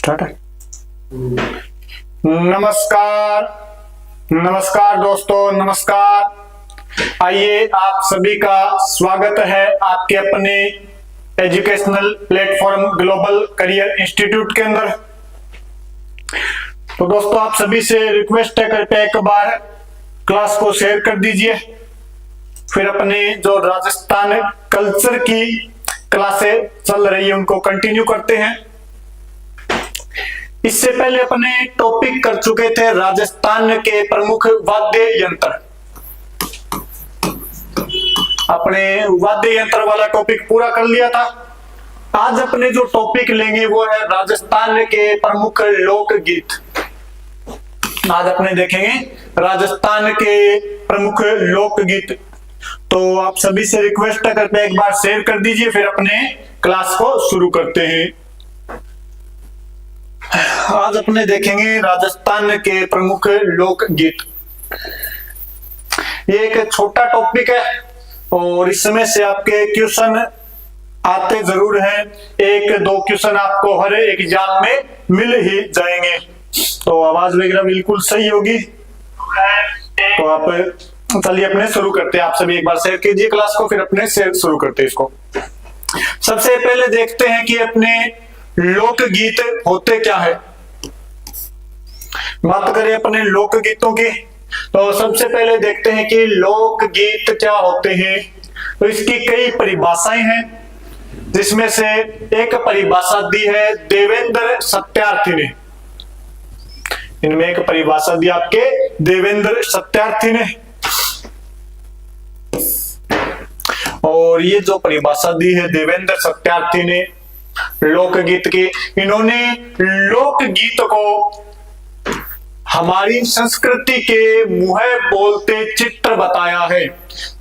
Start है। नमस्कार नमस्कार दोस्तों, नमस्कार। आइए, आप सभी का स्वागत है आपके अपने educational platform global career institute के अंदर। तो दोस्तों, आप सभी से रिक्वेस्ट है, कृपया एक बार क्लास को शेयर कर दीजिए। फिर अपने जो राजस्थान कल्चर की क्लासें चल रही है उनको कंटिन्यू करते हैं। इससे पहले अपने टॉपिक कर चुके थे राजस्थान के प्रमुख वाद्य यंत्र। अपने वाद्य यंत्र वाला टॉपिक पूरा कर लिया था। आज अपने जो टॉपिक लेंगे वो है राजस्थान के प्रमुख लोकगीत। आज अपने देखेंगे राजस्थान के प्रमुख लोकगीत। तो आप सभी से रिक्वेस्ट है, करके एक बार शेयर कर दीजिए, फिर अपने क्लास को शुरू करते हैं। आज अपने देखेंगे राजस्थान के प्रमुख लोकगीत। ये एक छोटा टॉपिक है और इसमें से आपके क्वेश्चन आते जरूर हैं। एक दो क्वेश्चन आपको हर एग्जाम में मिल ही जाएंगे। तो आवाज वगैरह बिल्कुल सही होगी। तो आप चलिए अपने शुरू करते हैं। आप सभी एक बार शेयर कीजिए क्लास को, फिर अपने शेयर शुरू करते हैं इसको। सबसे पहले देखते हैं कि अपने लोकगीत होते क्या है। बात करें अपने लोकगीतों की, तो सबसे पहले देखते हैं कि लोकगीत क्या होते हैं। तो इसकी कई परिभाषाएं हैं, जिसमें से एक परिभाषा दी है देवेंद्र सत्यार्थी ने। इनमें एक परिभाषा दी आपके देवेंद्र सत्यार्थी ने, और ये जो परिभाषा दी है देवेंद्र सत्यार्थी ने लोकगीत की, इन्होंने लोकगीत को हमारी संस्कृति के मुंह बोलते चित्र बताया है।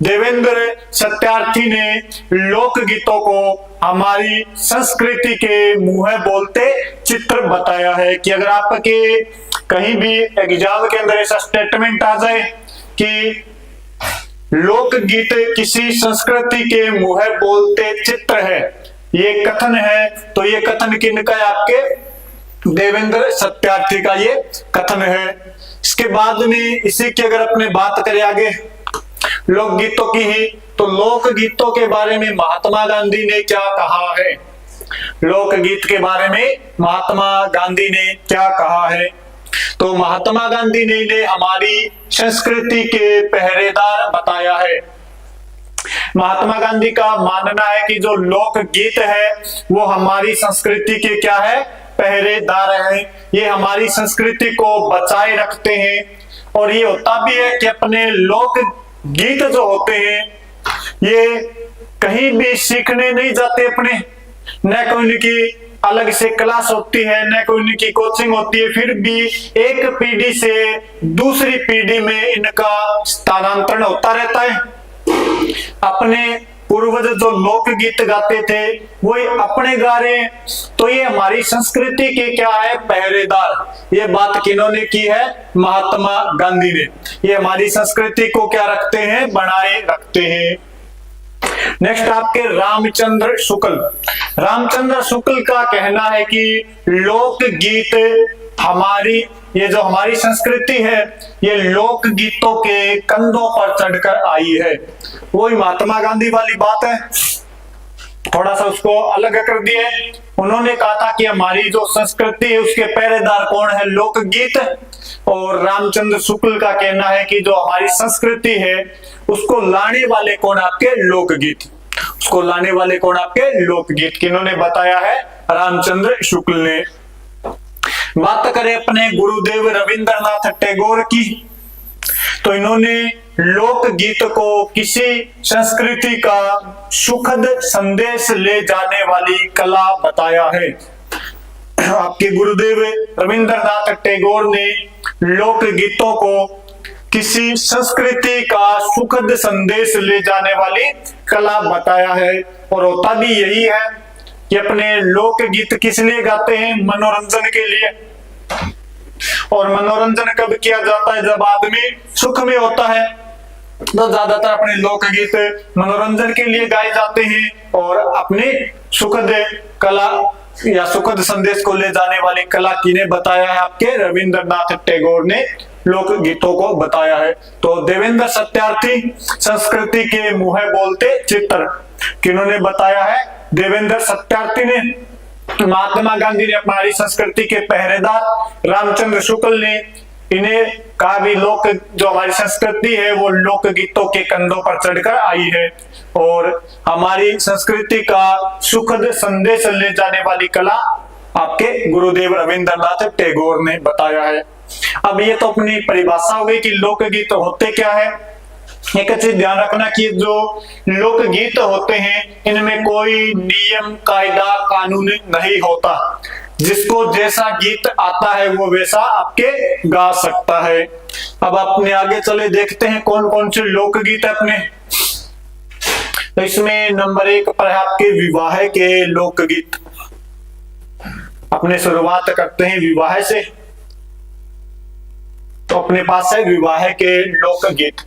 देवेंद्र सत्यार्थी ने लोकगीतों को हमारी संस्कृति के मुंह बोलते चित्र बताया है। कि अगर आपके कहीं भी एग्जाम के अंदर ऐसा स्टेटमेंट आ जाए कि लोकगीत किसी संस्कृति के मुंह बोलते चित्र है, ये कथन है, तो ये कथन किनका है? आपके देवेंद्र सत्यार्थी का ये कथन है। इसके बाद में इसी की अगर अपने बात करें आगे लोकगीतों की ही, तो लोकगीतों के बारे में महात्मा गांधी ने क्या कहा है? लोकगीत के बारे में महात्मा गांधी ने क्या कहा है? तो महात्मा गांधी ने इन्हें हमारी संस्कृति के पहरेदार बताया है। महात्मा गांधी का मानना है कि जो लोकगीत है वो हमारी संस्कृति के क्या है? पहरेदार हैं। ये हमारी संस्कृति को बचाए रखते हैं। और ये होता भी है कि अपने लोकगीत जो होते हैं ये कहीं भी सीखने नहीं जाते अपने, न कोई उनकी अलग से क्लास होती है, न कोई उनकी कोचिंग होती है। फिर भी एक पीढ़ी से दूसरी पीढ़ी में इनका स्थानांतरण होता रहता है। अपने पूर्वज जो लोकगीत गाते थे वो अपने गा रहे हैं, तो ये हमारी संस्कृति के क्या है? पहरेदार। ये बात किन्होंने की है? महात्मा गांधी ने। ये हमारी संस्कृति को क्या रखते हैं? बनाए रखते हैं। नेक्स्ट आपके रामचंद्र शुक्ल। रामचंद्र शुक्ल का कहना है कि लोकगीत हमारी, ये जो हमारी संस्कृति है, ये लोकगीतों के कंधों पर चढ़कर आई है। वही महात्मा गांधी वाली बात है, थोड़ा सा उसको अलग कर दिए। उन्होंने कहा था कि हमारी जो संस्कृति है उसके पहरेदार कौन है? लोकगीत। और रामचंद्र शुक्ल का कहना है कि जो हमारी संस्कृति है उसको लाने वाले कौन? आपके लोकगीत। उसको लाने वाले कौन? आपके लोकगीत। किन्होंने बताया है? रामचंद्र शुक्ल ने। बात करें अपने गुरुदेव रविंद्रनाथ टैगोर की, तो इन्होंने लोकगीत को किसी संस्कृति का सुखद संदेश ले जाने वाली कला बताया है। आपके गुरुदेव रविंद्रनाथ टैगोर ने लोकगीतों को किसी संस्कृति का सुखद संदेश ले जाने वाली कला बताया है। और होता भी यही है कि अपने लोकगीत किस लिए गाते हैं? मनोरंजन के लिए। और मनोरंजन कब किया जाता है? जब आदमी सुख में होता है। तो ज्यादातर अपने लोकगीत मनोरंजन के लिए गाए जाते हैं और अपने सुखद कला या सुखद संदेश को ले जाने वाली कला किने बताया है? आपके रविंद्रनाथ टैगोर ने लोकगीतों को बताया है। तो देवेंद्र सत्यार्थी संस्कृति के मुंह बोलते चित्र किन्होंने बताया है? देवेंद्र सत्यार्थी ने। महात्मा गांधी ने हमारी संस्कृति के पहरेदार रामचंद्र शुक्ल ने इन्हें कहा भी लोक जो हमारी संस्कृति है वो लोकगीतों के कंधों पर चढ़कर आई है और हमारी संस्कृति का सुखद संदेश ले जाने वाली कला आपके गुरुदेव रविंद्रनाथ टैगोर ने बताया है। अब ये तो अपनी परिभाषा हो गई कि लोकगीत होते क्या है। एक चीज ध्यान रखना कि जो लोकगीत होते हैं इनमें कोई नियम कायदा कानून नहीं होता, जिसको जैसा गीत आता है वो वैसा आपके गा सकता है। अब अपने आगे चले देखते हैं कौन कौन से लोकगीत अपने। तो इसमें नंबर 1 पर है आपके विवाह के लोकगीत। अपने शुरुआत करते हैं विवाह से। तो अपने पास है विवाह के लोकगीत।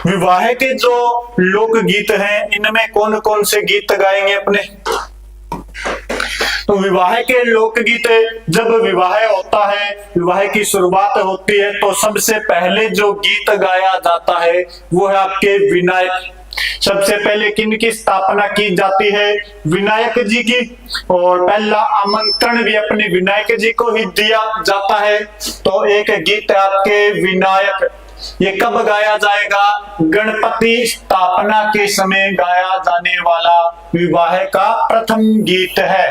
विवाह के जो लोकगीत हैं इनमें कौन कौन से गीत गाएंगे अपने? तो विवाह के लोकगीत, जब विवाह होता है, विवाह की शुरुआत होती है तो सबसे पहले जो गीत गाया जाता है वो है आपके विनायक। सबसे पहले किनकी स्थापना की जाती है? विनायक जी की। और पहला आमंत्रण भी अपने विनायक जी को ही दिया जाता है। तो एक गीत है आपके विनायक। ये कब गाया जाएगा? गणपति स्थापना के समय गाया जाने वाला विवाह का प्रथम गीत है।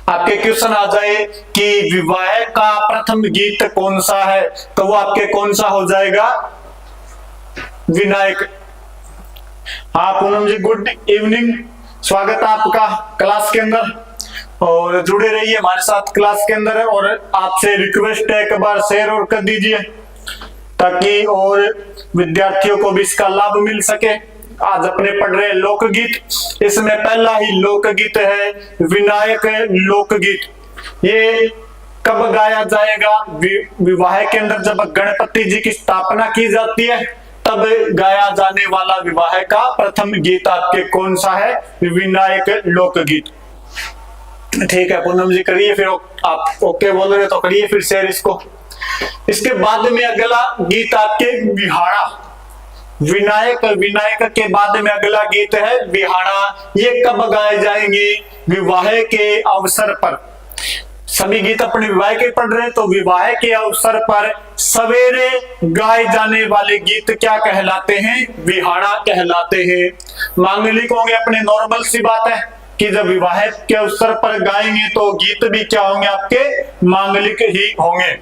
आपके क्वेश्चन आ जाए कि विवाह का प्रथम गीत कौन सा है, तो वो आपके कौन सा हो जाएगा? विनायक। हाँ पूनम जी, गुड इवनिंग, स्वागत है आपका क्लास के अंदर और जुड़े रहिए हमारे साथ क्लास के अंदर। और आपसे रिक्वेस्ट है एक बार शेयर और कर दीजिए ताकि और विद्यार्थियों को भी इसका लाभ मिल सके। आज अपने पढ़ रहे लोकगीत, इसमें पहला ही लोकगीत है विनायक लोकगीत। ये कब गाया जाएगा? विवाह के अंदर जब गणपति जी की स्थापना की जाती है तब गाया जाने वाला विवाह का प्रथम गीत आपके कौन सा है? विनायक लोकगीत। ठीक है पूनम जी, करिए फिर आप ओके बोल रहे तो करिए फिर शेयर इसको। इसके बाद में अगला गीत आपके विहाड़ा। विनायक के बाद में अगला गीत है विहाड़ा। ये कब गाए जाएंगे? विवाह के अवसर पर। सभी गीत अपने विवाह के पढ़ रहे हैं तो विवाह के अवसर पर सवेरे गाए जाने वाले गीत क्या कहलाते हैं? विहाड़ा कहलाते हैं। मांगलिक होंगे अपने, नॉर्मल सी बात है कि जब विवाह के अवसर पर गाएंगे तो गीत भी क्या होंगे? आपके मांगलिक ही होंगे।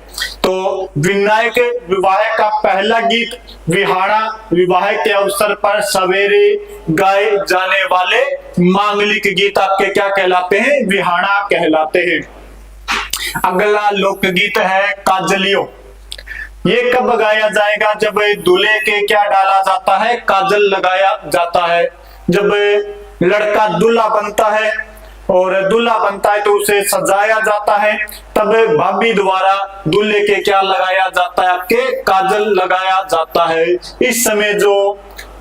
तो विनायक विवाह का पहला गीत विहाड़ा, विवाह के अवसर पर सवेरे गाए जाने वाले मांगलिक गीत आपके क्या कहलाते हैं? विहाड़ा कहलाते हैं। अगला लोकगीत है काजलियो। ये कब गाया जाएगा? जब दूल्हे के क्या डाला जाता है? काजल लगाया जाता है। जब लड़का दूल्हा बनता है और दूल्हा बनता है तो उसे सजाया जाता है, तब भाभी द्वारा दूल्हे के क्या लगाया जाता है? आपके काजल लगाया जाता है। इस समय जो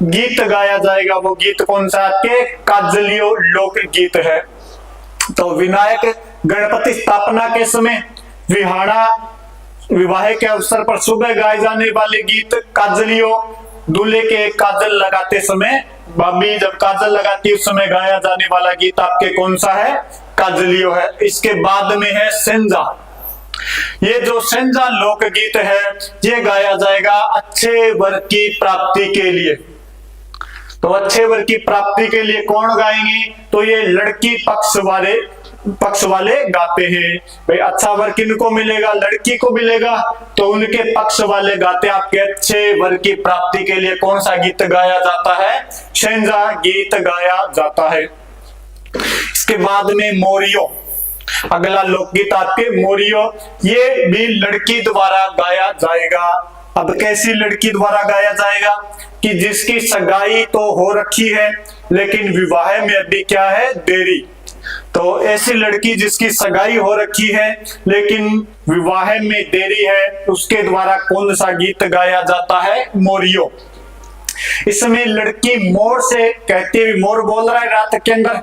गीत गाया जाएगा वो गीत कौन सा? आपके काजलियो लोकगीत है। तो विनायक गणपति स्थापना के समय, विहाड़ा विवाह के अवसर पर सुबह गाए जाने वाले गीत काजलियो, दूल्हे के काजल लगाते समय, भाभी जब काजल लगाती है उस समय गाया जाने वाला गीत आपके कौन सा है? काजलियो है। इसके बाद में है सेंजा। ये जो सेंजा लोकगीत है ये गाया जाएगा अच्छे वर की प्राप्ति के लिए। तो अच्छे वर की प्राप्ति के लिए कौन गाएंगे? तो ये लड़की पक्ष वाले गाते हैं। भाई अच्छा वर किनको मिलेगा? लड़की को मिलेगा, तो उनके पक्ष वाले गाते। आपके अच्छे वर की प्राप्ति के लिए कौन सा गीत गाया जाता है? सेंजा गीत गाया जाता है। इसके बाद में मोरियो। अगला लोकगीत आपके मोरियो। ये भी लड़की द्वारा गाया जाएगा। अब कैसी लड़की द्वारा गाया जाएगा? कि जिसकी सगाई तो हो रखी है लेकिन विवाह में अभी क्या है? देरी। तो ऐसी लड़की जिसकी सगाई हो रखी है लेकिन विवाह में देरी है, उसके द्वारा कौन सा गीत गाया जाता है? मोरियो। इसमें लड़की मोर से कहती है, मोर बोल रहा है रात के अंदर,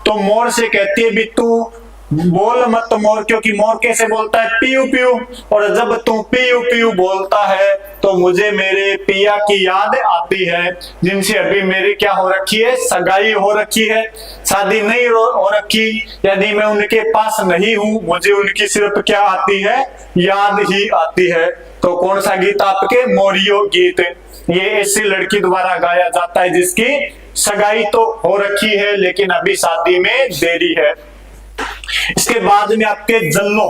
तो मोर से कहती है भी तू बोल मत मोर, क्योंकि मोर कैसे बोलता है, पीयू पीयू। और जब तू पीयू पीयू बोलता है तो मुझे मेरे पिया की याद आती है, जिनसे अभी मेरी क्या हो रखी है, सगाई हो रखी है, शादी नहीं हो रखी। यदि मैं उनके पास नहीं हूं, मुझे उनकी सिर्फ क्या आती है, याद ही आती है। तो कौन सा गीत आपके, मोरियो गीत। ये ऐसी लड़की द्वारा गाया जाता है जिसकी सगाई तो हो रखी है लेकिन अभी शादी में देरी है। इसके बाद में आपके जल्लो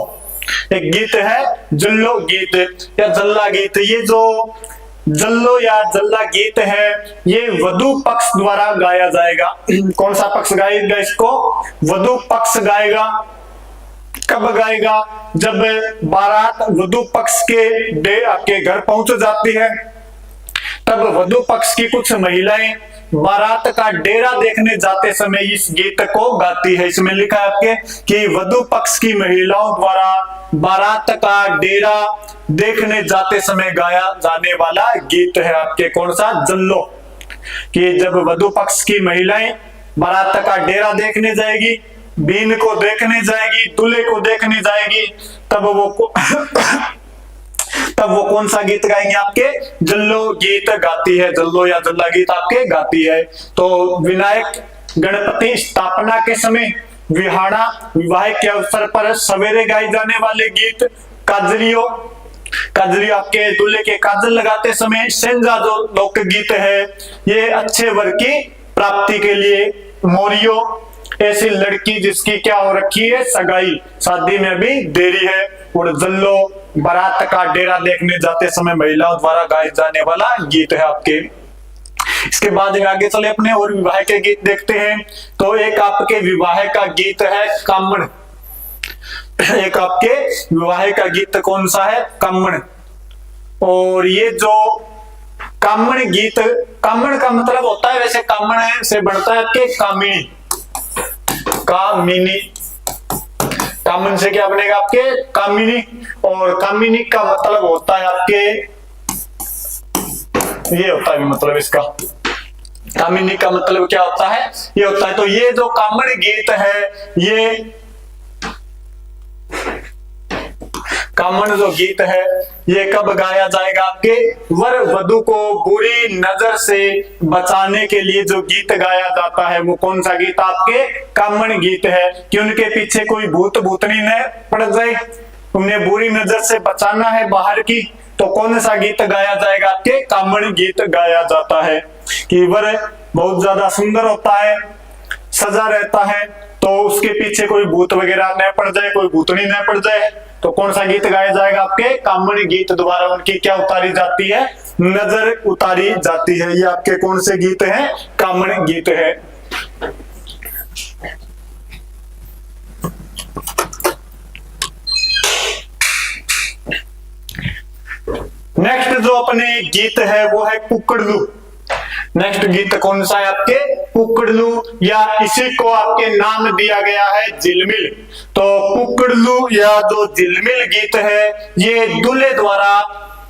एक गीत है, जल्लो गीत या जल्ला गीत। ये जो जल्लो या जल्ला गीत है ये वधु पक्ष द्वारा गाया जाएगा। कौन सा पक्ष गाएगा इसको, वधु पक्ष गाएगा। कब गाएगा, जब बारात वधु पक्ष के घर पहुंच जाती है, तब वधु पक्ष की कुछ महिलाएं बारात का डेरा देखने जाते समय इस गीत को गाती है। इसमें लिखा है आपके कि वधु पक्ष की महिलाओं द्वारा बारात का डेरा देखने जाते समय गाया जाने वाला गीत है आपके कौन सा, जल्लो। कि जब वधु पक्ष की महिलाएं बारात का डेरा देखने जाएगी, बीन को देखने जाएगी, दूल्हे को देखने जाएगी, तब वो कौन सा गीत गाएंगे आपके, जल्लो गीत गाती है। जल्लो या जल्ला गीत आपके गाती है। तो विनायक गणपति स्थापना के समय विहाड़ा विवाह के अवसर पर सवेरे गाए जाने वाले गीत काजलियो आपके दूल्हे के काजल लगाते समय। सेंजा जो लोक गीत है ये अच्छे वर की प्राप्ति के लिए। मोरियो ऐसी लड़की जिसकी क्या हो रखी है, सगाई, शादी में भी देरी है। और जल्लो बारात का डेरा देखने जाते समय महिलाओं द्वारा गाए जाने वाला गीत है आपके। इसके बाद आगे चले अपने और विवाह के गीत देखते हैं। तो एक आपके विवाह का गीत है कामण। एक आपके विवाह का गीत कौन सा है, कामण। और ये जो कामण गीत, कामण का मतलब होता है, वैसे कामण से बढ़ता है आपके कामिनी। कामिनी, कामन से क्या बनेगा आपके, कामिनी। और कामिनी का मतलब होता है आपके, ये होता है मतलब इसका, कामिनी का मतलब क्या होता है, ये होता है। तो ये जो कामन गीत है, ये कामन जो गीत है ये कब गाया जाएगा आपके, वर वधु को बुरी नजर से बचाने के लिए जो गीत गाया जाता है वो कौन सा गीत आपके, कामन गीत है। कि उनके पीछे कोई भूत भूतनी न पड़ जाए, उन्हें बुरी नजर से बचाना है बाहर की, तो कौन सा गीत गाया जाएगा आपके, कामन गीत गाया जाता है। कि वर बहुत ज्यादा सुंदर होता है, सजा रहता है, तो उसके पीछे कोई भूत वगैरह न पड़ जाए, कोई भूतनी न पड़ जाए, तो कौन सा गीत गाया जाएगा आपके, कामन गीत द्वारा उनकी क्या उतारी जाती है, नजर उतारी जाती है। ये आपके कौन से गीत हैं, कामन गीत है। नेक्स्ट जो अपने गीत है वो है कुकड़लू। नेक्स्ट गीत कौन सा है आपके, कुकड़लू, या इसी को आपके नाम दिया गया है जिलमिल। तो कुकड़लू या जो जिलमिल गीत है ये दूल्हे द्वारा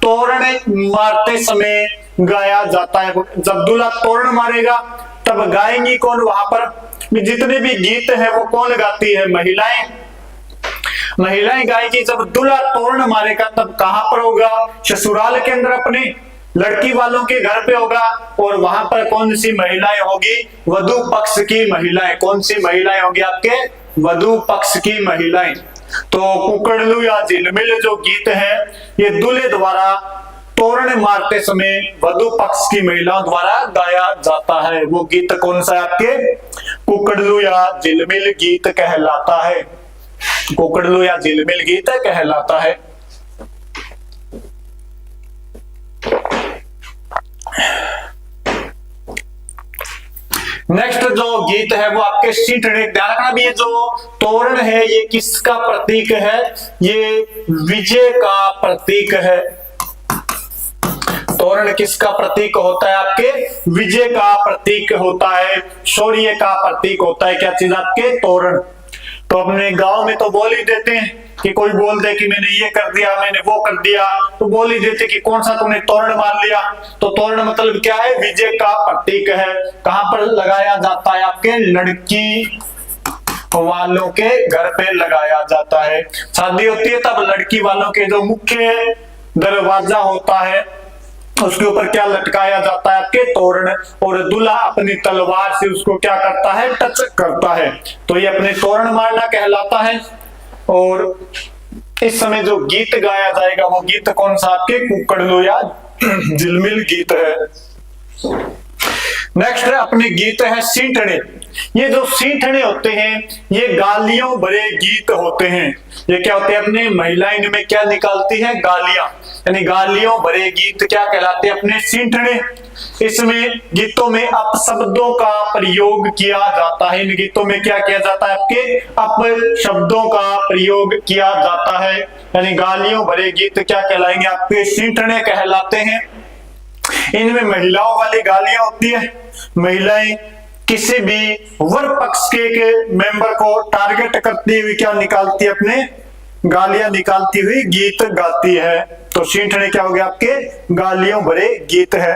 तोरण मारते समय गाया जाता है। जब दूल्हा तोरण मारेगा तब गाएंगी कौन, वहां पर जितने भी गीत है वो कौन गाती है, महिलाएं। महिलाएं गाएगी। जब दूल्हा तोरण मारेगा तब कहां पर होगा, ससुराल के अंदर अपने लड़की वालों के घर पे होगा। और वहां पर कौन सी महिलाएं होगी, वधु पक्ष की महिलाएं। कौन सी महिलाएं होगी आपके, वधु पक्ष की महिलाएं। तो कुकड़लू या झिलमिल जो गीत है ये दूल्हे द्वारा तोरण मारते समय वधु पक्ष की महिलाओं द्वारा गाया जाता है। वो गीत कौन सा है आपके, कुकड़लू या झिलमिल गीत कहलाता है। कुकड़लू या झिलमिल गीत कहलाता है। नेक्स्ट जो गीत है वो आपके सीटने, ध्यान रखना भी, ये जो तोरण है ये किसका प्रतीक है, ये विजय का प्रतीक है। तोरण किसका प्रतीक होता है आपके, विजय का प्रतीक होता है, शौर्य का प्रतीक होता है। क्या चीज आपके, तोरण। तो अपने गांव में तो बोल ही देते हैं कि कोई बोल दे कि मैंने ये कर दिया, मैंने वो कर दिया, तो बोल ही देते कि कौन सा तुमने तोरण मार लिया। तो तोरण मतलब क्या है, विजय का प्रतीक है। कहां पर लगाया जाता है आपके, लड़की वालों के घर पे लगाया जाता है। शादी होती है तब लड़की वालों के जो मुख्य दरवाजा होता है उसके ऊपर क्या लटकाया जाता है, आपके तोरण, और दूल्हा अपनी तलवार से उसको क्या करता है, टच करता है। तो ये अपने तोरण मारना कहलाता है। और इस समय जो गीत गाया जाएगा वो गीत कौन सा, आपके कुक्कड़लो या झिलमिल गीत है। नेक्स्ट अपने गीत है सींठने। ये जो सींठने होते हैं ये गालियों भरे गीत होते हैं। ये क्या होते हैं, अपने महिलाएं इनमें क्या निकालती है, गालियां, यानी गालियों भरे गीत क्या कहलाते हैं, अपने सींठने। इसमें गीतों में अपशब्दों का प्रयोग किया जाता है। इन गीतों में क्या किया जाता है, आपके अपशब्दों का प्रयोग किया जाता है, यानी गालियों भरे गीत क्या कहलाएंगे, आपके सींठने कहलाते हैं। इनमें महिलाओं वाली गालियां होती है। महिलाएं किसी भी वर पक्ष के मेंबर को टारगेट करती हुई क्या निकालती है, अपने गालियां निकालती हुई गीत गाती है। तो सींठने क्या हो गया, आपके गालियों भरे गीत है।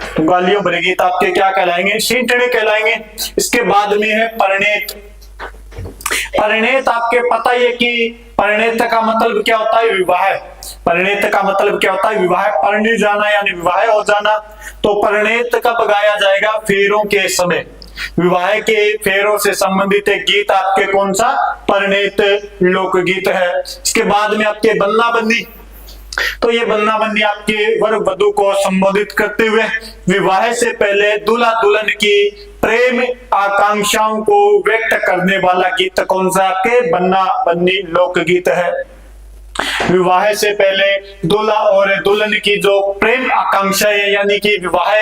तो गालियों भरे गीत आपके क्या कहलाएंगे, सींठने कहलाएंगे। इसके बाद में है परिणेत। परिणेत आपके पता ही है कि परिणेत का मतलब क्या होता है, विवाह। परिणेत का मतलब क्या होता है, विवाह, परिणित जाना यानी विवाह हो जाना। तो परिणेत कब गाया जाएगा, फेरों के समय। विवाह के फेरों से संबंधित एक गीत आपके कौन सा, परिणेत लोकगीत है। इसके बाद में आपके बन्ना बन्नी। तो ये बन्ना बन्नी आपके वर वधु को संबोधित करते हुए विवाह से पहले दूल्हा दुल्हन की प्रेम आकांक्षाओं को व्यक्त करने वाला गीत कौन सा, आपके बन्ना बन्नी लोकगीत है। विवाह से पहले दूल्हा और दुल्हन की जो प्रेम आकांक्षा है, यानी कि विवाह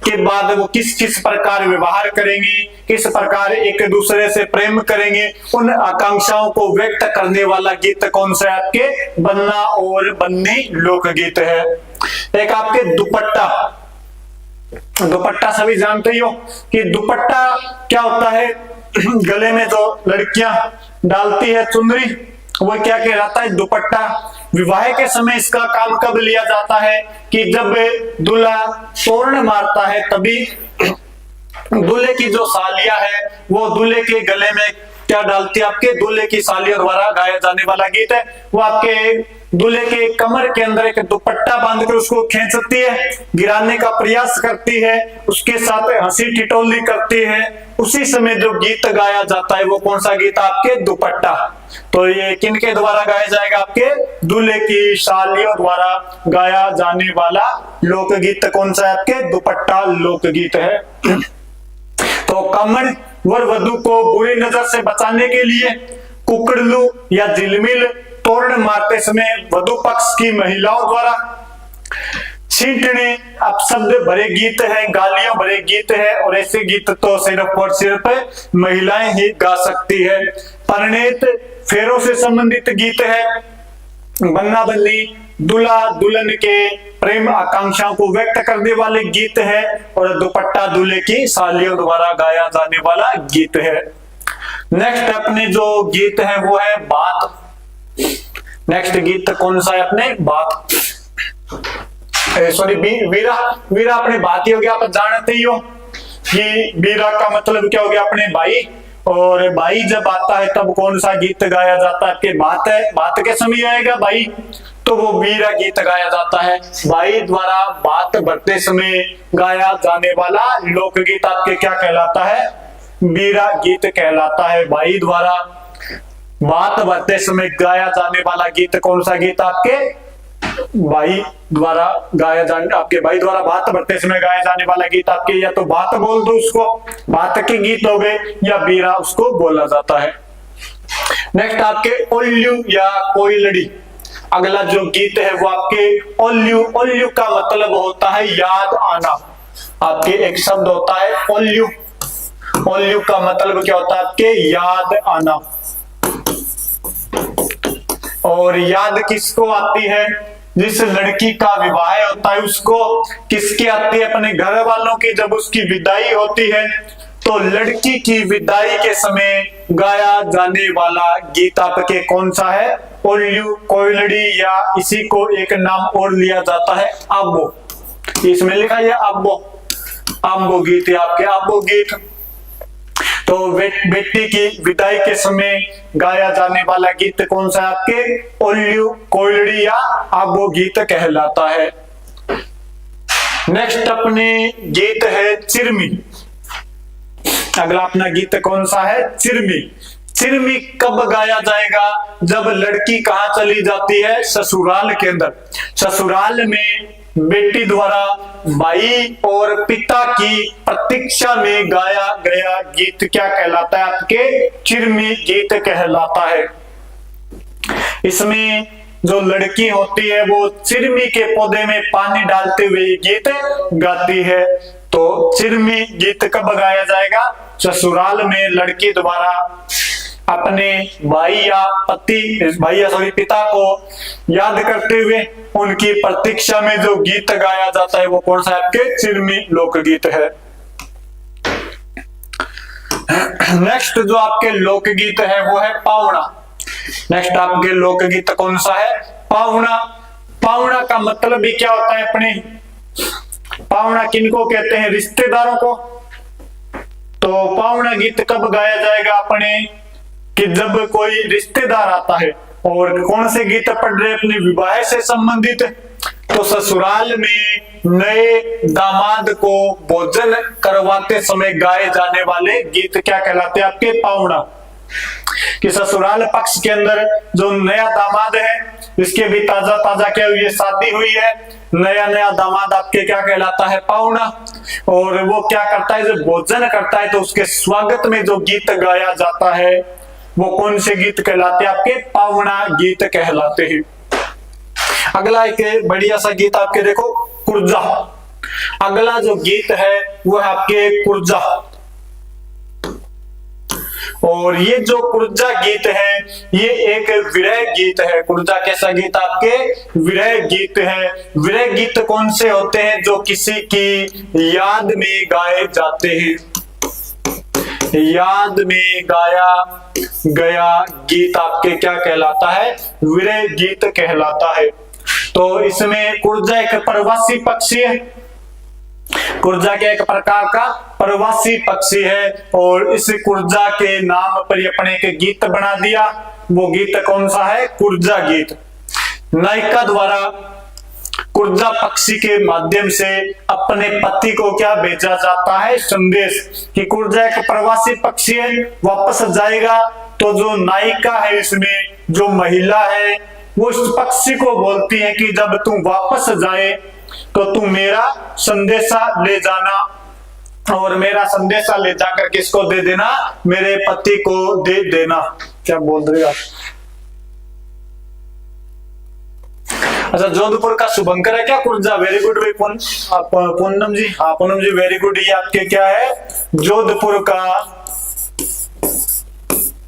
के बाद वो किस किस प्रकार व्यवहार करेंगे, किस प्रकार एक दूसरे से प्रेम करेंगे, उन आकांक्षाओं को व्यक्त करने वाला गीत कौन सा है, आपके बन्ना और बन्नी लोकगीत है। एक आपके दुपट्टा। दुपट्टा सभी जानते ही हो कि दुपट्टा क्या होता है, गले में जो लड़कियां डालती है चुनरी, वो क्या कहलाता है, दुपट्टा। विवाह के समय इसका काम कब लिया जाता है कि जब दूल्हा तोरण मारता है तभी दूल्हे की जो सालिया है वो दूल्हे के गले में क्या डालती है, आपके दूल्हे की सालियों द्वारा गाया जाने वाला गीत है। वो आपके दूल्हे के कमर के अंदर एक दुपट्टा बांधकर उसको खींचती है, गिराने का प्रयास करती है, उसके साथ हंसी ठिठोली करती है। उसी समय जो गीत गाया जाता है वो कौन सा गीत, आपके दुपट्टा। तो ये किनके द्वारा गाया जाएगा, आपके दूल्हे की सालियों द्वारा गाया जाने वाला लोकगीत कौन सा है, आपके दुपट्टा लोकगीत है। तो कमर वर वधु को बुरी नजर से बचाने के लिए कुकड़लू या झिलमिल तोरण मारते समय वधु पक्ष की महिलाओं द्वारा सींठने अपशब्द भरे गीत है, गालियों भरे गीत है, और ऐसे गीत तो सिर्फ और सिर्फ महिलाएं ही गा सकती है। परिणेत फेरों से संबंधित गीत है। बन्ना बन्नी दूल्हा दुल्हन के प्रेम आकांक्षाओं को व्यक्त करने वाले गीत है, और दुपट्टा दूल्हे की सालियों द्वारा गाया जाने वाला गीत है। नेक्स्ट अपने जो गीत है वो है बात। नेक्स्ट गीत कौन सा है, अपने बात, सॉरी वीरा। वीरा अपने बात ही हो गया, आप जानते ही हो कि वीरा का मतलब क्या हो गया, अपने भाई। और भाई जब आता है तब कौन सा गीत गाया जाता है, कि बात है, बात के समय आएगा भाई तो वो वीरा गीत गाया जाता है। भाई द्वारा बात भरते समय गाया जाने वाला लोकगीत आपके क्या कहलाता है, वीरा गीत कहलाता है। भाई द्वारा बात भरते समय गाया जाने वाला गीत कौन सा गीत, आपके भाई द्वारा गाया जाने, आपके भाई द्वारा बात भरते समय गाया जाने वाला गीत आपके या तो बात बोल दो उसको, बात के गीत हो गए, या बीरा उसको बोला जाता है। नेक्स्ट आपके ओल्यू या कोयलड़ी। अगला जो गीत है वो आपके ओल्यू। ओल्यू का मतलब होता है याद आना। आपके एक शब्द होता है ओल्यू। ओल्यू का मतलब क्या होता है, आपके याद आना। और याद किसको आती है, जिस लड़की का विवाह होता है उसको। किसकी आती है, अपने घर वालों की। जब उसकी विदाई होती है तो लड़की की विदाई के समय गाया जाने वाला गीत आपके कौन सा है, ओल्यू, कोयलड़ी, या इसी को एक नाम और लिया जाता है आब्बो। इसमें लिखा है आब्बो, आब्बो गीत है आपके, आब्बो गीत। तो बेटी की विदाई के समय गाया जाने वाला गीत कौन सा है आपके? ओल्लू कोयलड़ी या आबो गीत कहलाता है। नेक्स्ट अपने गीत है चिरमी। अगला अपना गीत कौन सा है? चिरमी। चिरमी कब गाया जाएगा? जब लड़की कहाँ चली जाती है? ससुराल के अंदर। ससुराल में बेटी द्वारा भाई और पिता की प्रतीक्षा में गाया गया गीत क्या कहलाता है आपके? चिरमी गीत कहलाता है। इसमें जो लड़की होती है वो चिरमी के पौधे में पानी डालते हुए गीत गाती है। तो चिरमी गीत कब गाया जाएगा? ससुराल में लड़की द्वारा अपने पिता को याद करते हुए उनकी प्रतीक्षा में जो गीत गाया जाता है वो कौन सा आपके? चिरमी लोकगीत है। नेक्स्ट जो आपके लोकगीत है वो है पावना। नेक्स्ट आपके लोकगीत कौन सा है? पावना। पावना का मतलब भी क्या होता है अपने? पावना किनको कहते हैं? रिश्तेदारों को। तो पावना गीत कब गाया जाएगा अपने? कि जब कोई रिश्तेदार आता है। और कौन से गीत पढ़ रहे अपने विवाह से संबंधित? तो ससुराल में नए दामाद को भोजन करवाते समय गाए जाने वाले गीत क्या कहलाते हैं आपके? पावना। कि ससुराल पक्ष के अंदर जो नया दामाद है, इसके भी ताजा ताजा क्या हुई है? शादी हुई है। नया नया दामाद आपके क्या कहलाता है? पावना। और वो क्या करता है? जब भोजन करता है तो उसके स्वागत में जो गीत गाया जाता है वो कौन से गीत कहलाते हैं आपके? पावना गीत कहलाते हैं। अगला एक बढ़िया सा गीत आपके देखो, कुर्जा। अगला जो गीत है वो है आपके कुर्जा। और ये जो कुर्जा गीत है ये एक विरह गीत है। कुर्जा कैसा गीत आपके? विरह गीत है। विरह गीत कौन से होते हैं? जो किसी की याद में गाए जाते हैं। याद में गाया गया गीत आपके क्या कहलाता है? विरह गीत कहलाता है। तो इसमें कुर्जा एक प्रवासी पक्षी है। कुर्जा के एक प्रकार का प्रवासी पक्षी है और इस कुर्जा के नाम पर अपने एक गीत बना दिया। वो गीत कौन सा है? कुर्जा गीत। नायिका द्वारा कुर्जा पक्षी के माध्यम से अपने पति को क्या भेजा जाता है? संदेश। कि कुर्जा एक प्रवासी पक्षी है, वापस जाएगा। तो जो नायिका है इसमें जो महिला है वो इस पक्षी को बोलती है कि जब तू वापस जाए तो तू मेरा संदेशा ले जाना और मेरा संदेशा ले जाकर किसको दे देना? मेरे पति को दे देना। क्या बोल रहे आप? अच्छा, जोधपुर का शुभंकर है क्या कुर्जा? वेरी गुड भाई पूनम जी। हाँ पूनम जी वेरी गुड। ये आपके क्या है? जोधपुर का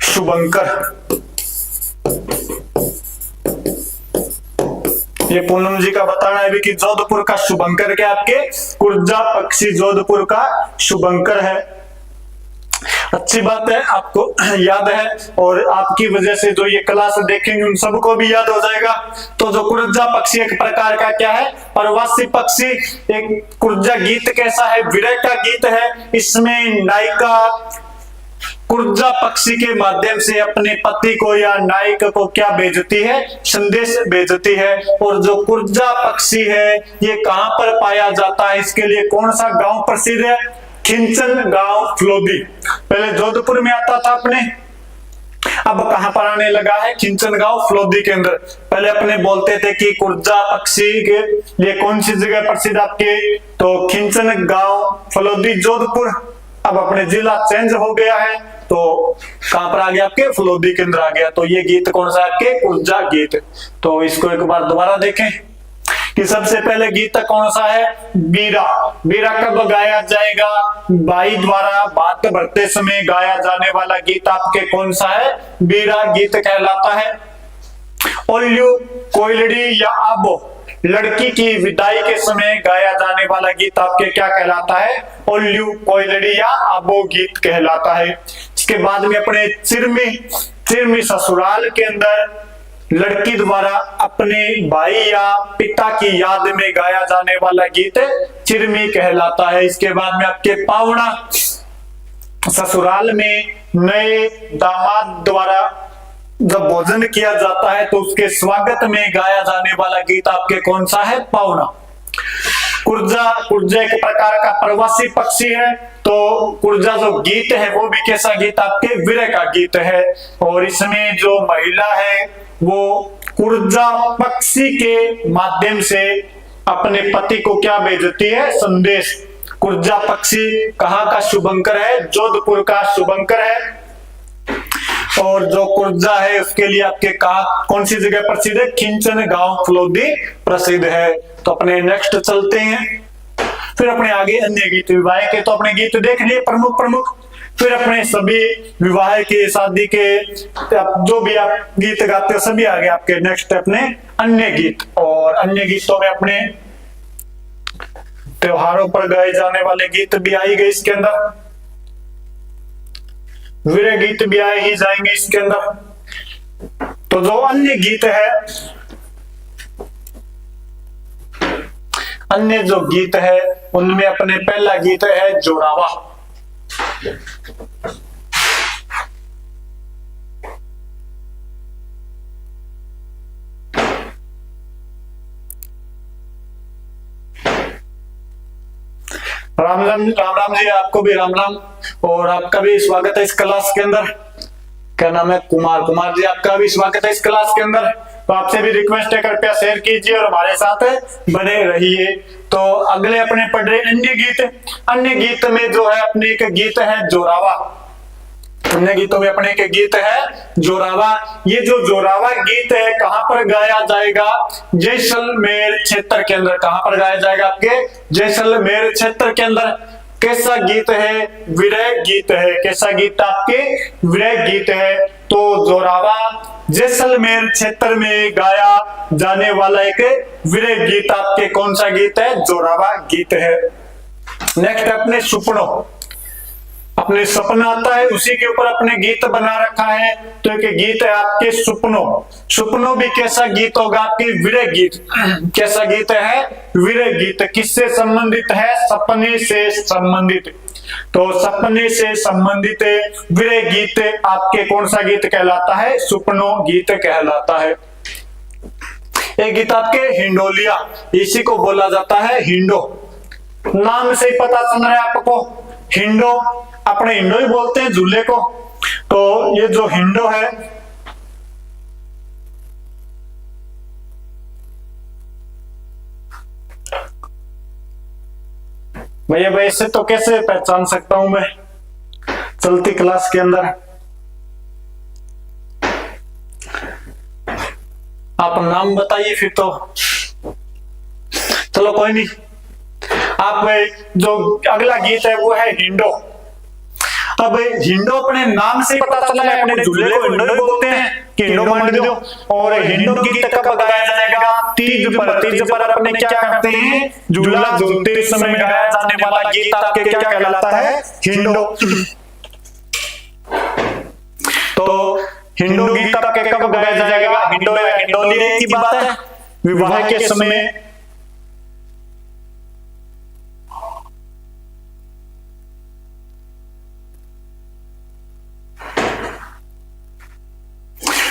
शुभंकर। ये पूनम जी का बताना है भी कि जोधपुर का शुभंकर क्या आपके? कुर्जा पक्षी जोधपुर का शुभंकर है। अच्छी बात है, आपको याद है और आपकी वजह से जो ये क्लास देखेंगे उन सबको भी याद हो जाएगा। तो जो कुर्जा पक्षी एक प्रकार का क्या है? प्रवासी पक्षी। एक कुर्जा गीत कैसा है? विरह का गीत है। इसमें नायिका कुर्जा पक्षी के माध्यम से अपने पति को या नायक को क्या भेजती है? संदेश भेजती है। और जो कुर्जा पक्षी है ये कहां पर पाया जाता है? इसके लिए कौन सा गांव प्रसिद्ध है? खिंचन गांव फलोदी। पहले जोधपुर में आता था अपने, अब कहां पर आने लगा है? खिंचन गांव फलोदी के अंदर। पहले अपने बोलते थे कि कुर्जा पक्षी के लिए कौन सी जगह प्रसिद्ध आपके? तो खिंचन गांव फलोदी जोधपुर। अब अपने जिला चेंज हो गया है तो कहां पर आ गया आपके? फलोदी के अंदर आ गया। तो ये गीत कौन सा है आपके? कुर्जा गीत। तो इसको एक बार दोबारा देखें कि सबसे पहले गीत कौन सा है? बीरा। बीरा कब गाया जाएगा? भाई द्वारा बात भरते समय गाया जाने वाला गीत आपके कौन सा है? बीरा गीत कहलाता है। ओल्लू कोयलड़ी या आबो, लड़की की विदाई के समय गाया जाने वाला गीत आपके क्या कहलाता है? ओल्लू कोयलड़ी या आबो गीत कहलाता है। इसके बाद में अपने चिरमी। चिरमी ससुराल के अंदर लड़की द्वारा अपने भाई या पिता की याद में गाया जाने वाला गीत चिरमी कहलाता है। इसके बाद में आपके पावना। ससुराल में नए दामाद द्वारा जब भोजन किया जाता है तो उसके स्वागत में गाया जाने वाला गीत आपके कौन सा है? पावना। कुर्जा, कुर्जा एक प्रकार का प्रवासी पक्षी है, तो कुर्जा जो गीत है वो भी कैसा गीत? आपके विरह का गीत है। और इसमें जो महिला है वो कुर्जा पक्षी के माध्यम से अपने पति को क्या भेजती है? संदेश। कुर्जा पक्षी कहाँ का शुभंकर है? जोधपुर का शुभंकर है। और जो कुर्जा है उसके लिए आपके कहा कौन सी जगह प्रसिद्ध है? खिंचन गांव फलोदी प्रसिद्ध है। तो अपने नेक्स्ट चलते हैं, फिर अपने आगे अन्य गीत। विवाह के तो अपने गीत देख लिए प्रमुख प्रमुख, फिर अपने सभी विवाह के, शादी के, जो भी आप गीत गाते हो सभी आगे आपके नेक्स्ट अपने अन्य गीत। और अन्य गीतों में अपने त्योहारों पर गाए जाने वाले गीत भी आई गए इसके अंदर, विरह गीत भी आए ही जाएंगे इसके अंदर। तो जो अन्य गीत है, अन्य जो गीत है उनमें अपने पहला गीत है जोरावा। राम राम, राम राम जी, आपको भी राम राम और आपका भी स्वागत है इस क्लास के अंदर। क्या नाम है? कुमार। कुमार जी आपका भी स्वागत है इस क्लास के अंदर। तो आपसे भी रिक्वेस्ट है कृपया शेयर कीजिए और हमारे साथ बने रहिए। तो अगले अपने पढ़ रहे अन्य गीत। अन्य गीत में जो है अपने एक गीत है जोरावा। अन्य गीतों में अपने एक गीत है जोरावा। ये जो जोरावा गीत है कहां पर गाया जाएगा? जैसलमेर क्षेत्र के अंदर। कहां पर गाया जाएगा? आपके जैसलमेर क्षेत्र के अंदर। कैसा गीत है? विरह गीत है। कैसा गीत? आपके विरह गीत है। तो जोरावा जैसलमेर क्षेत्र में गाया जाने वाला एक विरह गीत आपके कौन सा गीत है? जोरावा गीत है। नेक्स्ट अपने सुपनों। अपने सपना आता है उसी के ऊपर अपने गीत बना रखा है। तो एक गीत है आपके सुपनों। सुपनों भी कैसा गीत होगा? आपके विरह गीत। कैसा गीत है? विरह गीत। किससे संबंधित है? सपने से संबंधित। तो सपने से संबंधित विरह गीत आपके कौन सा गीत कहलाता है? सुपनों गीत कहलाता है। एक गीत आपके हिंडोलिया। इसी को बोला जाता है हिंडो। नाम से ही पता चल रहा है आपको, हिंडो। अपने हिंडो ही बोलते हैं झूले को। तो ये जो हिंडो है भैया, वैसे तो कैसे पहचान सकता हूं मैं चलती क्लास के अंदर? आप नाम बताइए फिर तो। चलो कोई नहीं। आप जो अगला गीत है वो है हिंडो। अब हिंडो अपने नाम से पता चला है, अपने झूले को हिंडो ही बोलते हैं कि हिंडो मान दो। और हिंडो गीत कब गाया जाएगा? तीज पर। तीज पर अपने क्या करते हैं? झूला झूलते समय गाया जाने वाला गीत आपके क्या कहलाता है? हिंडो। तो हिंडो गीत आपके कब गाया जाएगा? हिंडो या हिंडोलिया की बात है। विवाह के समय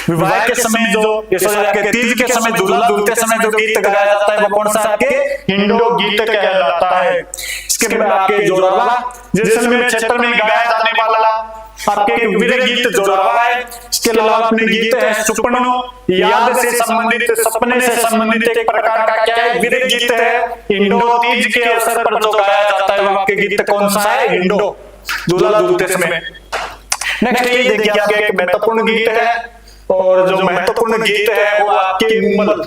विवाह के समय जो आपके तीज के समय झूला झूलते समय जो गीत गाया जाता है वो कौन सा? आपके हिंडो गीत कहलाता है। इसके बाद आपके जोरावा जैसलमेर क्षेत्र में गाया जाने वाला आपके विरह गीत जोरावा है। इसके अलावा अपने गीत है सुपनों। याद से संबंधित, सपने से संबंधित एक प्रकार का क्या है? विरह गीत है। हिंडो तीज के अवसर पर जो गाया जाता है वो आपके गीत कौन सा है? हिंडो, झूला झूलते समय। नेक्स्ट ये देखिए आपके एक महत्वपूर्ण गीत है। और जो महत्वपूर्ण गीत है वो आपके मुम्मल।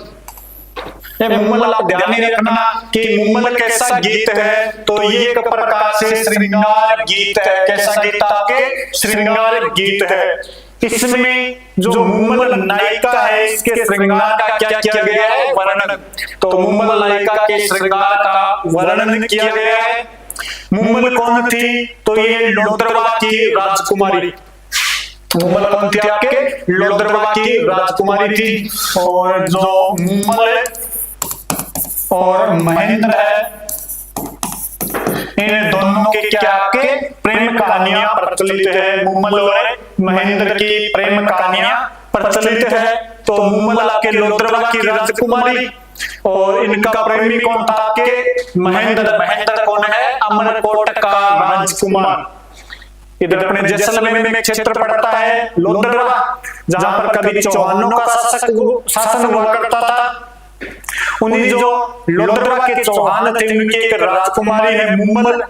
मुम्मल आप ध्यान रखना कि मुम्मल कैसा गीत है? तो ये एक प्रकार से श्रृंगार गीत है। कैसा गीत? आपके श्रृंगार गीत है। इसमें जो मुम्मल नायिका है इसके श्रृंगार का क्या किया गया है? वर्णन। तो मुम्मल नायिका के श्रृंगार का वर्णन किया गया है। मुम्मल कौन थी? तो ये लोद्रवा की राजकुमारी। मुम्मल कौन थी? आपके लोद्रवा की राजकुमारी थी। और जो मुम्मल और महेंद्र है इन दोनों के क्या के प्रेम कहानियां प्रचलित है। मुमल और महेंद्र की प्रेम कहानियां प्रचलित है। तो मुमल आपके लोद्रवा की राजकुमारी और इनका प्रेमी कौन था के महेंद्र। महेंद्र कौन है? अमरकोट का राजकुमार। इधर अपने जैसलमेर में एक क्षेत्र पड़ता है लोद्रवा, जहां पर कभी चौहानों का शासन हुआ करता था। उन्हीं जो लोद्रवा के चौहान थे उनकी एक राजकुमारी है मुमल,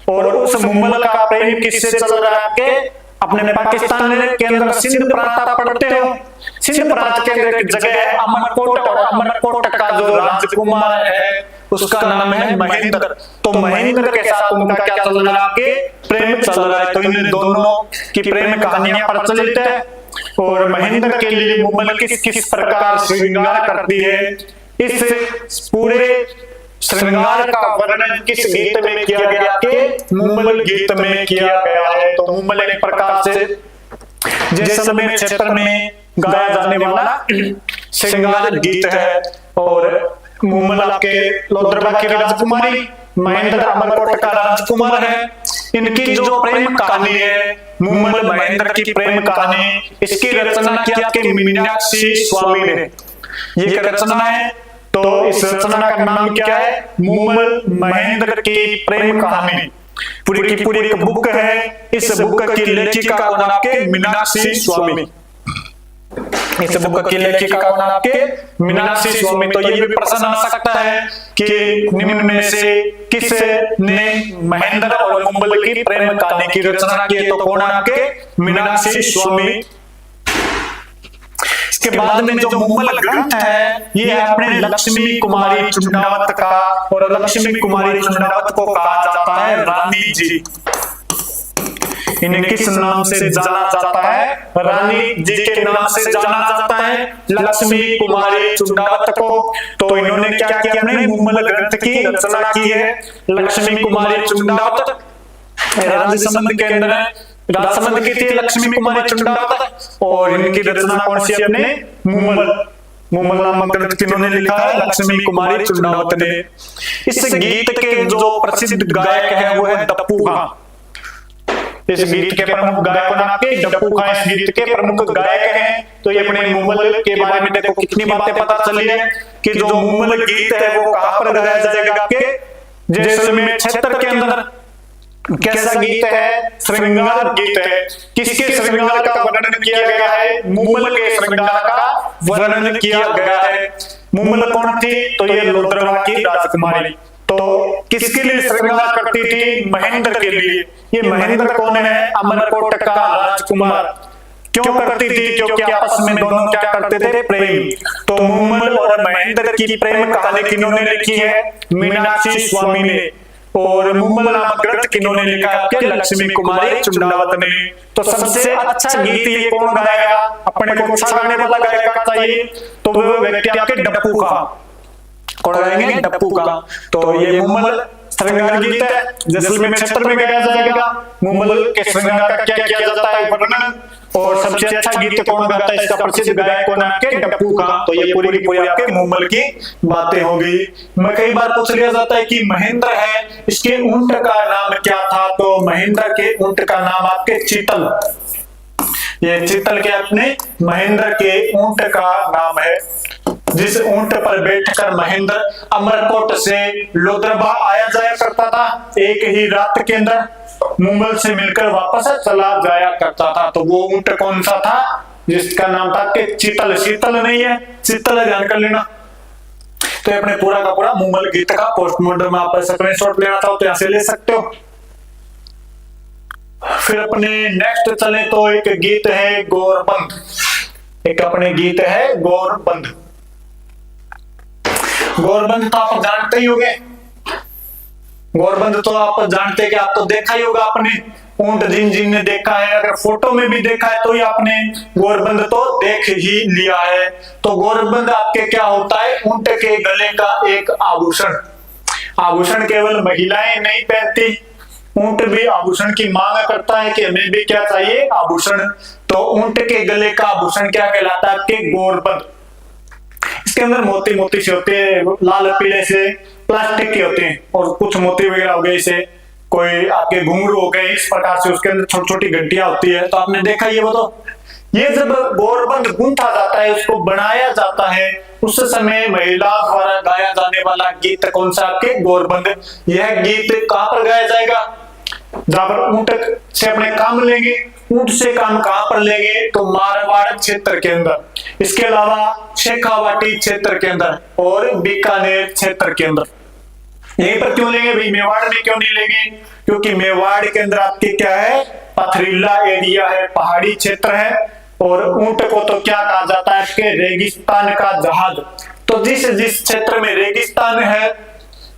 और उस मुमल का प्रेम किससे चल रहा है? अपने पाकिस्तान के अंदर सिंध प्रांत आप पढ़ते हो, सिंध प्रांत के अंदर एक जगह है अमरकोट, और अमरकोट का जो राजकुमार है उसका नाम है महेंद्र। तो महेंद्र के साथ उनका क्या चल रहा है? प्रेम चल रहा है। तो इन दोनों की प्रेम कहानियां प्रचलित है। और महेंद्र के लिए मुमल किस किस प्रकार श्रृंगार करती है, इस पूरे श्रृंगार का वर्णन किस गीत में किया गया के मुमल गीत में किया गया है। तो मुमल एक प्रकार से जैसलमेर क्षेत्र में गाया जाने वाला श्रृंगार गीत है। और मुमल आपके लोद्रवा की राजकुमारी, महेंद्र अमरकोट का राजकुमार है। इनकी जो प्रेम कहानी है मुमल महेंद्र की प्रेम कहानी, इसकी रचना किया के मीनाक्षी स्वामी ने। ये रचना है, तो इस रचना का नाम क्या है? मुमल महेंद्र की प्रेम कहानी। पूरी की पूरी एक बुक है। इस बुक की लेखिका कौन आपके? मीनाक्षी स्वामी। इस बुक की लेखिका कौन आपके? मीनाक्षी स्वामी। तो ये भी प्रश्न आ सकता है कि निम्न में से किसने महेंद्र और मुमल की प्रेम कहानी की रचना की? तो कौन आपके? मीनाक्षी स्वामी। इसके बाद में जो मुमल ग्रंथ है ये है अपने लक्ष्मी कुमारी चुंडावत का, और लक्ष्मी कुमारी चुंडावत को कहा जाता है रानी जी। इन्हें किस नाम से जाना जाता है? रानी जी के नाम से जाना जाता है लक्ष्मी कुमारी चुंडावत को। तो इन्होंने क्या किया? अपने मुमल ग्रंथ की रचना की है लक्ष्मी कुमारी चुंडावत। राजसमंद के अंदर राजसमंद की थी लक्ष्मी कुमारी चुंडावत, और इनकी रचना कौन सी? अपने मुमल नामक ग्रंथ किन्होंने लिखा है? लक्ष्मी कुमारी चुंडावत ने। इस गीत के जो प्रसिद्ध गायक है वो है डप्पू खां। इस गीत के प्रमुख गायक कौन आपके? डप्पू खां इस गीत के प्रमुख गायक हैं। तो ये अपने मुमल के बारे में देखो कितनी बातें पता चली है कि जो मुमल गीत है वो कहां पर गाया जाएगा? आपके जैसलमेर क्षेत्र के अंदर। कैसा गीत है? श्रृंगार गीत है। किसके श्रृंगार का वर्णन किया गया है? मुमल के श्रृंगार का वर्णन किया गया है। मुमल कौन थी? तो ये लोद्रवा की राजकुमारी। तो किसके लिए श्रृंगार करती थी? महेंद्र के लिए। ये महेंद्र कौन है? अमरकोट का राजकुमार। क्यों करती थी? क्योंकि आपस में दोनों क्या करते थे? प्रेम। तो मुमल और महेंद्र की प्रेम कहानी किन्होंने लिखी है? मीनाक्षी स्वामी ने। और मुमल नामक ग्रंथ किन्होंने लिखा है? लक्ष्मी कुमारी चुंडावत ने। तो सबसे अच्छा गीत ये कौन गाएगा? अपने को अच्छा गाने वाला गायक चाहिए, तो वो व्यक्ति आपके डप्पू खां। कौन गाएंगे? डप्पू खां। तो ये मुमल श्रृंगार गीत है, जैसलमेर क्षेत्र में गाया जाएगा। मुमल के श्रृंगार का क्या किया जाता है वर्णन, और सबसे अच्छा गीत कौन गाता है? इसका प्रसिद्ध गायक कौन है? आपके डप्पू खां। तो ये पूरी पूरी आपके मुमल की बातें हो गई। मैं कई बार पूछ लिया जाता है कि महेंद्र है, इसके ऊंट का नाम क्या था? तो महेंद्र के ऊंट का नाम आपके चीतल। ये चीतल के अपने महेंद्र के ऊंट का नाम है। जिस ऊंट पर बैठकर महेंद्र अमरकोट से लोद्रवा आया जाया करता था, एक ही रात के अंदर मुमल से मिलकर वापस चला जाया करता था। तो वो ऊंट कौन सा था? जिसका नाम था कि चीतल। शीतल नहीं है, शीतल ध्यान कर लेना। तो अपने पूरा का पूरा मुमल गीत का पोस्टमार्टम में आप स्क्रीनशॉट लेना चाहो तो यहां से ले सकते हो। फिर अपने नेक्स्ट चले तो एक गीत है गौरबंद। एक अपने गीत है गौरबंद। गौरबंद तो आप जानते ही होंगे। गौरबंद तो आप जानते हैं कि आप तो देखा ही होगा आपने। ऊंट जिन जिन ने देखा है, अगर फोटो में भी देखा है तो ही आपने गौरबंद तो देख ही लिया है। तो गौरबंद आपके क्या होता है? ऊंट के गले का एक आभूषण। आभूषण केवल महिलाएं नहीं पहनती, ऊंट भी आभूषण की मांग करता है कि हमें भी क्या चाहिए? आभूषण। तो ऊंट के गले का आभूषण क्या कहलाता है? कि गौरबंद। इसके अंदर मोती मोती से होते हैं, लाल पीले से प्लास्टिक के होते हैं, और कुछ मोती वगैरह हो गए इसे कोई आपके घुंघरू हो गए, इस प्रकार से उसके अंदर छोटी छोटी घंटियां होती है। तो आपने देखा ये वो, तो ये जब गोरबंद गूंथा जाता है, उसको बनाया जाता है, उस समय महिला द्वारा गाया जाने वाला गीत कौन सा? आपके गोरबंद। यह गीत कहां पर गाया जाएगा? जहां पर ऊंट से अपने काम लेंगे। ऊंट से काम कहां पर लेंगे? तो मारवाड़ क्षेत्र के अंदर, इसके अलावा शेखावाटी क्षेत्र के अंदर और बीकानेर क्षेत्र के अंदर। यहीं पर क्यों लेंगे भाई, मेवाड़ में क्यों नहीं लेंगे? क्योंकि मेवाड़ के अंदर आपके क्या है, पथरीला एरिया है, पहाड़ी क्षेत्र है, और ऊंट को तो क्या कहा जाता है? आपके रेगिस्तान का जहाज। तो जिस क्षेत्र में रेगिस्तान है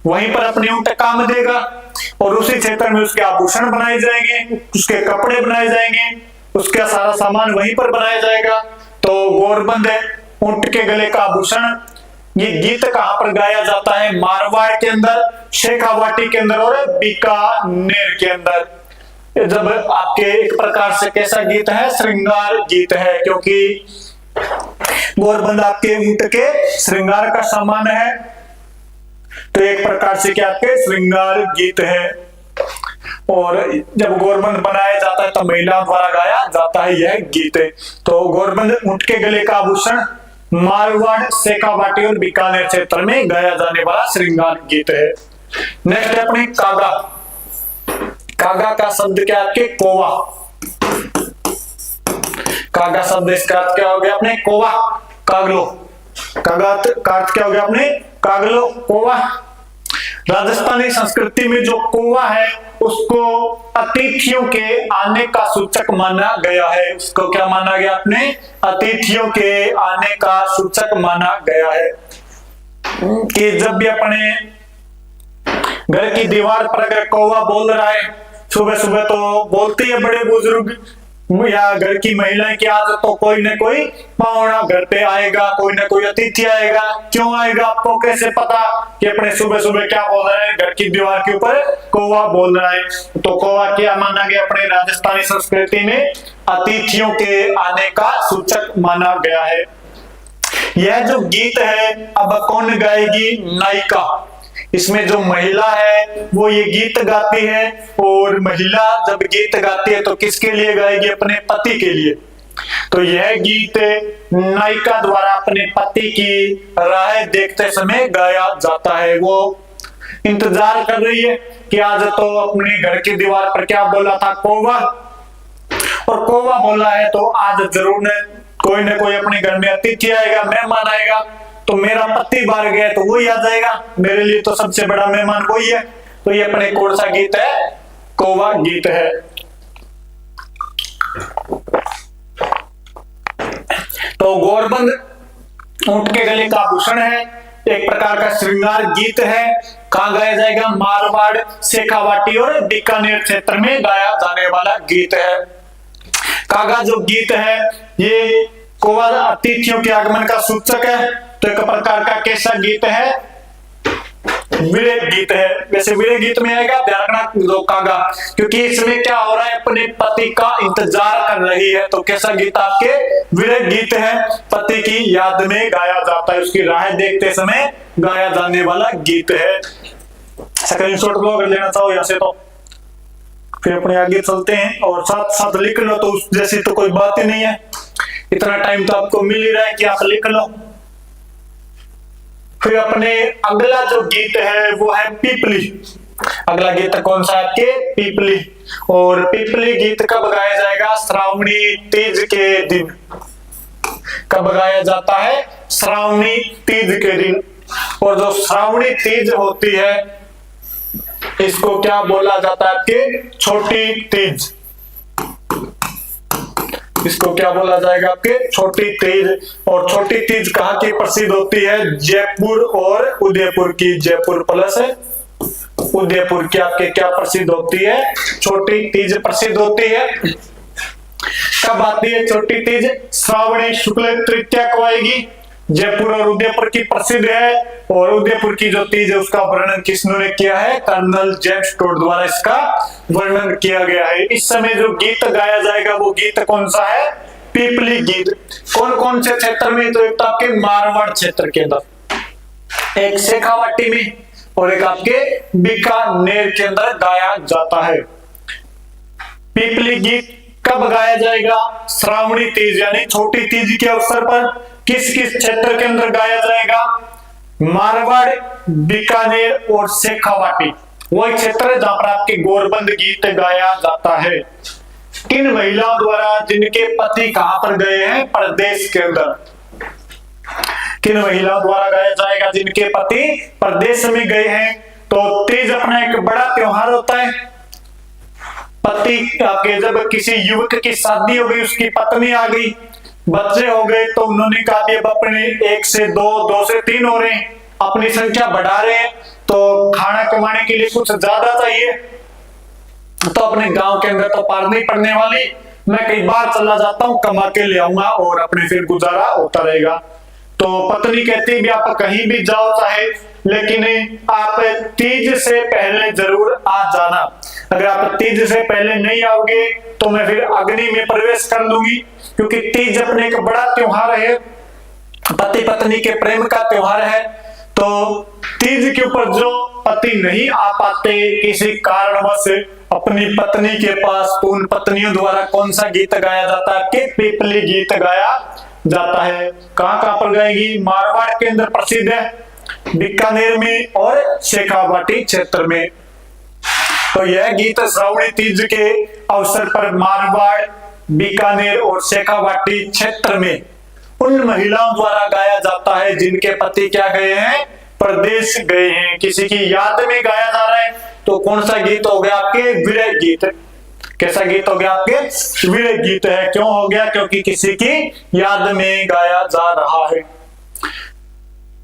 वहीं पर अपने ऊंट काम देगा, और उसी क्षेत्र में उसके आभूषण बनाए जाएंगे, उसके कपड़े बनाए जाएंगे, उसका सारा सामान वहीं पर बनाया जाएगा। तो गोरबंद है, ऊंट के गले का आभूषण। ये गीत कहां पर गाया जाता है? मारवाड़ के अंदर, शेखावाटी के अंदर और बीकानेर के अंदर। जब आपके एक प्रकार से कैसा गीत है? श्रृंगार गीत है, क्योंकि गोरबंद आपके ऊंट के श्रृंगार का सामान है, तो एक प्रकार से क्या आपके श्रृंगार गीत है। और जब गोरबंद बनाया जाता है तो महिलाओं द्वारा गाया जाता है यह गीत है। तो गोरबंद ऊंट के गले का आभूषण मारवाड़, शेखावाटी और बीकानेर क्षेत्र में गाया जाने वाला श्रृंगार गीत है। नेक्स्ट है अपने कागा। कागा का शब्द क्या? आपके कोवा। कागा शब्द इसका अर्थ क्या हो गया अपने? कोवा, कागलो। कागा का अर्थ क्या हो गया अपने? कागलो, कोवा। राजस्थानी संस्कृति में जो कोवा है उसको अतिथियों के आने का सूचक माना गया है। उसको क्या माना गया अपने? अतिथियों के आने का सूचक माना गया है। कि जब भी अपने घर की दीवार पर अगर कौवा बोल रहा है, सुबह सुबह तो बोलते हैं बड़े बुजुर्ग या घर की महिलाएं की आदत, तो कोई ना कोई पाहुना घर पे आएगा, कोई ना कोई अतिथि आएगा। क्यों आएगा? आपको कैसे पता कि अपने सुबह सुबह क्या बोल रहे हैं? घर की दीवार के ऊपर कौवा बोल रहा है। तो कौवा क्या माना गया अपने राजस्थानी संस्कृति में? अतिथियों के आने का सूचक माना गया है। यह जो गीत है अब कौन गाएगी? नायिका। इसमें जो महिला है वो ये गीत गाती है, और महिला जब गीत गाती है तो किसके लिए गाएगी? अपने पति के लिए। तो यह गीत नायिका द्वारा अपने पति की राह देखते समय गाया जाता है। वो इंतजार कर रही है कि आज तो अपने घर की दीवार पर क्या बोला था? कौवा। और कौवा बोला है तो आज जरूर कोई ना कोई अपने घर में अतिथि आएगा, मेहमान आएगा, तो मेरा पति बाहर गया तो वही आ जाएगा, मेरे लिए तो सबसे बड़ा मेहमान वही है। तो ये अपने कौन सा गीत है? कौवा गीत है। तो गोरबंद ऊंट के गले का आभूषण है, एक प्रकार का श्रृंगार गीत है। कहां गाया जाएगा? मारवाड़, शेखावाटी और बीकानेर क्षेत्र में गाया जाने वाला गीत है। कागा जो गीत है ये कौवा अतिथियों के आगमन का सूचक है। तो एक प्रकार का कैसा गीत है? विरह गीत है। वैसे विरह गीत में आएगा, ध्यान रखना जो कागा, क्योंकि इसमें क्या हो रहा है? अपने पति का इंतजार कर रही है। तो कैसा गीत? आपके विरह गीत है, पति की याद में गाया जाता है, उसकी राह देखते समय गाया जाने वाला गीत है। स्क्रीनशॉट लो अगर लेना चाहो यहाँ से, तो फिर अपने आगे चलते हैं और साथ साथ लिख लो, तो उस जैसी तो कोई बात ही नहीं है। इतना टाइम तो आपको मिल ही रहा है कि आप लिख लो। फिर अपने अगला जो गीत है वो है पीपली। अगला गीत कौन सा है आपके? पीपली। और पीपली गीत कब गाया जाएगा? श्रावणी तीज के दिन। कब गाया जाता है? श्रावणी तीज के दिन। और जो श्रावणी तीज होती है इसको क्या बोला जाता है आपके? छोटी तीज। इसको क्या बोला जाएगा आपके? छोटी तीज। और छोटी तीज कहाँ की प्रसिद्ध होती है? जयपुर और उदयपुर की। जयपुर प्लस उदयपुर की आपके क्या प्रसिद्ध होती है? छोटी तीज प्रसिद्ध होती है। कब आती है छोटी तीज? श्रावणी शुक्ल तृतीया को आएगी। जयपुर और उदयपुर की प्रसिद्ध है। और उदयपुर की जो तीज है उसका वर्णन किसने किया है? कर्नल जेम्स टोड द्वारा इसका वर्णन किया गया है। इस समय जो गीत गाया जाएगा वो गीत कौन सा है? पीपली गीत। कौन कौन से क्षेत्र में? तो एक तो आपके मारवाड़ क्षेत्र के अंदर, एक शेखावाटी में और एक आपके बीकानेर के अंदर गाया जाता है। पीपली गीत कब गाया जाएगा? श्रावणी तीज यानी छोटी तीज के अवसर पर किस किस क्षेत्र के अंदर गाया जाएगा? मारवाड़, बीकानेर और शेखावाटी वह क्षेत्र है जहां पर आपके गोरबंद गीत गाया जाता है। किन महिलाओं द्वारा जिनके पति कहां पर गए हैं? प्रदेश के अंदर। किन महिलाओं द्वारा गाया जाएगा जिनके पति प्रदेश में गए हैं? तो तीज अपना एक बड़ा त्योहार होता है। पति के जब किसी युवक की शादी हो गई, उसकी पत्नी आ गई, बच्चे हो गए, तो उन्होंने कहा अब अपने 1 से 2, 2 से 3 हो रहे हैं, अपनी संख्या बढ़ा रहे हैं, तो खाना कमाने के लिए कुछ ज्यादा चाहिए, तो अपने गांव के अंदर तो पार नहीं पड़ने वाली, मैं कई बार चला जाता हूं, कमा के ले आऊंगा और अपने फिर गुजारा होता रहेगा। तो पत्नी कहती है भी आप कहीं भी जाओ चाहे, लेकिन आप तीज से पहले जरूर आ जाना। अगर आप तीज से पहले नहीं आओगे तो मैं फिर अग्नि में प्रवेश कर लूंगी, क्योंकि तीज अपने एक बड़ा त्योहार है, पति पत्नी के प्रेम का त्योहार है। तो तीज के ऊपर जो पति नहीं आ पाते किसी कारणवश अपनी पत्नी के पास, तो उन पत्नियों द्वारा कौन सा गीत गाया जाता है? कि पीपली गीत गाया जाता है। कहां कहां पर गाएगी? मारवाड़ के अंदर प्रसिद्ध है, बीकानेर में और शेखावाटी क्षेत्र में। तो यह गीत श्रावणी तीज के अवसर पर मारवाड़, बीकानेर और शेखावाटी क्षेत्र में उन महिलाओं द्वारा गाया जाता है जिनके पति क्या गए हैं? प्रदेश गए हैं। किसी की याद में गाया जा रहा है, तो कौन सा गीत हो गया? आपके विरह गीत। कैसा गीत हो गया? आपके विरह गीत है। क्यों हो गया? क्योंकि किसी की याद में गाया जा रहा है।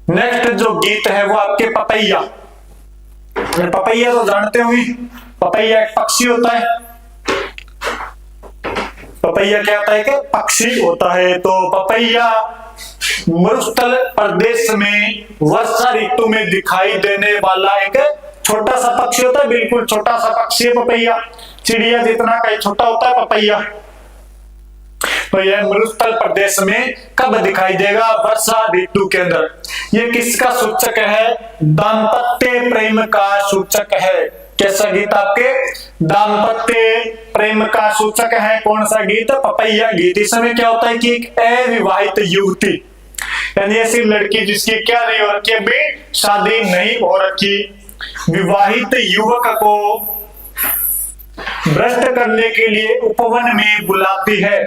नेक्स्ट जो गीत है वो आपके पपैया। पपैया तो जानते होंगे, पपैया एक पक्षी होता है। पपैया क्या होता है? कि पक्षी होता है। तो पपैया मरुस्थल प्रदेश में वर्षा ऋतु में दिखाई देने वाला एक छोटा सा पक्षी होता है, बिल्कुल छोटा सा पक्षी है पपैया, चिड़िया जितना का छोटा होता है पपैया। तो यह मरुस्थल प्रदेश में कब दिखाई देगा? वर्षा ऋतु के अंदर। यह किसका सूचक है? दाम्पत्य प्रेम का सूचक है। कैसा गीत? आपके दाम्पत्य प्रेम का सूचक है। कौन सा गीत? पपैया गीत। इस समय क्या होता है कि एक अविवाहित युवती, यानी ऐसी लड़की जिसकी क्या नहीं हो रखी, अभी शादी नहीं हो रखी, विवाहित युवक को भ्रष्ट करने के लिए उपवन में बुलाती है,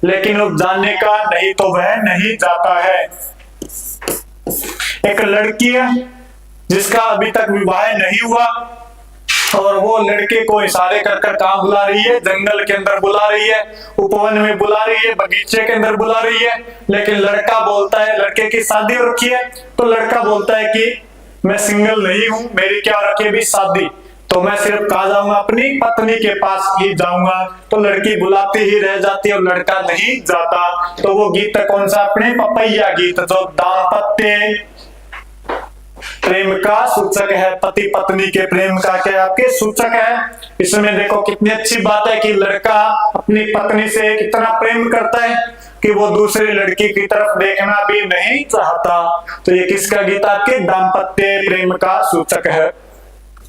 लेकिन वो जाने का नहीं तो वह नहीं जाता है। एक लड़की है जिसका अभी तक विवाह नहीं हुआ, और वो लड़के को इशारे कर कर कहां बुला रही है? जंगल के अंदर बुला रही है, उपवन में बुला रही है, बगीचे के अंदर बुला रही है। लेकिन लड़का बोलता है, लड़के की शादी हो रखी है, तो लड़का बोलता है कि मैं सिंगल नहीं हूं, मेरी क्या हो रखी है? भी शादी, तो मैं सिर्फ कहा जाऊंगा? अपनी पत्नी के पास ही जाऊंगा। तो लड़की बुलाती ही रह जाती है और लड़का नहीं जाता। तो वो गीत कौन सा? अपने पपैया गीत, जो दाम्पत्य प्रेम का सूचक है, पति पत्नी के प्रेम का क्या आपके सूचक है। इसमें देखो कितनी अच्छी बात है कि लड़का अपनी पत्नी से कितना प्रेम करता है कि वो दूसरी लड़की की तरफ देखना भी नहीं चाहता। तो ये किसका गीत? आपके दाम्पत्य प्रेम का सूचक है।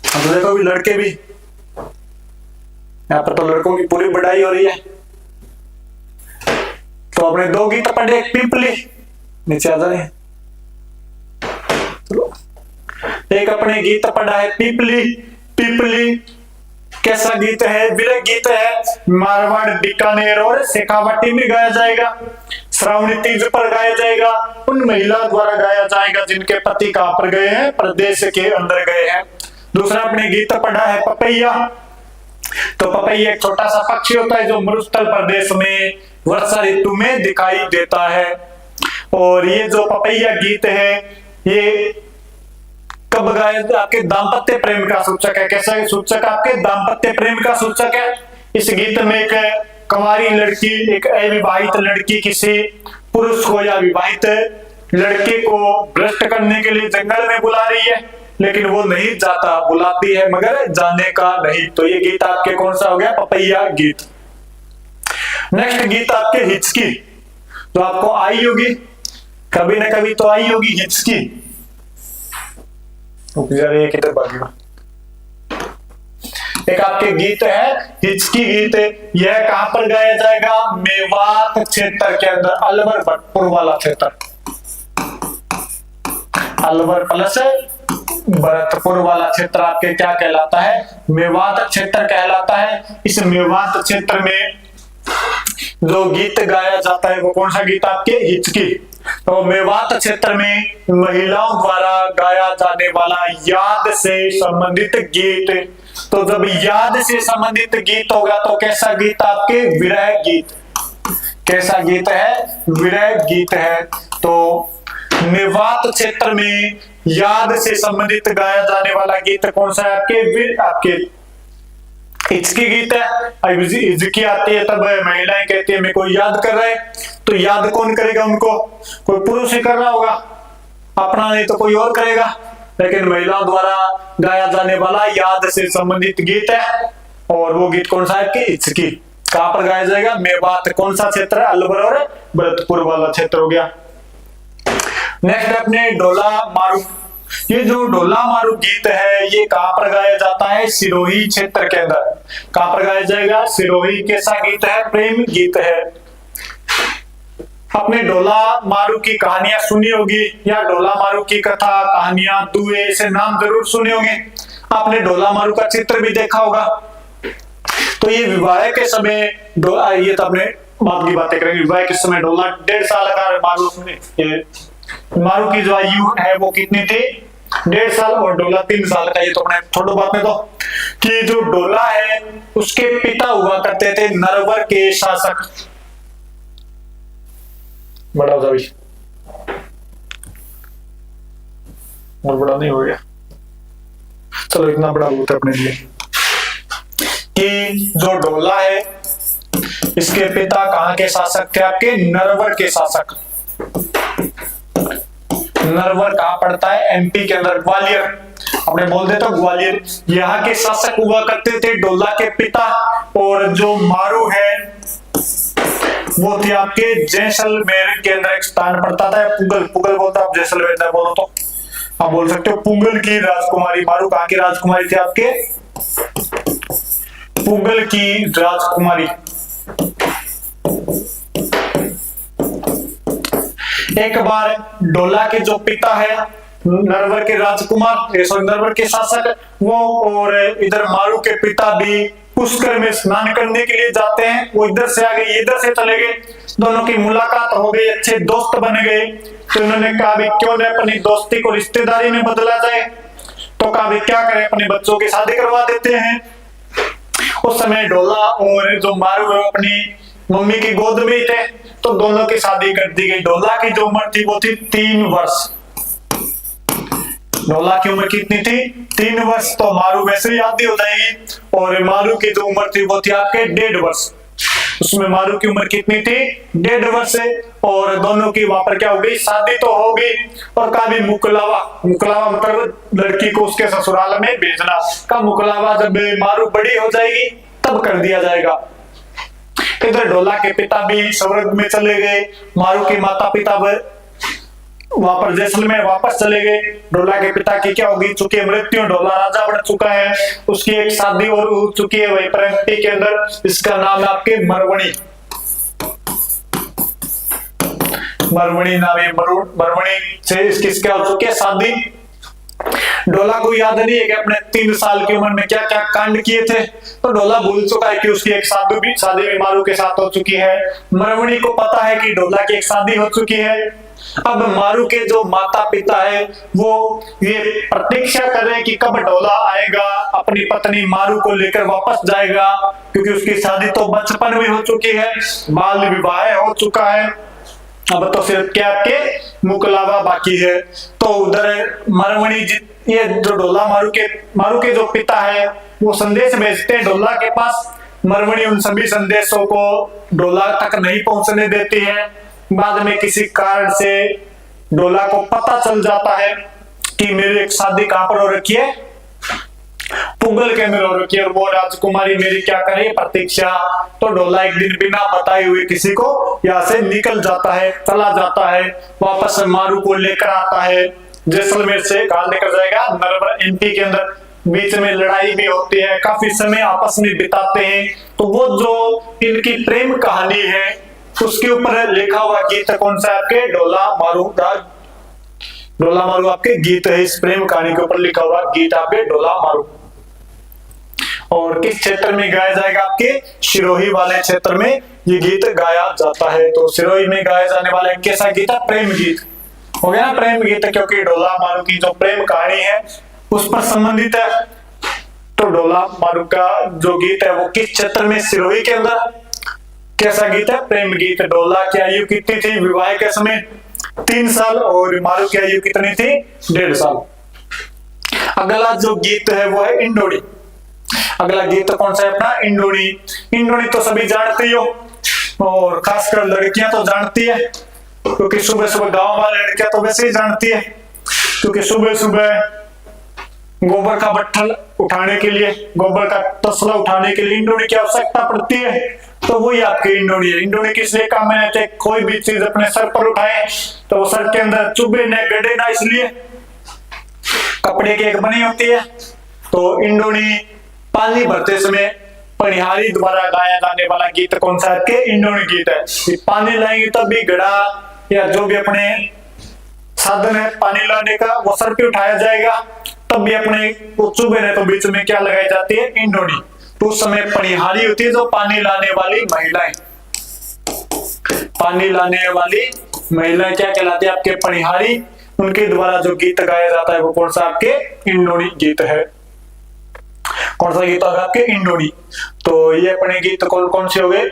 अब देखो भी लड़के भी, यहाँ पर तो लड़कों की पूरी बढ़ाई हो रही है। तो अपने 2 गीत पढ़े, एक पीपली, नीचे आ जाए, चलो, एक अपने गीत पढ़ा है पीपली। पीपली कैसा गीत है? विरह गीत है। मारवाड़, बीकानेर और शेखावाटी में गाया जाएगा, श्रावणी तीज पर गाया जाएगा, उन महिलाओं द्वारा गाया जाएगा जिनके पति कहां पर गए हैं? प्रदेश के अंदर गए हैं। दूसरा अपने गीत पढ़ा है पपैया। तो पपैया एक छोटा सा पक्षी होता है जो मरुस्थल प्रदेश में वर्षा ऋतु में दिखाई देता है। और ये जो पपैया गीत है ये कब गाया? आपके दाम्पत्य प्रेम का सूचक है। कैसा सूचक? आपके दाम्पत्य प्रेम का सूचक है। इस गीत में एक कुंवारी लड़की, एक अविवाहित लड़की किसी पुरुष को या विवाहित लड़के को भ्रष्ट करने के लिए जंगल में बुला रही है, लेकिन वो नहीं जाता, बुलाती है मगर जाने का नहीं। तो ये गीत आपके कौन सा हो गया? पपैया गीत। नेक्स्ट गीत आपके हिचकी, तो आपको आई होगी, कभी ना कभी तो आई होगी हिचकी। एक इधर बागेगा। एक आपके गीत है हिचकी गीत, यह कहां पर गाया जाएगा? मेवात क्षेत्र के अंदर, अलवर भरतपुर वाला क्षेत्र, अलवर प्लस भरतपुर वाला क्षेत्र आपके क्या कहलाता है? मेवात क्षेत्र कहलाता है। इस मेवात क्षेत्र में जो गीत गाया जाता है वो कौन सा गीत? आपके हिचकी। तो मेवात क्षेत्र में महिलाओं द्वारा गाया जाने वाला याद से संबंधित गीत, तो जब याद से संबंधित गीत होगा तो कैसा गीत? आपके विरह गीत। कैसा गीत है? विरह गीत है। तो मेवात क्षेत्र में याद से संबंधित गाया जाने वाला गीत कौन सा है? आपके हिचकी गीत है। अब हिचकी आती है तब महिलाएं कहती है मेरे को याद कर रहे, तो याद कौन करेगा उनको? कोई पुरुष ही कर रहा होगा अपना, नहीं तो कोई और करेगा। लेकिन महिलाओं द्वारा गाया जाने वाला याद से संबंधित गीत है, और वो गीत कौन सा है? कि हिचकी। कहां पर गाया जाएगा? मेवात। कौन सा क्षेत्र? अलवर और भरतपुर वाला क्षेत्र हो गया। नेक्स्ट अपने डोला मारू। ये जो डोला मारू गीत है ये कहां पर गाया जाता है? सिरोही क्षेत्र के अंदर। कहां पर गाया जाएगा? सिरोही। कैसा गीत है? प्रेम गीत है। आपने डोला मारू की कहानियां सुनी होगी, या डोला मारू की कथा, कहानियां, दुए, ऐसे नाम जरूर सुने होंगे। आपने डोला मारू का चित्र भी देखा होगा। तो ये विवाह के समय ये तो अपने बाप की बातें करेंगे। विवाह के समय डोला 1.5 साल का मारू की जो आयु है वो कितनी थी? 1.5 साल, और डोला 3 साल का। ये तो अपने छोड़ो बात में, तो कि जो डोला है उसके पिता हुआ करते थे नरवर के शासक। बड़ा हो जाए, और बड़ा नहीं हो गया, चलो इतना बड़ा होता है अपने लिए। कि जो डोला है इसके पिता कहां के शासक थे? आपके नरवर के शासक। नरवर कहां पड़ता है? एमपी के अंदर, ग्वालियर। अपने बोल देते तो ग्वालियर। यहाँ के शासक हुआ करते थे डोला के पिता। और जो मारू है वो थे आपके जैसलमेर के अंदर एक स्थान पड़ता था। पुगल, पुगल बोलता, आप जैसलमेर बोलो तो आप बोल सकते हो पुगल की राजकुमारी। मारू कहां की राजकुमारी थी? आपके पुगल की राजकुमारी। एक बार डोला के जो पिता है नरवर के राजकुमार, नरवर के शासक वो, और इधर मारू के पिता भी पुष्कर में स्नान करने के लिए जाते हैं। वो इधर से आ गए, इधर से चले गए, दोनों की मुलाकात हो गई, अच्छे दोस्त बन गए। तो इन्होंने कहा भी क्यों न अपनी दोस्ती को रिश्तेदारी में बदला जाए। तो कहा भी क्या करें, अपने बच्चों की शादी करवा देते हैं। उस समय डोला और जो मारू है अपनी मम्मी की गोद में ही थे, तो दोनों की शादी कर दी गई। डोला की जो उम्र थी वो थी 3 वर्ष। डोला की उम्र कितनी थी? 3 वर्ष। तो मारू वैसे ही आधी हो जाएगी। और मारू की जो उम्र थी वो थी आपके 1.5 वर्ष। उसमें मारू की उम्र कितनी थी? 1.5 वर्ष। और दोनों की वहां पर क्या हो गई? शादी तो हो गई। और कहा भी मुकलावा, मुकलावा मतलब लड़की को उसके ससुराल में भेजना का। मुकलावा जब मारू बड़ी हो जाएगी तब कर दिया जाएगा। इधर डोला के पिता भी स्वर्ग में चले गए। मारू के माता पिता वहां पर जैसलमेर वापस चले गए। डोला के पिता की क्या होगी? चुकी मृत्यु, डोला राजा बन चुका है। उसकी एक शादी और हो चुकी है वही पर एमपी के अंदर। इसका नाम है आपके मरवणी। मरवणी नाम है। मरवणी से इसकी क्या हो चुकी है? शादी। डोला को याद नहीं है कि अपने 3 साल की उम्र में क्या क्या कांड किए थे। तो डोला भूल चुका है कि उसकी एक शादी भी मारू के साथ हो चुकी है। मरवणी को पता है कि डोला की एक शादी हो चुकी है। अब मारू के जो माता पिता है वो ये प्रतीक्षा कर रहे हैं कि कब डोला आएगा, अपनी पत्नी मारू को लेकर वापस जाएगा, क्योंकि उसकी शादी तो बचपन में हो चुकी है, बाल विवाह हो चुका है। अब तो सिर्फ क्या आपके मुकलावा बाकी है। तो उधर मरवणी ये जो डोला मारू के जो पिता है वो संदेश भेजते हैं डोला के पास। मरवणी उन सभी संदेशों को डोला तक नहीं पहुंचने देती है। बाद में किसी कारण से डोला को पता चल जाता है कि मेरी एक शादी कहां पर हो रखी है? पुगल के अंदर हो रखी है, और वो राजकुमारी मेरी क्या करे? प्रतीक्षा। तो डोला एक दिन बिना बताए हुए किसी को यहाँ से निकल जाता है, चला जाता है, वापस मारू को लेकर आता है। जैसलमेर से गाल निकल जाएगा नरवर एमपी के अंदर। बीच में लड़ाई भी होती है, काफी समय आपस में बिताते हैं। तो वो जो इनकी प्रेम कहानी है उसके ऊपर लिखा हुआ गीत कौन सा आपके? डोला मारू राग, डोला मारू आपके गीत है। इस प्रेम कहानी के ऊपर लिखा हुआ गीत आपके डोला मारू। और किस क्षेत्र में गाया जाएगा? आपके सिरोही वाले क्षेत्र में ये गीत गाया जाता है। तो सिरोही में गाया जाने वाला एक कैसा गीत है? प्रेम गीत हो गया ना, प्रेम गीत, क्योंकि डोला मारू की जो प्रेम कहानी है उस पर संबंधित है। तो डोला मारू का जो गीत है वो किस क्षेत्र में? सिरोही के अंदर। कैसा गीत है? प्रेम गीत। डोला की आयु कितनी थी विवाह के समय? 3 साल। और मारू की आयु कितनी थी? 1.5 साल। अगला जो गीत है वो है इंडोड़ी। अगला गीत कौन सा है अपना? इंडोड़ी। इंडोड़ी तो सभी जानते हो, और खासकर लड़कियां तो जानती है, क्योंकि सुबह सुबह गांव वाले लड़कियां तो वैसे ही जानती है, क्योंकि सुबह सुबह गोबर का बट्ठल उठाने के लिए, गोबर का तसला उठाने के लिए इंडोड़ी की आवश्यकता पड़ती है। तो वही आपकी इंडोड़ी है। इंडोड़ी किस लिए काम में आते हैं? कोई भी चीज अपने सर पर उठाए तो वो सर के अंदर चुभे न गड़े ना, इसलिए कपड़े की एक बनी होती है। तो इंडोड़ी पानी भरते समय पनिहारी द्वारा गाया जाने वाला गीत कौन सा है? इंडोड़ी गीत है। पानी लाएंगे तब भी घड़ा या जो भी अपने साधन है पानी लाने का वो सर पे उठाया जाएगा, तब भी अपने चुभे ने तो बीच में क्या लगाई जाती है? इंडोड़ी। तो उस समय पनिहारी होती है जो पानी लाने वाली महिलाएं। पानी लाने वाली महिलाएं क्या कहलाती है? आपके पनिहारी। उनके द्वारा जो गीत गाया जाता है वो कौन सा? आपके इंडोड़ी गीत है। कौन सा गीत होगा? आपके इंडोड़ी। तो ये अपने गीत कौन कौन से हो गए?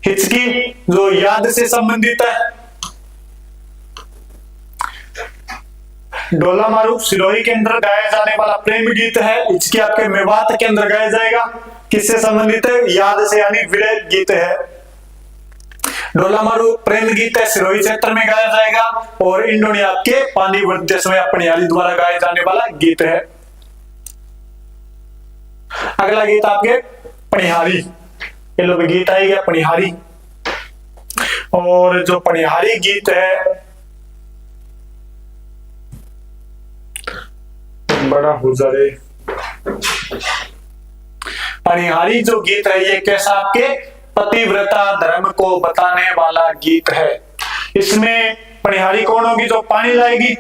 हिचकी जो याद से संबंधित है। डोला मारू सिरोही के अंदर गाया जाने वाला प्रेम गीत है। हिचकी आपके मेवात के अंदर गाया जाएगा। किससे संबंधित है? याद से, यानी विरह गीत है। डोला मारू प्रेम गीत है, सिरोही क्षेत्र में गाया जाएगा। और इंडोड़ी आपके पानी भरते समय पनिहारी द्वारा गाया जाने वाला गीत है। अगला गीत आपके पनिहारी। ये लो गीत आएगा पनिहारी। और जो पनिहारी गीत है बड़ा हो जा रे। पनिहारी जो गीत है ये कैसा? आपके पतिव्रता धर्म को बताने वाला गीत है। इसमें पनिहारी कौन होगी? जो पानी लाएगी,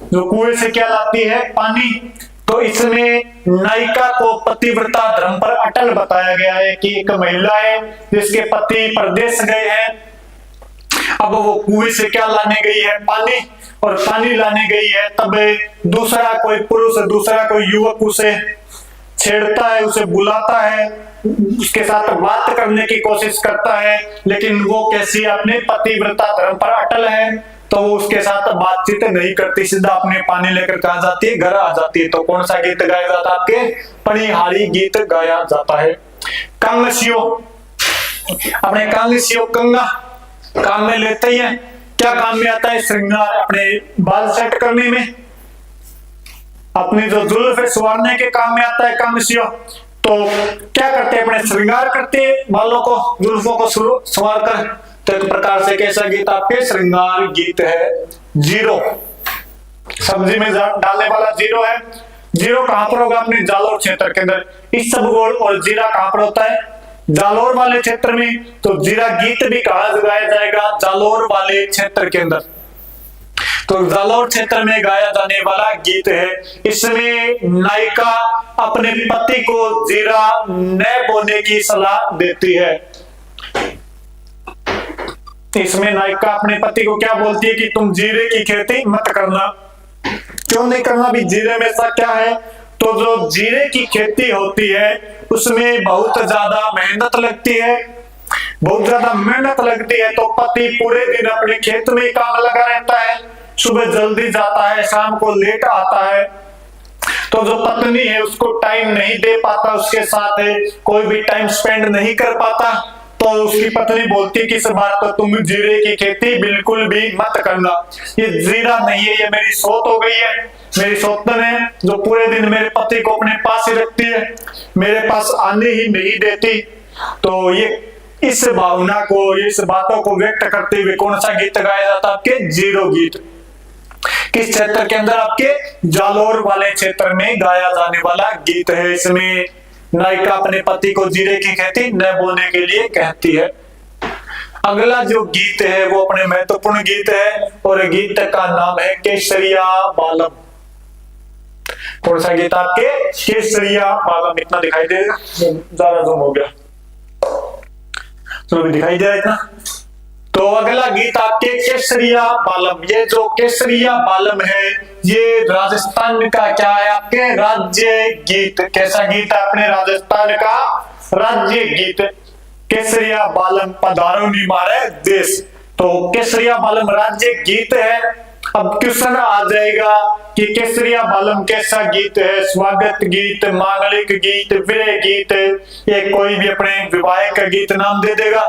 जो कुएं से क्या लाती है? पानी। तो इसमें नायिका को पतिव्रता धर्म पर अटल बताया गया है कि एक महिला है जिसके पति परदेश गए हैं, अब वो कुएं से क्या लाने गई है? पानी। और पानी लाने गई है तब दूसरा कोई पुरुष, दूसरा कोई युवक उसे छेड़ता है, उसे बुलाता है, उसके साथ बात करने की कोशिश करता है, लेकिन वो कैसी? अपने पतिव्रता धर्म पर अटल है, तो वो उसके साथ बातचीत नहीं करती, सीधा अपने पानी लेकर कहा जाती है? घर आ जाती है। तो कौन सा गीत गाया जाता है? आपके पनिहारी गीत गाया जाता है। कांगसियो, अपने कांगसियो कंगा काम में लेते ही है। क्या काम में आता है? श्रृंगार, अपने बाल सेट करने में, अपनी जो जुल्फ है संवारने के काम में आता है कांगसियो। तो क्या करते हैं? अपने श्रृंगार करते हैं, बालों को, जुल्फों को संवार कर। तो एक प्रकार से कैसा गीत? आपके श्रृंगार गीत है। जीरो, सब्जी में डालने वाला जीरो है। जीरो कहां पर होगा? अपने जालोर क्षेत्र के अंदर। इसबगोल और जीरा कहां पर होता है? जालोर वाले क्षेत्र में। तो जीरा गीत भी कहां गाया जाएगा? जालोर वाले क्षेत्र के अंदर। तो जालोर क्षेत्र में गाया जाने वाला गीत है। इसमें नायिका अपने पति को जीरा न बोने की सलाह देती है। इसमें नायिका अपने पति को क्या बोलती है कि तुम जीरे की खेती मत करना। क्यों नहीं करना भी? जीरे में ऐसा क्या है? तो जो जीरे की खेती होती है उसमें बहुत ज्यादा मेहनत लगती है, बहुत ज्यादा मेहनत लगती है। तो पति पूरे दिन अपने खेत में काम लगा रहता है, सुबह जल्दी जाता है, शाम को लेट आता है। तो जो पत्नी है उसको टाइम नहीं दे पाता, उसके साथ कोई भी टाइम स्पेंड नहीं कर पाता। तो उसकी पत्नी बोलती है कि इस बार तो तुम जीरे की खेती बिल्कुल भी मत करना। ये जीरा नहीं है, ये मेरी सौत हो गई है, मेरी सौतन है जो पूरे दिन मेरे पति को अपने पास ही रखती है, मेरे पास आने ही नहीं देती। तो ये इस भावना को, इस बातों को व्यक्त करते हुए कौन सा गीत गाया जाता है? आपके जीरो गीत। किस क्षेत्र के अंदर? आपके जालोर वाले क्षेत्र में गाया जाने वाला गीत है। इसमें नायिका अपने पति को जीरे की खेती न बोने के लिए कहती है। अगला जो गीत है वो अपने महत्वपूर्ण गीत है और गीत का नाम है केसरिया बालम। कौन सा गीत? आपके केसरिया बालम। इतना दिखाई देगा, ज्यादा जूम हो गया, तो दिखाई दे रहा है इतना। तो अगला गीत आपके केसरिया बालम। ये जो केसरिया बालम है ये राजस्थान का क्या है? आपके राज्य गीत। कैसा गीत? अपने राजस्थान का राज्य गीत। केसरिया बालम पधारो नी मारे देश। तो केसरिया बालम राज्य गीत है। अब क्वेश्चन आ जाएगा कि केसरिया बालम कैसा गीत है? स्वागत गीत, मांगलिक गीत, विरह गीत, ये कोई भी अपने विवाह का गीत नाम दे देगा।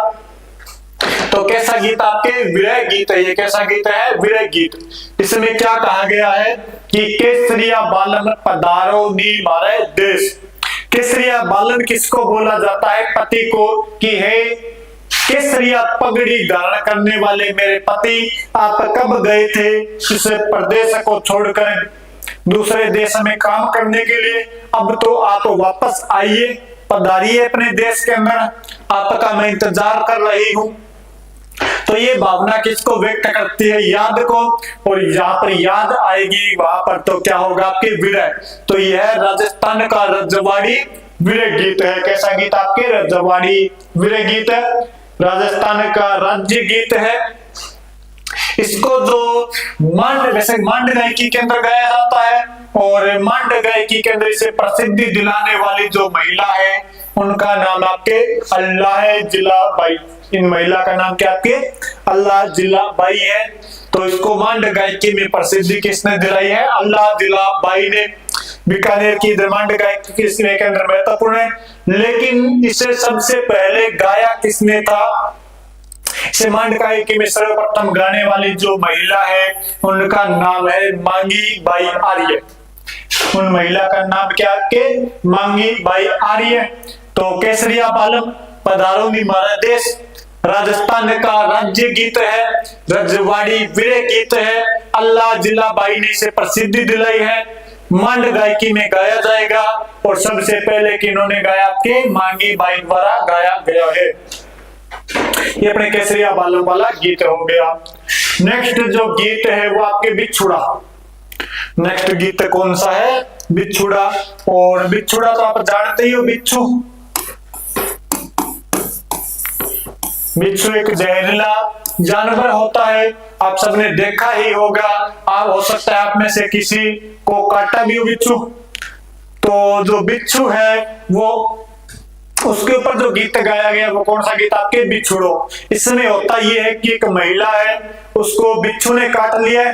तो कैसा गीत? आपके विरह गीत है। ये कैसा गीत है? विरह गीत। इसमें क्या कहा गया है कि केसरिया बालन पधारो नी मारे देश। केसरिया बालन किसको बोला जाता है? पति को, कि हे केसरिया पगड़ी धारण करने वाले मेरे पति, आप कब गए थे इस प्रदेश को छोड़कर दूसरे देश में काम करने के लिए? अब तो आप वापस आइए, पधारिए अपने देश के अंदर, आपका मैं इंतजार कर रही हूं। तो ये भावना किसको व्यक्त करती है? याद को। और जहां पर याद आएगी वहां पर तो क्या होगा? आपके विरह। तो यह राजस्थान का रजवाड़ी विरह गीत है। कैसा गीत? आपके रजवाड़ी विरह गीत है, राजस्थान का राज्य गीत है। इसको जो मांड, वैसे मांड गायकी के अंदर गाया जाता है और मांड गायकी के अंदर इसे प्रसिद्धि दिलाने वाली जो महिला है उनका नाम आपके अल्लाह जिला बाई। इन महिला का नाम क्या? आपके अल्लाह जिला बाई है। तो इसको मांड गायकी में प्रसिद्धि किसने दिलाई है? अल्लाह जिला बाई ने। बीकानेर की मांड गायकी किसने के अंदर महत्वपूर्ण है, लेकिन इसे सबसे पहले गाया किसने था? इसे मांड गायकी में सर्वप्रथम गाने वाली जो महिला है उनका नाम है मांगी बाई आर्य। उन महिला का नाम क्या? के मांगी बाई आर्य। तो केसरिया बालम पधारो नी मारा देश राजस्थान का राज्य गीत है, रजवाड़ी विरह गीत है। अल्लाह जिला बाई ने इसे प्रसिद्धि दिलाई है, मांड गायकी में गाया जाएगा और सबसे पहले किन्होंने गाया? के मांगी बाई द्वारा गाया गया है। ये अपने केसरिया बालम वाला गीत हो गया। नेक्स्ट जो गीत है वो आपके बिछुड़ा। नेक्स्ट गीत कौन सा है? बिछुड़ा। और बिछुड़ा तो आप जानते ही हो, बिच्छू। बिच्छू एक जहरीला जानवर होता है, आप सबने देखा ही होगा। आप हो सकता है आप में से किसी को काटा भी हो बिच्छू। तो जो बिच्छू है वो, उसके ऊपर जो गीत गाया गया वो कौन सा गीत? आपके बिछुड़ो। इसमें होता ये है कि एक महिला है, उसको बिच्छू ने काट लिया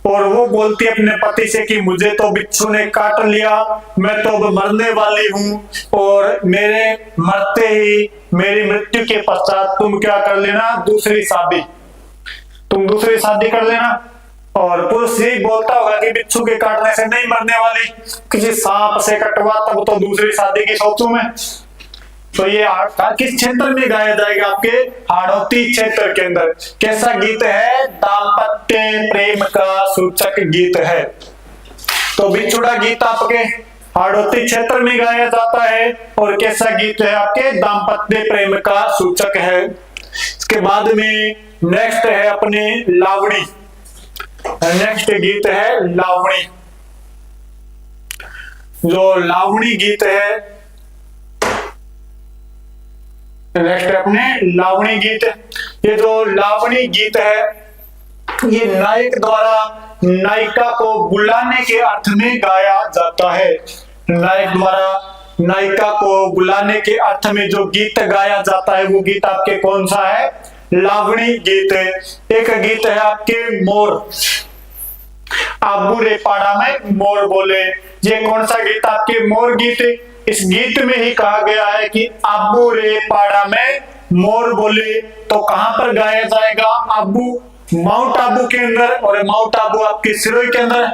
और वो बोलती है अपने पति से कि मुझे तो बिच्छू ने काट लिया, मैं तो अब मरने वाली हूँ और मेरे मरते ही, मेरी मृत्यु के पश्चात तुम क्या कर लेना? दूसरी शादी, तुम दूसरी शादी कर लेना। और पुरुष यही बोलता होगा कि बिच्छू के काटने से नहीं मरने वाली, किसी सांप से कटवा तब तो दूसरी शादी की सोचूं मैं। तो ये किस क्षेत्र में गाया जाएगा? आपके हाड़ौती क्षेत्र के अंदर। कैसा गीत है? दाम्पत्य प्रेम का सूचक गीत है। तो बिछुड़ा गीत आपके हाड़ौती क्षेत्र में गाया जाता है और कैसा गीत है? आपके दाम्पत्य प्रेम का सूचक है। इसके बाद में नेक्स्ट है अपने लावणी। नेक्स्ट गीत है लावणी। जो लावणी गीत है, नेक्स्ट अपने लावणी गीत। ये जो लावणी गीत है ये नायक द्वारा नायिका को बुलाने के अर्थ में गाया जाता है। नायक द्वारा नायिका को बुलाने के अर्थ में जो गीत गाया जाता है वो गीत आपके कौन सा है? लावणी गीत है। एक गीत है आपके मोर। आबू रे पाड़ा में मोर बोले। ये कौन सा गीत? आपके मोर गीत। इस गीत में ही कहा गया है कि आबू रे पाड़ा में मोर बोले। तो कहां पर गाया जाएगा? आबू, माउंट आबू के अंदर। और माउंट आबू आपके सिरोही के अंदर।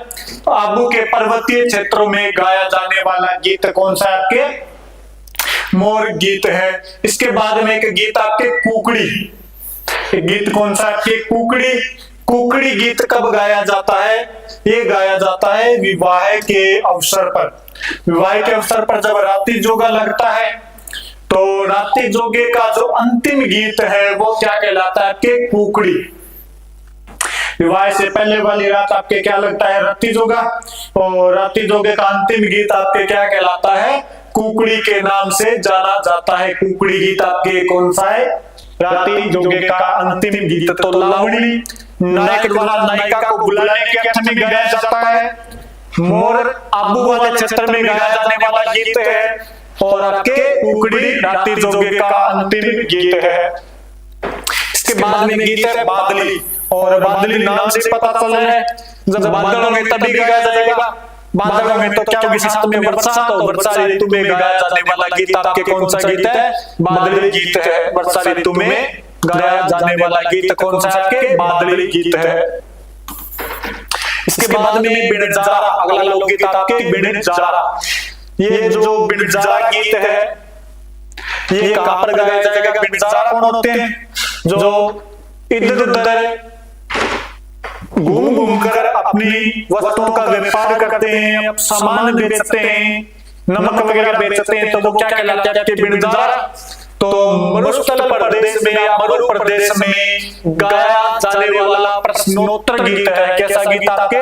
तो आबू के पर्वतीय क्षेत्रों में गाया जाने वाला गीत कौन सा? आपके मोर गीत है। इसके बाद में एक गीत आपके कुकड़ी। गीत कौन सा? आपके कुकड़ी। कुकड़ी गीत कब गाया जाता है? ये गाया जाता है विवाह के अवसर पर। विवाह के अवसर पर जब रात्रि जोगा लगता है तो रात्रि जोगे का जो अंतिम गीत है वो क्या कहलाता है? आपके कुकड़ी। विवाह से पहले वाली रात आपके क्या लगता है? रात्रि जोगा। और रात्रि जोगे का अंतिम गीत आपके क्या कहलाता है? कुकड़ी के नाम से जाना जाता है। कुकड़ी गीत आपके कौन सा है? रात्रि जोगे का अंतिम गीत। तो लावणी नायक द्वारा नायिका को बुलाने के अर्थ में गाया जाता है। मोर आबू वाले क्षेत्र में गाया जाने वाला गीत है। और आपके कुकड़ी रात्रि जोगे का अंतिम गीत है। इसके बाद में गीत है बादली। और बादली नाम से पता चल रहा है जब बादल होंगे तभी गाया जाएगा। बादल होंगे तो क्या होगी? साथ में बरसात। और वर्षा ऋतु में गाया जाने वाला गीत आपके कौन सा गीत है? बादली गीत है। वर्षा ऋतु में गाया जाने वाला गीत कौन सा? आपके बादली गीत है। इसके बाद में बिनजारा, अगला लोकगीत आपके बिनजारा। ये जो बिनजारा गीत है ये कहां पर गाया जाएगा? बिनजारा कौन होते हैं? जो इधर उधर घूम घूम कर अपनी वस्तुओं का व्यापार करते हैं, सामान बेचते हैं, नमक वगैरह बेचते हैं, तो वो क्या कहलाते हैं? बिनजारा। तो मरुस्थल प्रदेश में या मरु प्रदेश में गाया जाने वाला प्रश्नोत्तर गीत है। कैसा गीत आपके?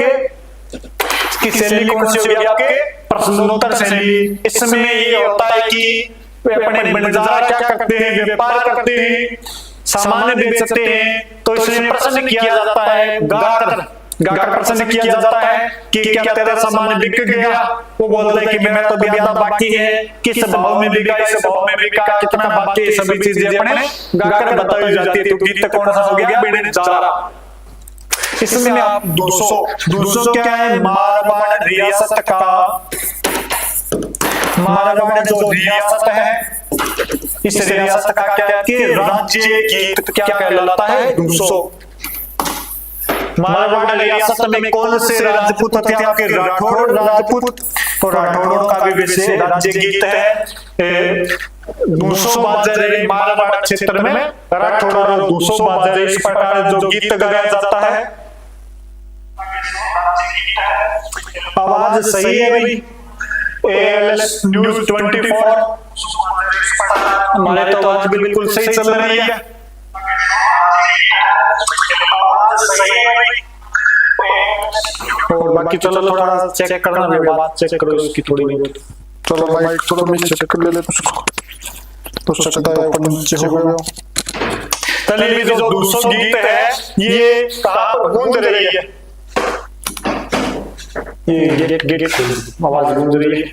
की शैली कौन सी होगी आपके? प्रश्नोत्तर शैली। इसमें ये होता है कि अपने बिनजारा क्या करते हैं? व्यापार करते हैं, सामान बेचते हैं। तो इसमें प्रश्न किया जाता है, गाकर प्रश्न किया जाता है कि क्या तेरा सामान बिक गया? वो बोलता है कि मेरा तो अभी आधा बाकी है। किस भाव में बिका, इस भाव में बिका, कितना बाकी है, सभी चीजें अपने गाकर बताई जाती है। तो गीत कौन सा हो गया? बिनजारा। इसमें आप 200 क्या है? मारवाड़ रियासत का, मारवाड़ जो रियासत है इस रियासत का क्या कि राज्य गीत क्या कहलाता है? 200। मारवाड़ रियासत में कौन से राजपूत थे आपके? राठौड़ राजपूत। तो राठौड़ों का भी वैसे राज्य गीत है 200 बाजरे। मारवाड़ क्षेत्र में राठौड़ और 200 बाजरे, इस प्रकार जो गीत गाया जाता है। आवाज सही है भाई? ALS न्यूज 24 हमारे तो आज बिल्कुल सही चल रही है। और बाकी चलो थोड़ा चेक करना, बात चेक करो इसकी थोड़ी बहुत। चलो भाई थोड़ा मैं चेक कर ले उसको, तो सकता है ऊपर नीचे हो गया। चलिए जो 200 गीत है ये कहां पर गूंज रही है? ये गेट आवाज गूंज रही है,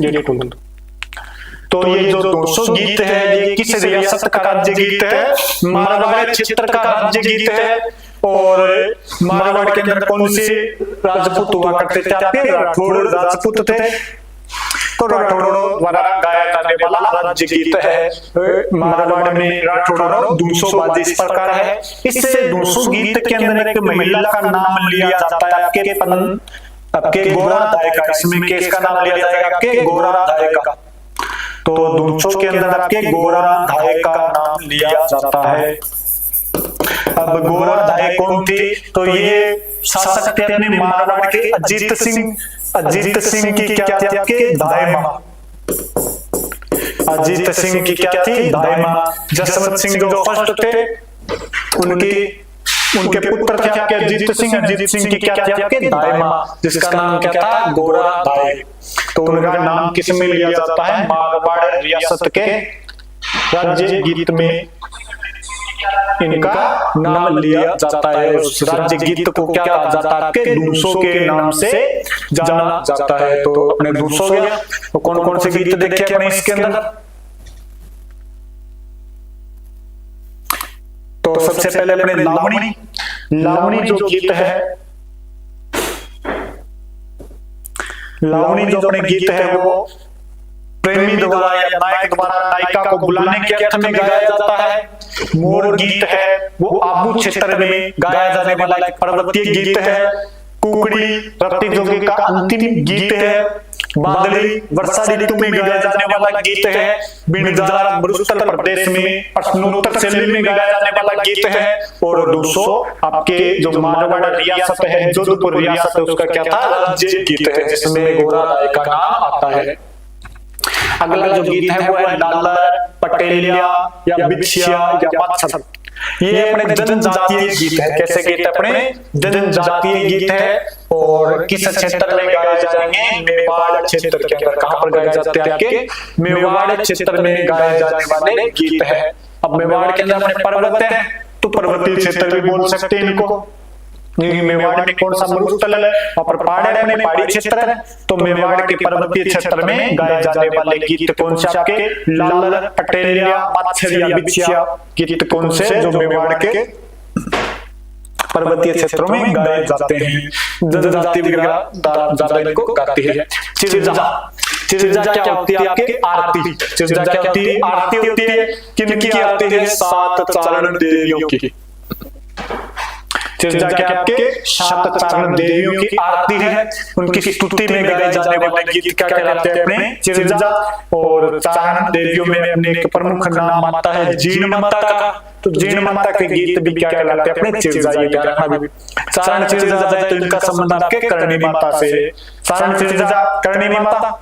गेट खोल। तो ये जो 200 गीत है ये किस रियासत का राज्य गीत है? मारवाड़ क्षेत्र का राज्य गीत है। और मारवाड़ के अंदर कौन से राजपूत हुआ करते थे आपके? राठौड़ राजपूत थे। तो राठौड़ों द्वारा गाया जाने वाला राज्य गीत है मारवाड़ में राठौड़ 200 बाजी इस प्रकार है। इससे 200 गीत के अंदर एक महिला का नाम लिया जाता है आपके गोरा दायका। इसमें किसका नाम लिया जाएगा? आपके गोरा दायका। तो 200 के अंदर आपके गोरा धाय का नाम लिया जाता है। अब गोरा धाय कौन थी? तो ये शासक थे अपने मारवाड़ के अजीत सिंह की क्या थी आपके? दाई मां। अजीत सिंह की क्या थी? दाई मां। जसवंत सिंह जो फर्स्ट थे उनके पुत्र थे आपके अजीत सिंह की क्या थी आपके? दाई मां, जिसका नाम क्या था? गोरा धाय। तो उनका नाम किस में लिया जाता है? मारवाड़ रियासत के राज्य गीत में इनका नाम लिया जाता है। उस राज्य गीत को क्या कहा जाता है? आपके 200 के नाम से जाना जाता है। तो अपने 200 गया। तो कौन कौन से गीत देखे अपने इसके अंदर? तो सबसे पहले अपने लावणी जो गीत है, लावणी जो अपने गीत है वो प्रेमी द्वारा या नायक द्वारा नायिका को बुलाने के अर्थ में गाया जाता है। मोर गीत है वो आबू क्षेत्र में गाया जाने वाला एक पर्वतीय गीत है। कुकड़ी रात्रि जोगे का अंतिम गीत है। बादली वर्षा ऋतु में गाया जाने वाला गीत है। बिरजारा मरुस्थल प्रदेश में प्रश्नोत्तर शैली में गाया जाने वाला गीत है। और दोस्तों आपके जो मारवाड़ रियासत है, जोधपुर रियासत है, उसका क्या था, राज्य गीत है, जिसमें गोरा राय का नाम आता है। अगला जो गीत है वो है लालर, पटेलिया या बिछिया या मच्छर। ये अपने जनजातीय गीत है। कैसे गीत है? अपने जनजातीय गीत है। और किस क्षेत्र में गाए जाएंगे? मेवाड़ क्षेत्र के अंदर। कहां पर गाए जाते हैं? आपके मेवाड़ क्षेत्र में गाए जाने वाले गीत है। अब मेवाड़ के अंदर अपने पर्वत है, तो पर्वतीय क्षेत्र भी बोल सकते हैं इनको। मेवाड़ में कौन सा मरुस्थल है, और पहाड़ है, अपने पहाड़ी क्षेत्र है, तो मेवाड़ के पर्वतीय क्षेत्र में गाए जाने वाले गीत कौन से? आपके लालर, पटेलिया, मच्छर या बिछिया गीत कौन से जो मेवाड़ के पर्वतीय क्षेत्रों में गाए जाते हैं। जनजाति वगैरह ज्यादा इनको गाती है। चिरजा, चिरजा क्या होती है? आपकी आरती। चिरजा क्या होती है? आरती होती है। किनकी आरती है? 7 चारण देवियों की। चिरजा क्या आपके 7 चारण देवियों की आरती है। उनकी स्तुति में गाए जाने वाले गीत क्या कहलाते हैं? अपने चिरजा। और चारण देवियों में अपने एक प्रमुख नाम आता है जीण माता का, तो जीण माता के गीत भी क्या कहलाते हैं? अपने चिरजा। ये ध्यान रखना भी। चारण चिरजा जाए तो इनका संबंध आपके करणी माता से। चारण चिरजा करणी माता,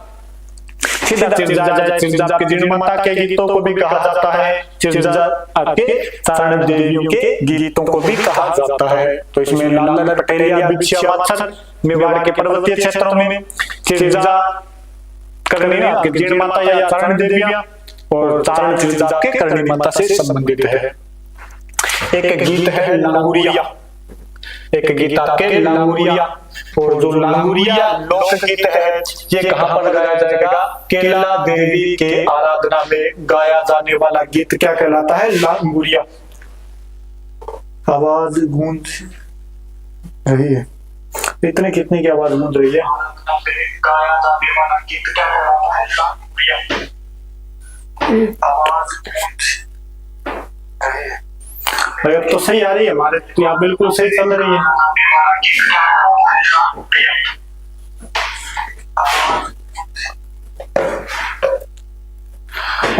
सीधा चिरजा जाए चिरजा आपके जीण माता के गीतों को भी कहा जाता है। चिरजा आपके चारण देवियों के गीतों को भी कहा जाता है। तो इसमें लालर, पटेलिया, बिछिया, मच्छर मेवाड़ के पर्वतीय क्षेत्रों में, चिरजा करणी आपके जीण माता या चारण देवियां, और चारण चिरजा के करणी माता से संबंधित है। एक गीत है लांगुरिया। एक गीत आपके लांगुरिया। और जो लांगुरिया लोकगीत है ये कहां पर गाया जाएगा? केला देवी के आराधना में गाया जाने वाला गीत क्या कहलाता है? लांगुरिया। आवाज गूंज रही है, इतने कितने की आवाज गूंज रही है? गाया जाने वाला गीत क्या कहलाता है? लांगुरिया। आवाज गूंज रही है। अब तो सही आ रही है, हमारे यहाँ बिल्कुल सही चल रही है।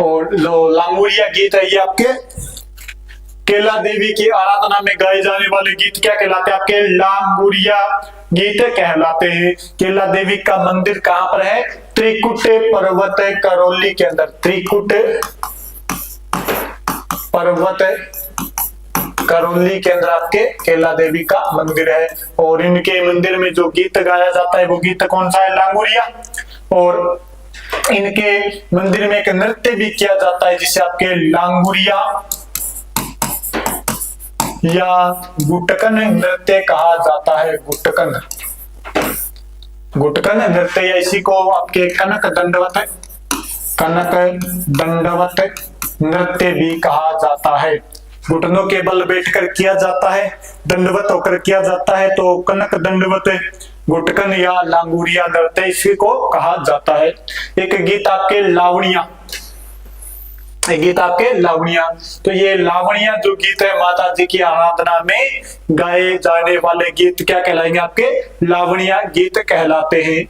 और लांगुरिया गीत है ये आपके केला देवी की आराधना में गाए जाने वाले गीत क्या कहलाते हैं? आपके लांगुरिया गीत कहलाते हैं। केला देवी का मंदिर कहां पर है? त्रिकुट पर्वत करौली के अंदर। त्रिकुट पर्वत करौली के अंदर आपके केला देवी का मंदिर है। और इनके मंदिर में जो गीत गाया जाता है वो गीत कौन सा है? लांगुरिया। और इनके मंदिर में एक नृत्य भी किया जाता है जिसे आपके लांगुरिया या गुटकन नृत्य कहा जाता है। गुटकन, गुटकन नृत्य या इसी को आपके कनक दंडवत, कनक दंडवत नृत्य भी कहा जाता है। घुटनों के बल बैठकर किया जाता है, दंडवत होकर किया जाता है, तो कनक दंडवत गुटकन या लांगुरिया नृत्य इसी को कहा जाता है। एक गीत आपके लावणिया, एक गीत आपके लावणिया। तो ये लावणिया जो गीत है माता जी की आराधना में गाए जाने वाले गीत क्या कहलाएंगे? आपके लावणिया गीत कहलाते हैं।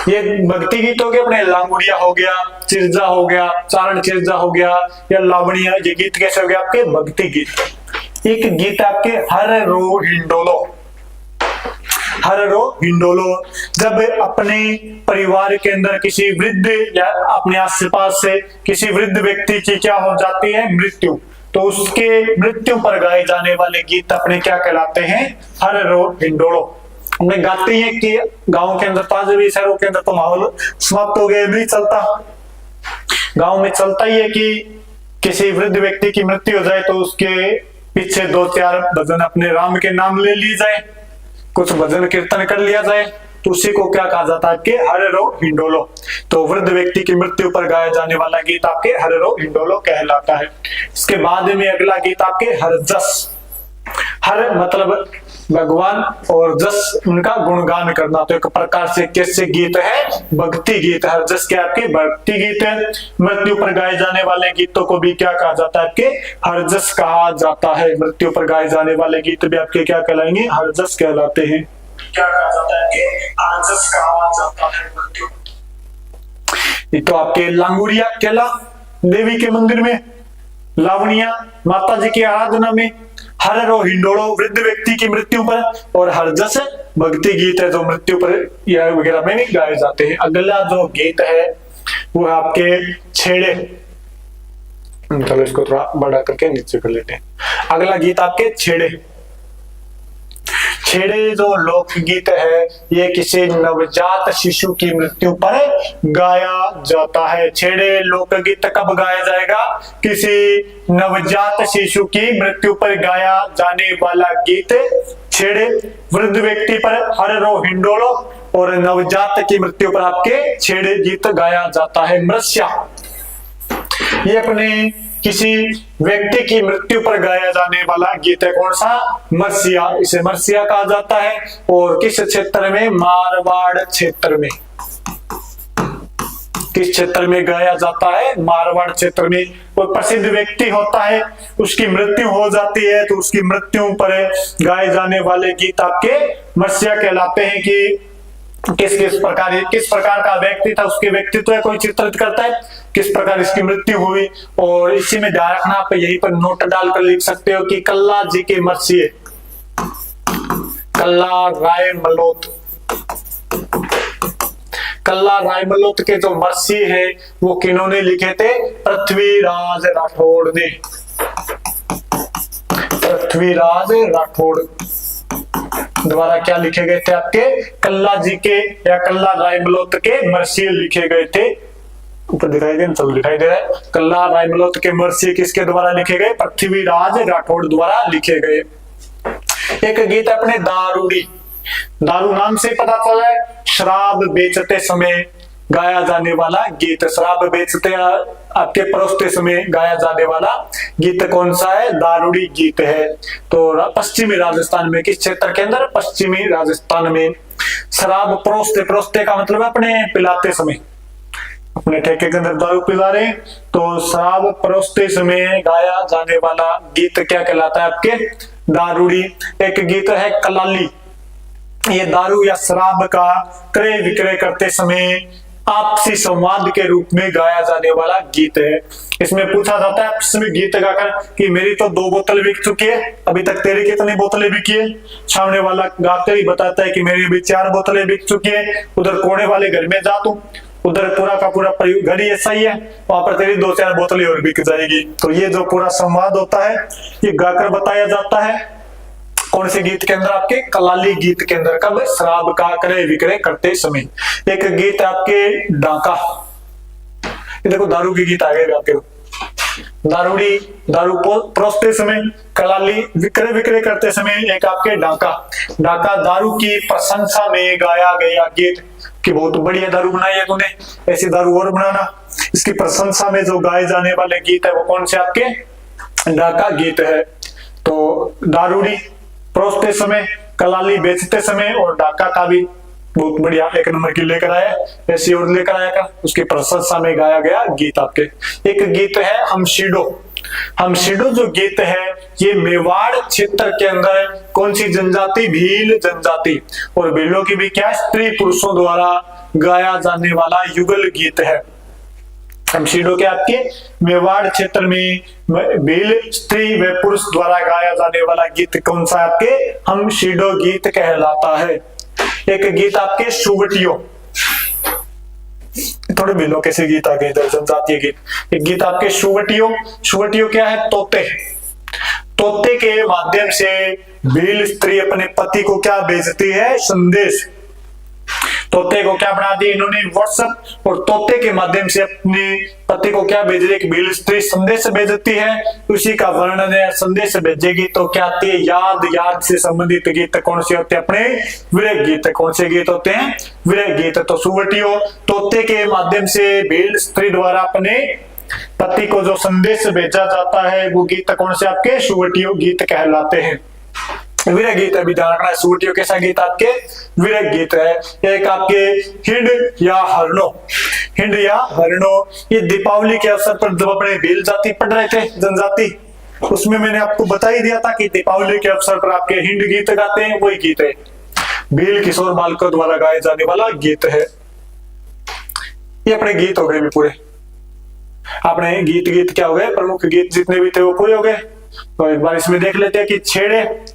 ये भक्ति गीत हो गए, अपने लांगुरिया हो गया, चिरजा हो गया, चारण चिरजा हो गया या लावणिया। ये गीत कैसे हो गया? आपके भक्ति गीत। एक गीत आपके हर रो हिंडोलो। हर रो हिंडोलो, जब अपने परिवार के अंदर किसी वृद्ध या अपने आसपास से किसी वृद्ध व्यक्ति की क्या हो जाती है? मृत्यु, तो उसके मृत्यु पर गाए जाने वाले गीत अपने क्या कहलाते हैं? हर रो हिंडोलो। हमने गाते हैं कि गांव के अंदर तो आज भी, शहरों के अंदर तो माहौल समाप्त हो गया, नहीं चलता। गांव में चलता ही है कि किसी वृद्ध व्यक्ति की मृत्यु हो जाए तो उसके पीछे 2-4 भजन अपने राम के नाम ले ली जाए, कुछ भजन कीर्तन कर लिया जाए, तो उसी को क्या कहा जाता है? कि हर रो हिंडोलो। तो वृद्ध व्यक्ति की मृत्यु पर गाया जाने वाला गीत आपके हर रो हिंडोलो कहलाता है। इसके बाद में अगला गीत आपके हर जस। हर मतलब भगवान और जस उनका गुणगान करना, तो एक प्रकार से कैसे गीत है? भक्ति गीत। हर जस के आपके भक्ति गीत है। मृत्यु पर गाए जाने वाले गीतों को भी क्या कहा जाता है? आपके हर जस कहा जाता है। मृत्यु पर गाए जाने वाले गीत भी आपके क्या कहलाएंगे? हर जस कहलाते हैं। क्या कहा जाता है? कि हर जस कहा जाता है। मृत्यु ये तो आपके लांगुरिया केला देवी के मंदिर में, लावणिया माता जी की आराधना में, हररो हिंडोलो वृद्ध व्यक्ति की मृत्यु पर, और हरजस भक्ति गीत है जो मृत्यु पर या वगैरह में भी गाए जाते हैं। अगला जो गीत है वो है आपके छेड़े। चलो इसको थोड़ा बड़ा करके नीचे कर लेते हैं। अगला गीत आपके छेड़े। छेड़े जो लोकगीत है ये किसी नवजात शिशु की मृत्यु पर गाया जाता है। छेड़े लोकगीत कब गाया जाएगा? किसी नवजात शिशु की मृत्यु पर गाया जाने वाला गीत छेड़े। वृद्ध व्यक्ति पर हररो हिंडोलो और नवजात की मृत्यु पर आपके छेड़े गीत गाया जाता है। मृष्या ये अपने किसी व्यक्ति की मृत्यु पर गाया जाने वाला गीत है। कौन सा? मर्सिया। इसे मर्सिया कहा जाता है। और किस क्षेत्र में? मारवाड़ क्षेत्र में। किस क्षेत्र में गाया जाता है? मारवाड़ क्षेत्र में। कोई प्रसिद्ध व्यक्ति होता है, उसकी मृत्यु हो जाती है, तो उसकी मृत्यु पर गाए जाने वाले गीत आपके मर्सिया कहलाते हैं। कि किस प्रकार का व्यक्ति था, उसके व्यक्तित्व है कोई चित्रित करता है, किस प्रकार इसकी मृत्यु हुई। और इसी में ध्यान रखना, आप यहीं पर नोट डालकर लिख सकते हो कि कल्ला जी के मर्सिये, कल्ला राय मलोत, कल्ला राय मलोत के जो मर्सिये है वो किन्होंने लिखे थे? पृथ्वीराज राठौड़ ने। पृथ्वीराज राठौड़ द्वारा क्या लिखे गए थे? आपके कल्ला जी के या कल्ला रायमलोत के मर्सिये लिखे गए थे। ऊपर दिखाई दे, चलो दिखाई दे रहा है। कल्ला रायमलोत के मर्सिये किसके द्वारा लिखे गए? पृथ्वीराज राठौड़ द्वारा लिखे गए। एक गीत अपने दारूड़ी, दारू नाम से पता चला है, शराब बेचते समय गाया जाने वाला गीत। शराब बेचते आपके परोसते समय गाया जाने वाला गीत कौन सा है? दारूड़ी गीत है। तो पश्चिमी राजस्थान में, किस क्षेत्र के अंदर? पश्चिमी राजस्थान में। शराब परोसते, परोसते का मतलब अपने पिलाते समय, अपने ठेके के अंदर दारू पिला रहे, तो शराब परोसते समय गाया जाने वाला गीत क्या कहलाता है? आपके दारूड़ी। एक गीत है कलाली। ये दारू या शराब का क्रय विक्रय करते समय आपसी संवाद के रूप में गाया जाने वाला गीत है। इसमें पूछा जाता है आपस में गीत गाकर कि मेरी तो 2 बोतल बिक चुकी है, अभी तक तेरी कितनी बोतलें बिकी है? सामने वाला गाकर ही बताता है कि मेरी अभी 4 बोतलें बिक चुकी है। उधर कोने वाले घर में जा तू, उधर पूरा का पूरा घर ही ऐसा ही है, वहां पर तेरी 2-4 बोतलें और बिक जाएगी। तो ये जो पूरा संवाद होता है ये गाकर बताया जाता है। कौन से गीत के अंदर? आपके कलाली गीत के अंदर। कब? शराब का क्रय विक्रय करते समय। एक गीत आपके डाका। ये देखो दारू के गीत आ गए आपके। दारूड़ी, दारू परोसते समय, कलाली विक्रय विक्रय करते समय। एक आपके डाका। डाका दारू की प्रशंसा में गाया गया गीत कि बहुत बढ़िया दारू बनाई है तूने, ऐसी दारू और बनाना। इसकी प्रशंसा में जो गाए जाने वाले गीत है वो कौन से? आपके डाका गीत है। तो दारूड़ी परोसते समय, कलाली बेचते समय और डाका का भी बहुत बढ़िया 1 नंबर की लेकर आया, ऐसी और लेकर आया का उसकी प्रशंसा में गाया गया गीत आपके। एक गीत है हमशीडो। हमशीडो जो गीत है ये मेवाड़ क्षेत्र के अंदर कौन सी जनजाति? भील जनजाति। और भीलों की भी क्या? स्त्री पुरुषों द्वारा गाया जाने वाला युगल गीत है। हमशीडो के आपके मेवाड़ क्षेत्र में भील स्त्री व पुरुष द्वारा गाया जाने वाला गीत कौन सा? आपके हमशीडो गीत कहलाता है। एक गीत आपके सुवटियो। थोड़े भीलों कैसे गीत आ गए इधर, जनजातीय गीत। एक गीत आपके सुवटियो। सुवटियो क्या है? तोते। तोते के माध्यम से भील स्त्री अपने पति को क्या भेजती है? संदेश। तोते को क्या बना दिया इन्होंने? व्हाट्सएप। और तोते के माध्यम से अपने पति को क्या भेज रही है? भील स्त्री संदेश भेजती है, उसी का वर्णन है। संदेश भेजेगी तो क्या आती है? याद। याद से संबंधित गीत कौन से होते हैं? अपने विरह गीत। कौन से गीत होते हैं? विरह गीत। तो सुवटियो, तोते के माध्यम से भील स्त्री द्वारा अपने पति को जो संदेश भेजा जाता है वो गीत कौन से? आपके सुवटियो गीत कहलाते हैं। विरह गीत अभी ध्यान रखना है। सुवटियो कैसा गीत? आपके विरह गीत है। एक आपके हिंड या हरनो। हिंड या हरनो ये दीपावली के अवसर पर जब अपने भील जाति पढ़ रहे थे, जनजाति, उसमें मैंने आपको बता ही दिया था कि दीपावली के अवसर पर आपके हिंड गीत गाते हैं, वही गीत है। भील किशोर बालकों द्वारा गाए जाने वाला गीत है। ये अपने गीत हो गए भी पूरे। अपने गीत क्या हो गए, प्रमुख गीत जितने भी थे वो पूरे हो गए। तो एक बार इसमें देख लेते हैं कि छेड़े,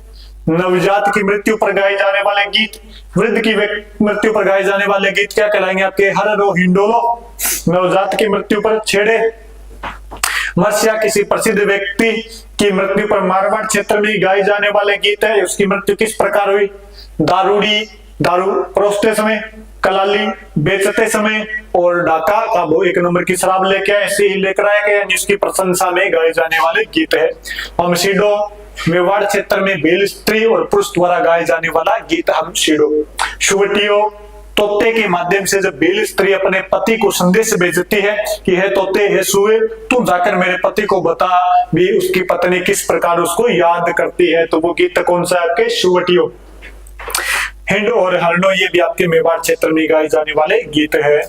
नवजात की मृत्यु पर गाए जाने वाले गीत, वृद्ध की मृत्यु पर गाए जाने वाले गीत क्या कहलाएंगे आपके, हररो हिंडोलो। नवजात की मृत्यु पर छेड़े। मत्स्या किसी प्रसिद्ध व्यक्ति की मृत्यु पर मारवाड़ क्षेत्र में गाए जाने वाले गीत है, उसकी मृत्यु किस प्रकार हुई। दारूडी, दारू परोसते समय, कलाली बेचते समय, और ढाका का वो 1 नंबर की शराब लेके आए, ऐसे ही लेकर आया गया, जिसकी प्रशंसा में गाए जाने वाले गीत है। हमशीडो, मेवाड़ क्षेत्र में बेल स्त्री और पुरुष द्वारा गाए जाने वाला गीत हमशीडो। शुवटियो, तोते के माध्यम से जब बेल स्त्री अपने पति को संदेश भेजती है कि हे तोते, हे सुए, तू जाकर मेरे पति को बता भी उसकी पत्नी किस प्रकार उसको याद करती है, तो वो गीत कौन सा है आपके, शुवटियो। हिंड और हरनो, ये भी आपके मेवाड़ क्षेत्र में गाए जाने वाले गीत है।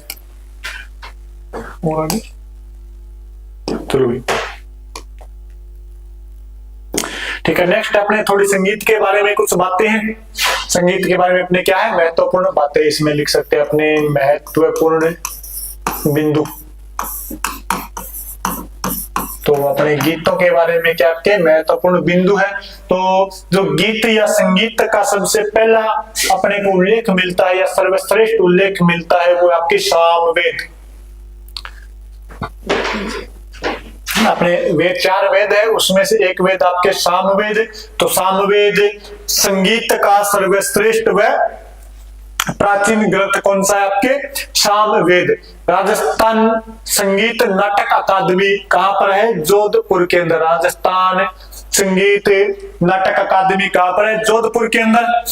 ठीक है, नेक्स्ट अपने थोड़ी संगीत के बारे में कुछ बातें हैं। संगीत के बारे में अपने क्या है, महत्वपूर्ण बातें इसमें लिख सकते हैं अपने, महत्वपूर्ण बिंदु। तो अपने गीतों के बारे में क्या आपके महत्वपूर्ण बिंदु है। तो जो गीत या संगीत का सबसे पहला अपने को उल्लेख मिलता है या सर्वश्रेष्ठ उल्लेख मिलता है, वो आपके सामवेद। अपने वेद 4 वेद है, उसमें से एक वेद आपके सामवेद। तो सामवेद संगीत का सर्वश्रेष्ठ व प्राचीन ग्रंथ कौन सा है आपके, सामवेद। राजस्थान संगीत नाटक अकादमी कहां पर है, जोधपुर के अंदर। राजस्थान संगीत नाटक अकादमी कहां पर है, जोधपुर के अंदर।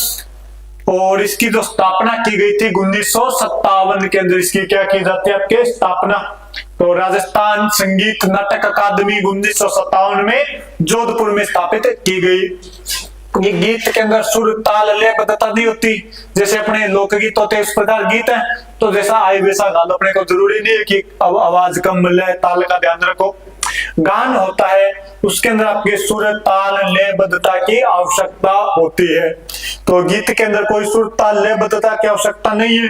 और इसकी जो स्थापना की गई थी 1957 के अंदर, इसकी क्या की जाती है आपके, स्थापना। तो राजस्थान संगीत नाटक अकादमी 1957 में जोधपुर में स्थापित की गई। ये गीत के अंदर सुर ताल लयबद्धता नहीं होती, जैसे अपने लोकगीत होते हैं इस प्रकार गीत है, तो जैसा आए वैसा गा लो, अपने को जरूरी नहीं है कि अब आवाज कम लय ताल का ध्यान रखो। गान होता है उसके अंदर आपके सुर ताल लयबद्धता की आवश्यकता होती है। तो गीत के अंदर कोई सुर ताल लयबद्धता की आवश्यकता नहीं है,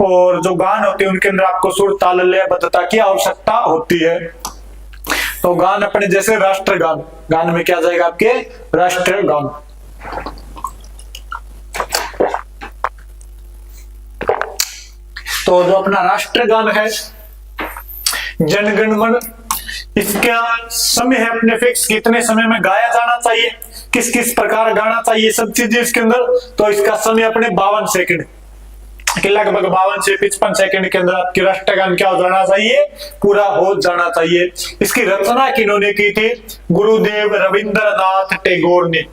और जो गान होते हैं उनके अंदर आपको सुर ताल लयबद्धता की आवश्यकता होती है। तो गान अपने जैसे राष्ट्रगान, गान में क्या जाएगा आपके, राष्ट्रगान। तो जो अपना राष्ट्रगान है, जनगण मन, इसका समय है अपने फिक्स, कितने समय में गाया जाना चाहिए, किस किस प्रकार गाना चाहिए, सब चीजें इसके अंदर। तो इसका समय अपने 52 सेकंड कि लगभग 52 से 55 सेकंड के अंदर आपकी राष्ट्रगान क्या हो जाना चाहिए, पूरा हो जाना चाहिए। इसकी रचना किन्होंने की थी, गुरुदेव रविंद्रनाथ टैगोर ने।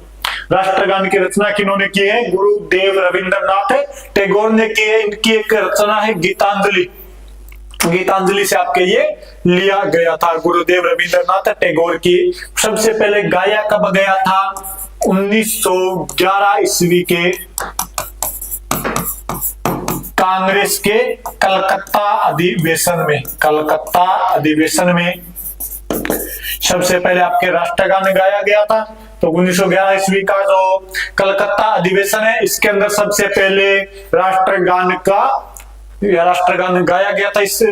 राष्ट्रगान की रचना किन्होंने की है, गुरुदेव रविंद्रनाथ टैगोर ने की है। इनकी एक रचना है गीतांजलि, गीतांजलि से आपके ये लिया गया था, गुरुदेव रविंद्रनाथ टैगोर की। सबसे पहले गाया कब गया था, 1911 ईस्वी के कांग्रेस के कलकत्ता अधिवेशन में, कलकत्ता अधिवेशन में सबसे पहले आपके राष्ट्रगान गाया गया था। तो 1911 ईस्वी का जो कलकत्ता अधिवेशन है, इसके अंदर सबसे पहले राष्ट्रगान गाया गया था, इस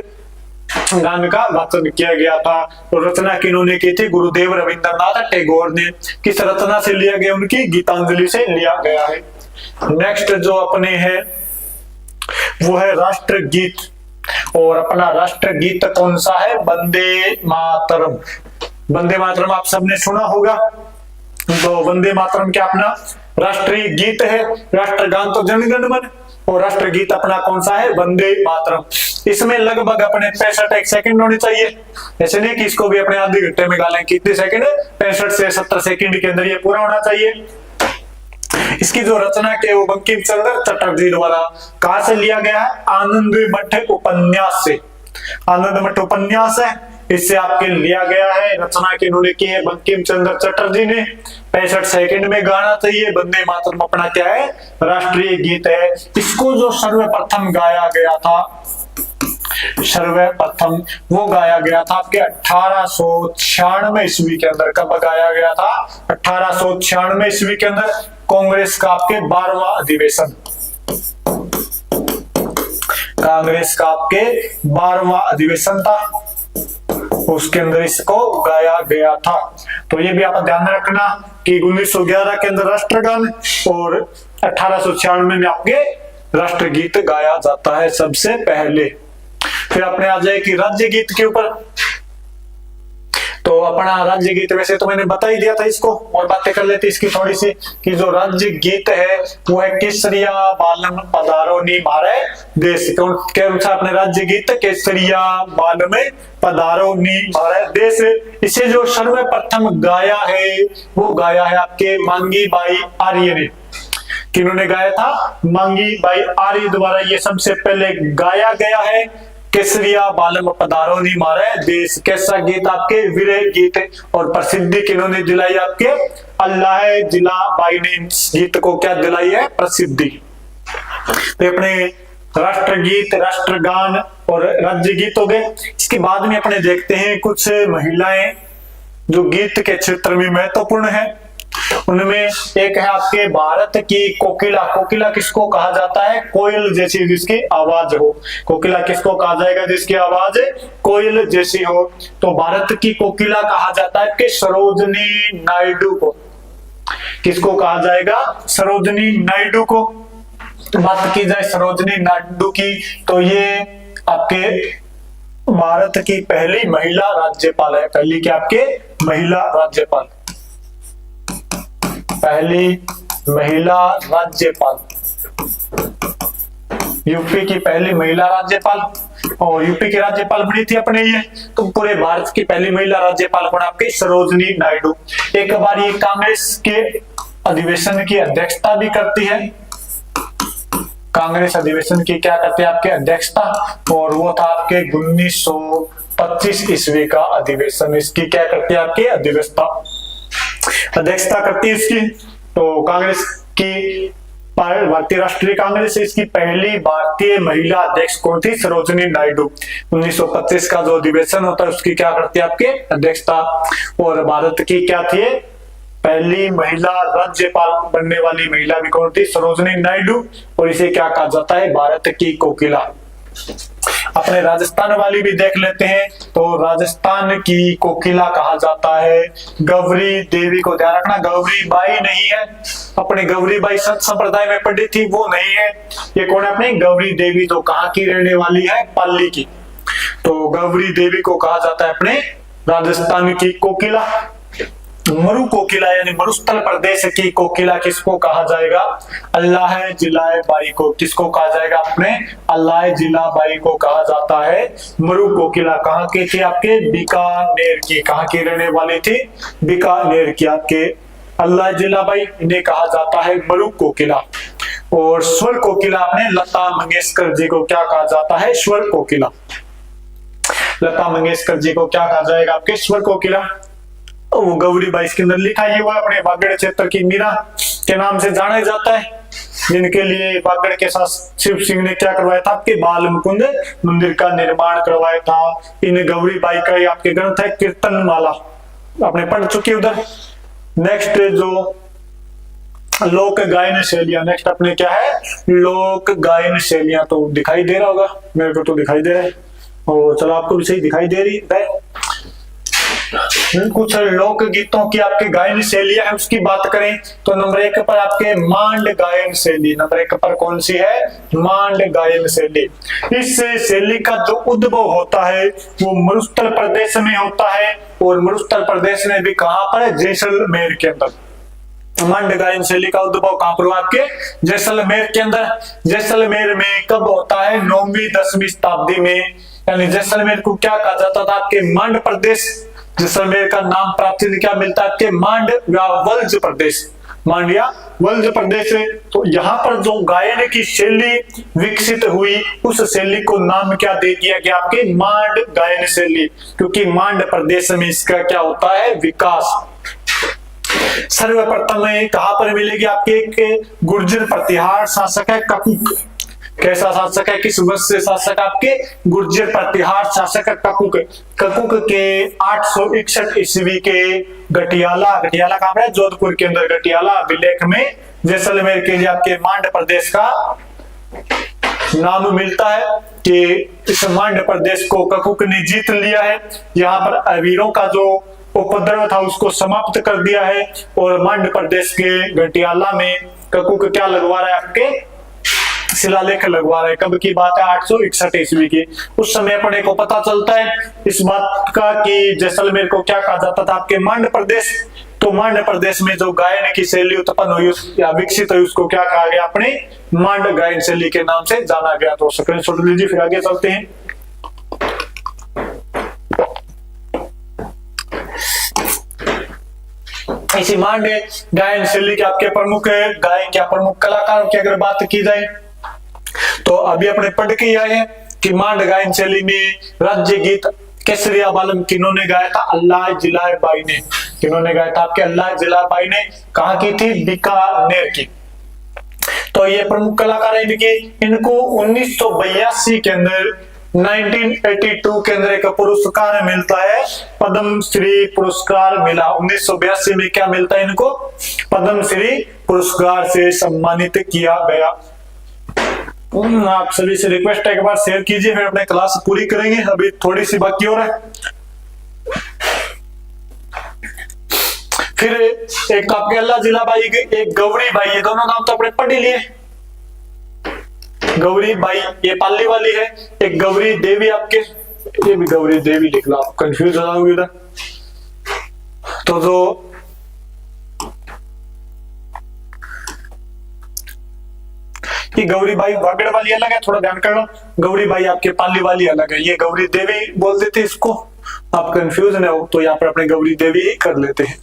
गान का वाचन किया गया था। तो रचना किन्होंने की थी, गुरुदेव रविंद्रनाथ टैगोर ने। किस रचना से लिया गया, उनकी गीतांजलि से लिया गया है। नेक्स्ट जो अपने है वो है राष्ट्रगीत, और अपना राष्ट्रगीत कौन सा है, वंदे मातरम। वंदे मातरम आप सबने सुना होगा। तो वंदे मातरम क्या अपना राष्ट्रीय गीत है। राष्ट्रगान तो जनगण मन, और राष्ट्रगीत अपना कौन सा है, वंदे मातरम। इसमें लगभग अपने 65 सेकंड होने चाहिए, ऐसे नहीं कि इसको भी अपने आधे घंटे में गा लें। कितने सेकंड, 65 से 70 सेकंड के अंदर ये पूरा होना चाहिए। इसकी जो रचना के वो बंकिम चंद्र चटर्जी द्वारा कहां से लिया गया है, आनंद मठ उपन्यास से। आनंद मठ उपन्यास है, इससे आपके लिया गया है। रचना की इन्होंने की है बंकिम चंद्र चटर्जी ने। 65 सेकंड में गाना चाहिए। वंदे मातरम अपना क्या है, राष्ट्रीय गीत है। इसको जो सर्वप्रथम गाया गया था, सर्वप्रथम वो गाया गया था आपके 1896 ईस्वी के अंदर। कब गाया गया था, 1896 ईस्वी के अंदर, कांग्रेस का आपके 12वां अधिवेशन। कांग्रेस का आपके 12वां अधिवेशन था, उसके अंदर इसको गाया गया था। तो ये भी आप ध्यान में रखना कि 1911 के अंदर राष्ट्रगान और 1896 में आपके राष्ट्रगीत गाया जाता है सबसे पहले। फिर अपने आ जाए कि राज्य गीत के ऊपर। तो अपना राज्य गीत वैसे तो मैंने बता ही दिया था इसको, और बातें कर लेते इसकी थोड़ी सी कि जो राज्य गीत है वो है केसरिया बालम पधारो नी मारे देश। तो के अनुसार अपने राज्य गीत केसरिया बालम पधारो नी मारे देश। इसे जो सर्वप्रथम गाया है वो गाया है आपके मांगी बाई आर्य ने। किन्होंने गाया था? मांगी बाई आर्य द्वारा ये सबसे पहले गाया गया है। केसरिया बालम पधारो नी मारे देश कैसा गीत आपके विरह गीत, और प्रसिद्धि किन्होंने दिलाई आपके अल्लाह जिला बाई ने गीत को क्या दिलाई है? प्रसिद्धि। तो अपने राष्ट्रगीत, राष्ट्रगान और राज्य गीत हो गए। इसके बाद में अपने देखते हैं कुछ महिलाएं जो गीत के क्षेत्र में महत्वपूर्ण है। उनमें एक है आपके भारत की कोकिला। कोकिला किसको कहा जाता है? कोयल जैसी जिसकी आवाज हो। कोकिला किसको कहा जाएगा? जिसकी आवाज कोयल जैसी हो। तो भारत की कोकिला कहा जाता है कि सरोजनी नायडू को। किसको कहा जाएगा? सरोजनी नायडू को। तो बात की जाए सरोजनी नायडू की, तो ये आपके भारत की पहली महिला राज्यपाल है। पहली क्या आपके महिला राज्यपाल, पहली महिला राज्यपाल, यूपी की पहली महिला राज्यपाल। और यूपी की राज्यपाल बनी थी अपने ये, तो पूरे भारत की पहली महिला राज्यपाल कौन? आपकी सरोजनी नायडू। एक बार ये कांग्रेस के अधिवेशन की अध्यक्षता भी करती है। कांग्रेस अधिवेशन की क्या करती है? आपके अध्यक्षता, और वो था आपके 1925 ईस्वी का अधिवेशन। इसकी क्या करती है? आपके अध्यक्षता करती है इसकी। तो कांग्रेस की भारतीय राष्ट्रीय कांग्रेस, इसकी पहली भारतीय महिला अध्यक्ष कौन थी? सरोजनी नायडू। 1925 का जो अधिवेशन होता है उसकी क्या करती है? आपके अध्यक्षता। और भारत की क्या थी? पहली महिला राज्यपाल बनने वाली महिला भी कौन थी? सरोजनी नायडू। और इसे क्या कहा जाता है? भारत की कोकिला। अपने राजस्थान वाली भी देख लेते हैं। तो राजस्थान की कोकिला कहा जाता है गौरी देवी को। ध्यान रखना, गौरी बाई नहीं है। अपने गौरी बाई संत संप्रदाय में पंडित थी, वो नहीं है। ये कौन है? अपनी गौरी देवी, जो कहाँ की रहने वाली है? पाली की। तो गौरी देवी को कहा जाता है अपने राजस्थान की कोकिला। मरु कोकिला यानी मरुस्थल प्रदेश की कोकिला किसको कहा जाएगा? अल्लाह जिलाए बाई को। किसको कहा जाएगा? अपने अल्लाह जिला बाई को कहा जाता है मरु कोकिला। कहाँ की थी? आपके बीकानेर की। कहाँ की रहने वाली थी? बीकानेर की आपके अल्लाह जिला बाई, इन्हें कहा जाता है मरु कोकिला। और स्वर कोकिला अपने लता मंगेशकर जी को क्या कहा जाता है? स्वर कोकिला। लता मंगेशकर जी को क्या कहा जाएगा? आपके स्वर कोकिला। वो गौरी बाई के अंदर लिखा है, वो अपने बागड़ क्षेत्र की मीरा के नाम से जाना जाता है, जिनके लिए बागड़ के साथ शिव सिंह ने क्या करवाया था? आपके बाल मुकुंद मंदिर का निर्माण करवाया था। इन गौरी बाई का आपके ग्रंथ है कीर्तन माला, आपने पढ़ चुके उधर। नेक्स्ट जो लोक गायन शैलियां, नेक्स्ट अपने क्या है? लोक गायन शैलियां। तो दिखाई दे रहा होगा, मेरे को तो दिखाई दे रहा है, और चलो आपको भी सही दिखाई दे रही है। कुछ लोक गीतों की आपके गायन शैलियां है, उसकी बात करें तो नंबर 1 पर आपके मांड गायन शैली। नंबर 1 पर कौन सी है? मांड गायन शैली। इस शैली का जो उद्भव होता है वो मरुस्थल प्रदेश में होता है, और मरुस्थल प्रदेश में भी कहां पर है? जैसलमेर के अंदर। मांड गायन शैली का उद्भव कहां पर हुआ? आपके जैसलमेर के अंदर। जैसलमेर में कब होता है? 9वीं 10वीं शताब्दी में। यानी जैसलमेर को क्या कहा जाता था? आपके मांड प्रदेश। जैसलमेर का नाम प्राचीन क्या मिलता है? आपके मांड या वल्ज प्रदेश। मांड या वल्ज प्रदेश है। तो यहाँ पर जो गायन की शैली विकसित हुई, उस शैली को नाम क्या दे दिया गया? आपके मांड गायन शैली, क्योंकि मांड प्रदेश में इसका क्या होता है? विकास। सर्वप्रथम कहां पर मिलेगी? आपके एक गुर्जर प्रतिहार शासक है ककुक। कैसा शासक है? किस वंश से शासक? आपके गुर्जर प्रतिहार शासक ककुक। ककुक के 861 ईस्वी के गटियाला कहां पर है? जोधपुर के अंदर गटियाला अभिलेख में जैसलमेर के लिए आपके मांड प्रदेश का नाम मिलता है। कि इस मांड प्रदेश को ककुक ने जीत लिया है। यहाँ पर अवीरों का जो उपद्रव था उसको समाप्त कर दिया है और मांड प्रदेश के घटियाला में ककुक क्या लगवा रहा है, आपके शिलालेख लगवा रहे। कब की बात है, 861 ईस्वी की। उस समय अपने को पता चलता है इस बात का कि जैसलमेर को क्या कहा जाता था, आपके मांड प्रदेश। तो मांड प्रदेश में जो गायन की शैली उत्पन्न हुई या विकसित हुई उसको क्या कहा गया, अपने मांड गायन शैली के नाम से जाना गया। तो स्क्रीनशॉट लीजिए, फिर आगे चलते हैं। इसी मांड गायन शैली के आपके प्रमुख गायक या प्रमुख कलाकारों की अगर बात की जाए तो अभी अपने पढ़ के आए हैं कि मांड गायन शैली में राज्य गीत केसरिया बालम किन्होंने गाया था, अल्लाह जिलाए बाई ने। किन्होंने गाया था, आपके अल्लाह जिलाए बाई ने। कहाँ की थी, बीकानेर की। तो ये प्रमुख कलाकार है इनके। इनको 1982 के अंदर 1982 के अंदर एक पुरस्कार मिलता है, पद्म श्री पुरस्कार मिला। 1982 में क्या मिलता है इनको, पद्म श्री पुरस्कार से सम्मानित किया गया। आप सभी से रिक्वेस्ट है एक बार शेयर कीजिए, फिर अपने क्लास पूरी करेंगे, अभी थोड़ी सी बाकी हो रहा है। फिर एक तो आपके अल्लाह जिला बाई, एक गौरी बाई, ये दोनों नाम तो अपने पढ़ ही लिए। गौरी बाई ये पाली वाली है, एक गौरी देवी आपके, ये भी गौरी देवी लिख लो, आप कंफ्यूज हो जाओगे इधर। तो जो ये गौरी बाई वागड़ वाली अलग है, थोड़ा ध्यान करना। गौरी बाई आपके पाली वाली अलग है, ये गौरी देवी बोल देते इसको, आप कंफ्यूज न हो तो यहाँ पर अपने गौरी देवी ही कर लेते हैं।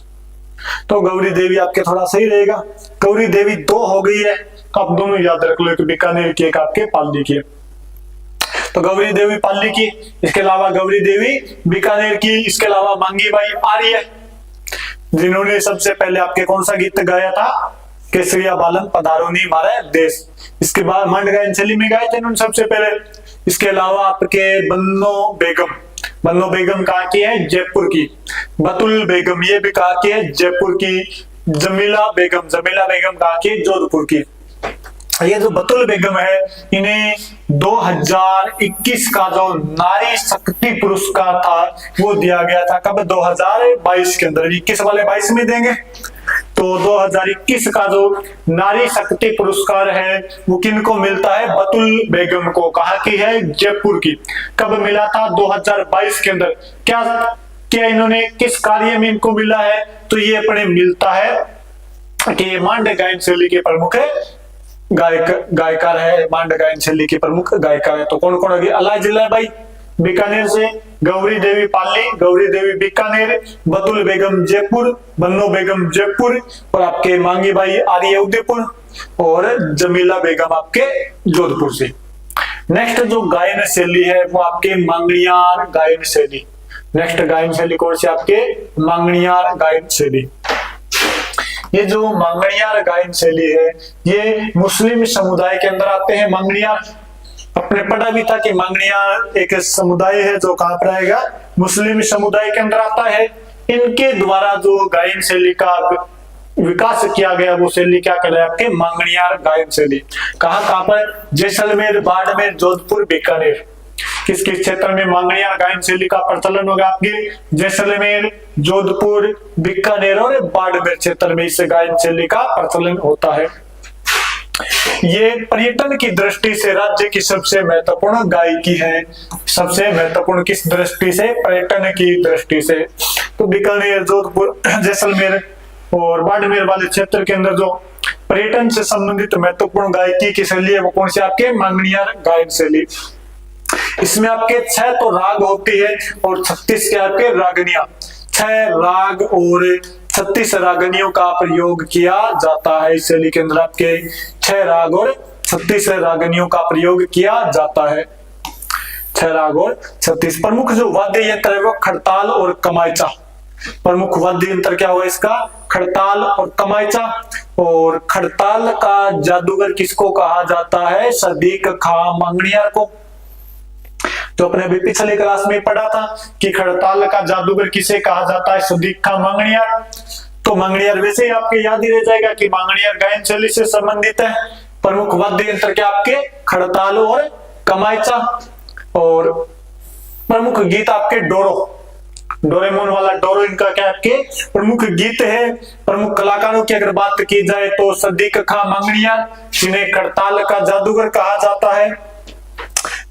तो गौरी देवी आपके थोड़ा सही रहेगा। गौरी देवी 2 हो गई है, आप दोनों याद रख लो, एक बीकानेर की एक आपके पाली की। तो गौरी देवी पाली की, इसके अलावा गौरी देवी बीकानेर की, इसके अलावा मांगी बाई आर्य जिन्होंने सबसे पहले आपके कौन सा गीत गाया था, केसरिया बालम पधारो नी मारे देश। इसके बाद मांड गायन शैली में गाए थे उन्होंने सबसे पहले। इसके अलावा आपके बन्नो बेगम, बन्नो बेगम कहाँ की है, जयपुर की। बतुल बेगम ये भी कहाँ की है, जयपुर की। जमीला बेगम, जमीला बेगम कहाँ की, जोधपुर की। ये जो बतुल बेगम है इन्हें 2021 का जो नारी शक्ति पुरस्कार था वो दिया गया था। कब, 2022 के अंदर। 21 वाले 22 में देंगे। तो 2021 का जो नारी शक्ति पुरस्कार है वो किनको मिलता है, बतुल बेगम को। कहाँ की है, जयपुर की। कब मिला था, 2022 के अंदर। क्या इन्होंने किस कार्य में इनको मिला है, तो ये अपने मिलता है कि मांड गायन शैली के प्रमुख गायकार है, मांड गायन शैली के प्रमुख गायकार है। तो कौन कौन आगे, अल्लाह जिला बाई बीकानेर से, गौरी देवी पाली, गौरी देवी बीकानेर, बतुल बेगम जयपुर, बन्नो बेगम जयपुर, और आपके मांगी बाई आर्य उदयपुर, और जमीला बेगम आपके जोधपुर से। नेक्स्ट जो गायन शैली है वो आपके मांगणियार गायन शैली। नेक्स्ट गायन शैली कौन सी, आपके मांगणियार गायन शैली। ये जो मांगणियार गायन शैली है ये मुस्लिम समुदाय के अंदर आते हैं। मांगणियार अपने पढ़ा भी था कि मांगणियार एक समुदाय है जो कहां पर आएगा, मुस्लिम समुदाय के अंदर आता है। इनके द्वारा जो गायन शैली का विकास किया गया वो शैली क्या कहलाया, आपके मांगणियार गायन शैली। कहां पर, जैसलमेर, बाड़मेर, जोधपुर, बीकानेर। किस किस क्षेत्र में मांगणियार गायन शैली का प्रचलन होगा, आपके जैसलमेर, जोधपुर, बीकानेर और बाड़मेर क्षेत्र में इस गायन शैली का प्रचलन होता है। ये पर्यटन की दृष्टि से राज्य की सबसे महत्वपूर्ण गायकी है। सबसे महत्वपूर्ण किस दृष्टि से, पर्यटन की दृष्टि से। तो बीकानेर, जोधपुर, जैसलमेर और बाड़मेर वाले क्षेत्र के अंदर जो पर्यटन से संबंधित महत्वपूर्ण गायकी की शैली है वो कौन सी, आपके मांगणियार गायन शैली। इसमें आपके 6 तो राग होती है और 36 के आपके रागनियां। 6 राग और 36 रागनियों का प्रयोग किया जाता है इस शैली के अंदर। आपके 6 राग और 36 रागनियों का प्रयोग किया जाता है। 6 राग और 36। प्रमुख जो वाद्य यंत्र है वो खड़ताल और कमायचा। प्रमुख वाद्य यंत्र क्या हुआ इसका, खड़ताल और कमायचा। और खड़ताल का जादूगर किसको कहा जाता है, सदीक खां मांगणियार को। तो अपने अभी पिछले क्लास में पढ़ा था कि खड़ताल का जादूगर किसे कहा जाता है, सदीक खां मांगणियार। तो मांगणियार वैसे ही आपके याद ही रह जाएगा कि मांगणियार गायन शैली से संबंधित है। प्रमुख वाद्य यंत्र क्या आपके, खड़ताल और कमायचा। और प्रमुख गीत आपके डोरेमोन वाला डोरो इनका क्या आपके प्रमुख गीत है। प्रमुख कलाकारों की अगर बात की जाए तो सदीक खां मंगनिया, जिन्हें करताल का जादूगर कहा जाता है,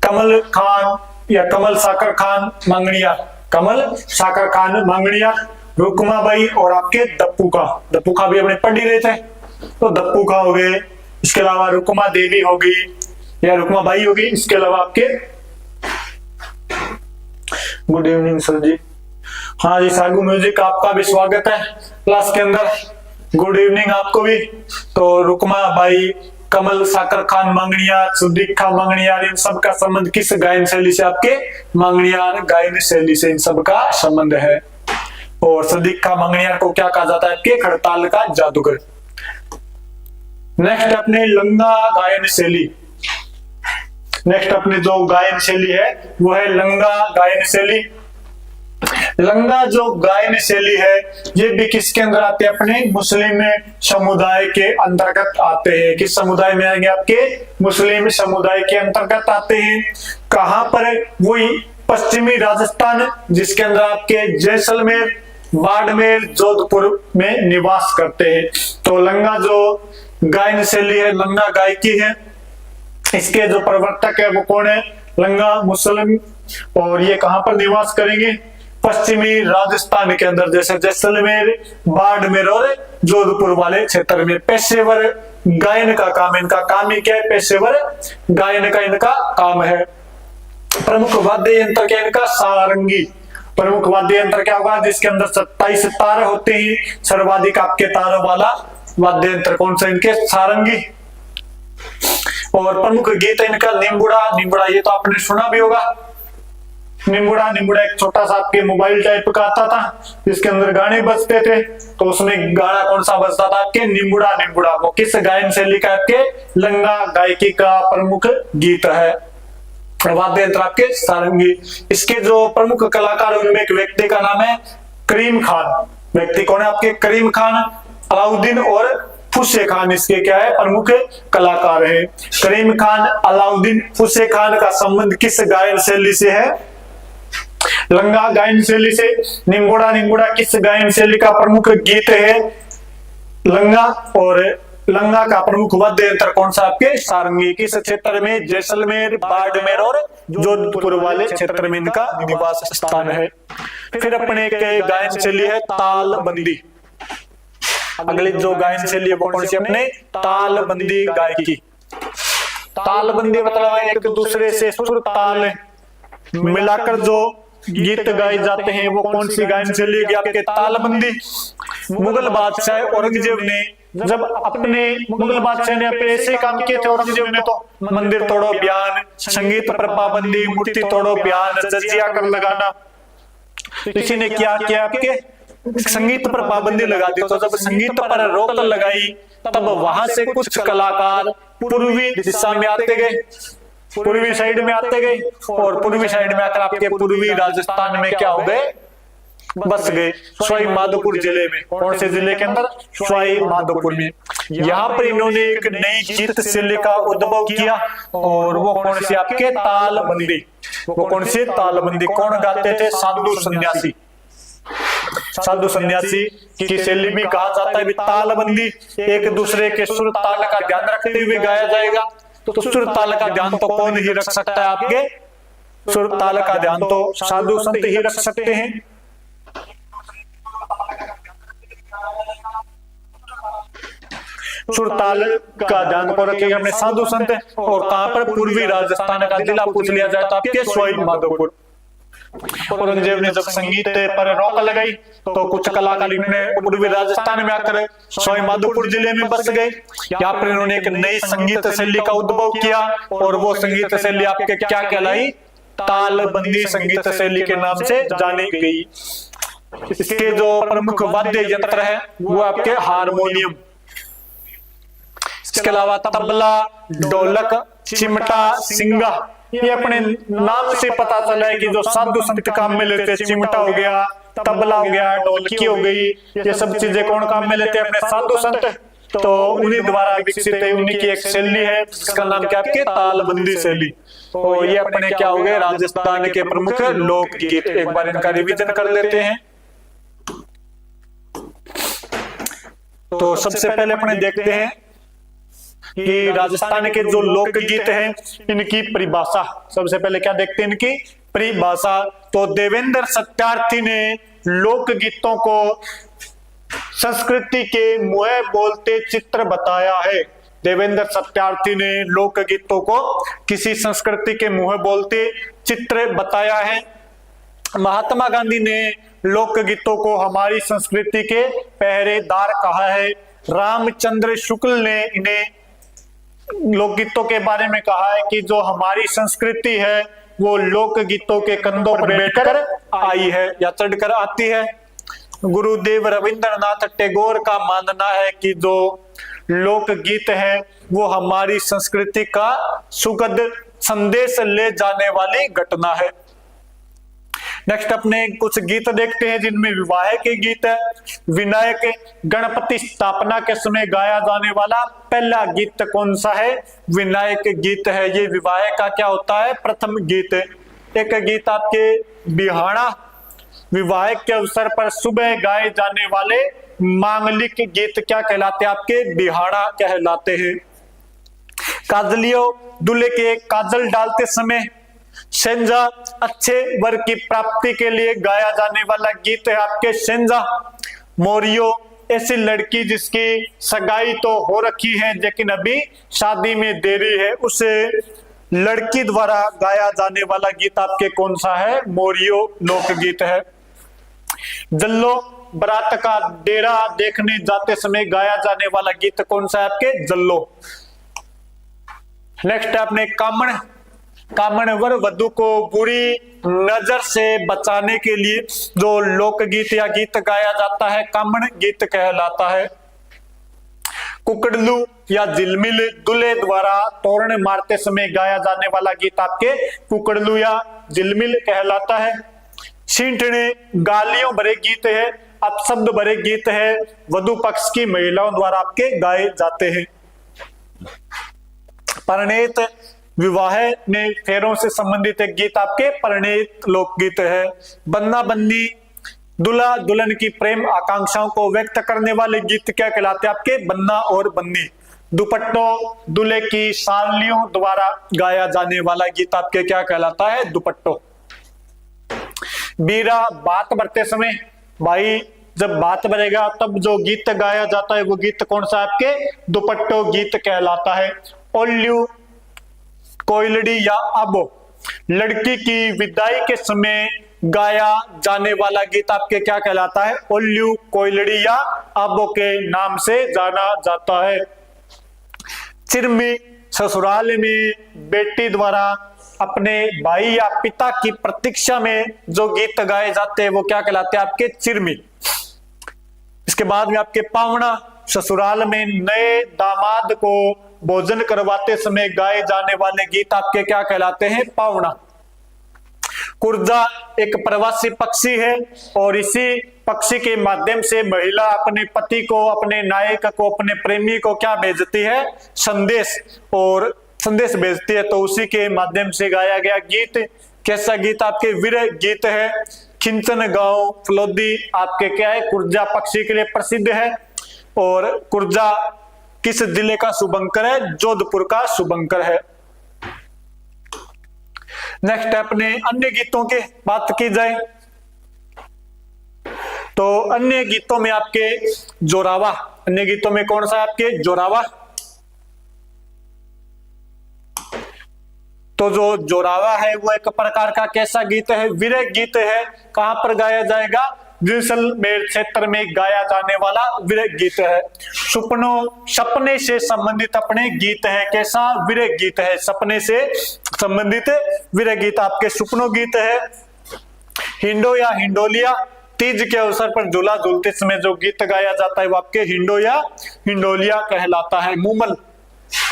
कमल खान या कमल साकर खान मंगनिया, रुकमाबाई और आपके दप्पू खा भी अपने पढ़ ही रहे थे, तो दप्पू खा हो गए। इसके अलावा रुकमा देवी हो गई या रुकमाबाई होगी। इसके अलावा आपके गुड इवनिंग सर जी। हाँ जी, सागू म्यूजिक आपका भी स्वागत है क्लास के अंदर। गुड इवनिंग आपको भी। तो रुकमाबाई, कमल साकर खान मंगनियार, सदीक खां मंगनियार, इन सब का संबंध किस गायन शैली से? आपके मंगनियार गायन शैली से इन सब का संबंध है। और सदीक खां मंगनियार को क्या कहा जाता है? आपके खड़ताल का जादूगर। नेक्स्ट अपने लंगा गायन शैली। नेक्स्ट अपनी जो गायन शैली है वो है लंगा गायन शैली। लंगा जो गायन शैली है ये भी किसके अंदर आते हैं? अपने मुस्लिम समुदाय के अंतर्गत आते हैं। किस समुदाय में आएंगे? आपके मुस्लिम समुदाय के अंतर्गत आते हैं। कहां पर? वही पश्चिमी राजस्थान, जिसके अंदर आपके जैसलमेर, बाड़मेर, जोधपुर में निवास करते हैं। तो लंगा जो गायन शैली है, लंगा गायकी है, इसके जो प्रवर्तक है वो कौन है? लंगा मुस्लिम। और ये कहां पर निवास करेंगे? पश्चिमी राजस्थान के अंदर, जैसे जैसलमेर, बाड़मेर और जोधपुर वाले क्षेत्र में। पेशेवर गायन का काम, इनका काम ही क्या है? पेशेवर गायन का इनका काम है। प्रमुख वाद्य यंत्र क्या इनका? सारंगी। प्रमुख वाद्य यंत्र क्या होगा? जिसके अंदर 27 तार होते हैं। सर्वाधिक आपके तारों वाला वाद्य यंत्र कौन सा? इनके सारंगी। और प्रमुख गीत इनका निम्बुड़ा, ये तो आपने सुना भी होगा। निम्बुड़ा एक छोटा सा आपके मोबाइल टाइप का आता था, जिसके अंदर गाने बजते थे। तो उसमें गाना कौन सा बजता था? आपके निम्बुड़ा। वो किस गायन शैली का? आपके लंगा गायकी का प्रमुख गीत है। वाद्य यंत्र आपके सारंगी। इसके जो प्रमुख कलाकार, उनमें एक व्यक्ति का नाम है करीम खान। व्यक्ति कौन है? आपके करीम खान, अलाउद्दीन और फुसे खान इसके क्या है? प्रमुख कलाकार है। करीम खान, अलाउद्दीन, फुसे खान का संबंध किस गायन शैली से है? लंगा गायन शैली से। निम्बुड़ा किस गायन शैली का प्रमुख गीत है? लंगा। और लंगा का प्रमुख वाद्य यंत्र कौन सा? आपके सारंगी। किस क्षेत्र में? जैसलमेर, बाड़मेर और जोधपुर वाले क्षेत्र में इनका निवास स्थान है। फिर अपने एक गायन शैली है तालबंदी। अगली जो गायन शैली है वो कौन सी? अपने तालबंदी गायकी। तालबंदी मतलब एक दूसरे से सुर ताल मिलाकर जो गीत गाए जाते हैं वो कौन सी गायन शैली है? आपके तालबंदी। मुगल बादशाह औरंगजेब ने जब मुगल बादशाह ने अपने ऐसे काम किए थे औरंगजेब ने, तो मंदिर तोड़ो बयान, संगीत पर पाबंदी, मूर्ति तोड़ो बयान, जजिया कर लगाना। इसी ने क्या किया? आपके संगीत पर पाबंदी लगा दी। तो जब संगीत पर रोक लगाई तब वहां से कुछ कलाकार पूर्वी दिशा में आते गए, पूर्वी साइड में आते गए, और पूर्वी साइड में आकर आपके पूर्वी राजस्थान में क्या हो गए? बस गए। सवाई माधोपुर जिले में। कौन से जिले के अंदर? सवाई माधोपुर में। यहाँ पर इन्होंने एक नई गीत शैली का उद्भव किया, और वो कौन सी? आपके तालबंदी। वो कौन सी? तालबंदी। कौन गाते थे? साधु सन्यासी। साधु सन्यासी की शैली भी कहा जाता है तालबंदी। एक दूसरे के सुर ताल का ध्यान रखते हुए गाया जाएगा। तो सुर ताल का ध्यान तो कौन ही रख सकता है? आपके सुर ताल का ध्यान तो साधु संत ही रख सकते हैं। सुर ताल का ध्यान को रखेगा अपने साधु संत। और कहां पर? पूर्वी राजस्थान का जिला पूछ लिया जाए तो आपके सवाई माधोपुर। औरंगजेब ने जब संगीत पर रोक लगाई तो कुछ कलाकार इन्होंने पूर्वी राजस्थान में आकर सवाई माधोपुर जिले में बस गए। यहाँ पर इन्होंने एक नई संगीत शैली का उद्भव किया, और वो संगीत शैली आपके क्या कहलाई? तालबंदी संगीत शैली के नाम से जानी गई। इसके जो प्रमुख वाद्य यंत्र है वो आपके हारमोनियम। इसके अलावा तबला, ढोलक, चिमटा, सिंगा। ये अपने नाम से पता चला है कि जो साधु संत काम में लेते, चिमटा हो गया, तबला हो गया, ढोलकी हो गई, ये सब चीजें कौन काम में लेते हैं? अपने साधु संत। तो उन्हीं द्वारा विकसित है, उन्हीं की एक शैली है जिसका नाम क्या आपके तालबंदी शैली। और ये अपने क्या हो गए राजस्थान के प्रमुख लोकगीत। एक बार इनका रिवीजन कर लेते हैं। तो सबसे पहले अपने देखते हैं कि राजस्थान के जो लोकगीत हैं इनकी परिभाषा। सबसे पहले क्या देखते हैं इनकी परिभाषा। तो देवेंद्र सत्यार्थी ने लोकगीतों को संस्कृति के मुंह बोलते चित्र बताया है। देवेंद्र सत्यार्थी ने लोकगीतों को किसी संस्कृति के मुंह बोलते चित्र बताया है। महात्मा गांधी ने लोकगीतों को हमारी संस्कृति के पहरेदार कहा है। रामचंद्र शुक्ल ने इन्हें लोकगीतों के बारे में कहा है कि जो हमारी संस्कृति है वो लोकगीतों के कंधों पर बैठकर आई है या चढ़कर आती है। गुरुदेव रविंद्रनाथ टैगोर का मानना है कि जो लोकगीत है वो हमारी संस्कृति का सुखद संदेश ले जाने वाली घटना है। नेक्स्ट अपने कुछ गीत देखते हैं जिनमें विवाह के गीत है। विनायक गणपति स्थापना के समय गाया जाने वाला पहला गीत कौन सा है? विनायक गीत है। ये विवाह का क्या होता है? प्रथम गीत। एक गीत आपके बिहाड़ा, विवाह के अवसर पर सुबह गाए जाने वाले मांगलिक गीत क्या कहलाते हैं? आपके बिहाड़ा कहलाते हैं। काजलियों, दूल्हे के काजल डालते समय सेंजा, अच्छे वर की प्राप्ति के लिए गाया जाने वाला गीत है आपके सेंजा। मोरियो, ऐसी लड़की जिसकी सगाई तो हो रखी है लेकिन अभी शादी में देरी है, उसे लड़की द्वारा गाया जाने वाला गीत आपके कौन सा है? मोरियो लोकगीत है। जल्लो, बारात का डेरा देखने जाते समय गाया जाने वाला गीत कौन सा है? आपके जल्लो। नेक्स्ट आपने कामण, कामण वर वधु को बुरी नजर से बचाने के लिए जो लोकगीत या गीत गाया जाता है कामण गीत कहलाता है। कुकड़लू या झिलमिल, दूल्हे द्वारा तोरण मारते समय गाया जाने वाला गीत आपके कुकड़लू या झिलमिल कहलाता है। छींटने, गालियों भरे गीत है, अपशब्द भरे गीत है, वधु पक्ष की महिलाओं द्वारा आपके गाए जाते हैं। परिणीत, विवाह में फेरों से संबंधित एक गीत आपके परिणीत लोकगीत है। बन्ना बन्नी, दुल्हा दुल्हन की प्रेम आकांक्षाओं को व्यक्त करने वाले गीत क्या कहलाते हैं? आपके बन्ना और बन्नी। दुपट्टो, दूल्हे की सालियों द्वारा गाया जाने वाला गीत आपके क्या कहलाता है? दुपट्टो। बीरा, बात भरते समय, भाई जब बात भरेगा तब जो गीत गाया जाता है वो गीत कौन सा आपके? दुपट्टो गीत कहलाता है। ओल्लू, कोयलड़ी या आबो, लड़की की विदाई के समय गाया जाने वाला गीत आपके क्या कहलाता है? ओल्लू, कोयलड़ी या आबो के नाम से जाना जाता है। चिरमी, ससुराल में बेटी द्वारा अपने भाई या पिता की प्रतीक्षा में जो गीत गाए जाते हैं वो क्या कहलाते हैं? आपके चिरमी। इसके बाद में आपके पावना, ससुराल में नए दामाद को भोजन करवाते समय गाए जाने वाले गीत आपके क्या कहलाते हैं? पावना। कुर्जा एक प्रवासी पक्षी है और इसी पक्षी के माध्यम से महिला अपने पति को, अपने नायक को, अपने प्रेमी को क्या भेजती है? संदेश, और संदेश भेजती है। तो उसी के माध्यम से गाया गया गीत कैसा गीत? आपके विरह गीत है। खिंचन गांव फलोदी आपके क्या है? कुर्जा पक्षी के लिए प्रसिद्ध है। और कुर्जा किस जिले का शुभंकर है? जोधपुर का शुभंकर है। नेक्स्ट अपने अन्य गीतों की बात की जाए तो अन्य गीतों में आपके जोरावा, अन्य गीतों में कौन सा है आपके? जोरावा। तो जो जोरावा है वो एक प्रकार का कैसा गीत है? विरह गीत है। कहां पर गाया जाएगा? जैसलमेर क्षेत्र में गाया जाने वाला विरह गीत है। सपनों, सपने से संबंधित अपने गीत है। कैसा? विरह गीत है। सपने से संबंधित विरह गीत आपके सपनों गीत है। हिंडो या हिंडोलिया, तीज के अवसर पर झूला झूलते समय जो गीत गाया जाता है वो आपके हिंडो या हिंडोलिया कहलाता है। मुमल,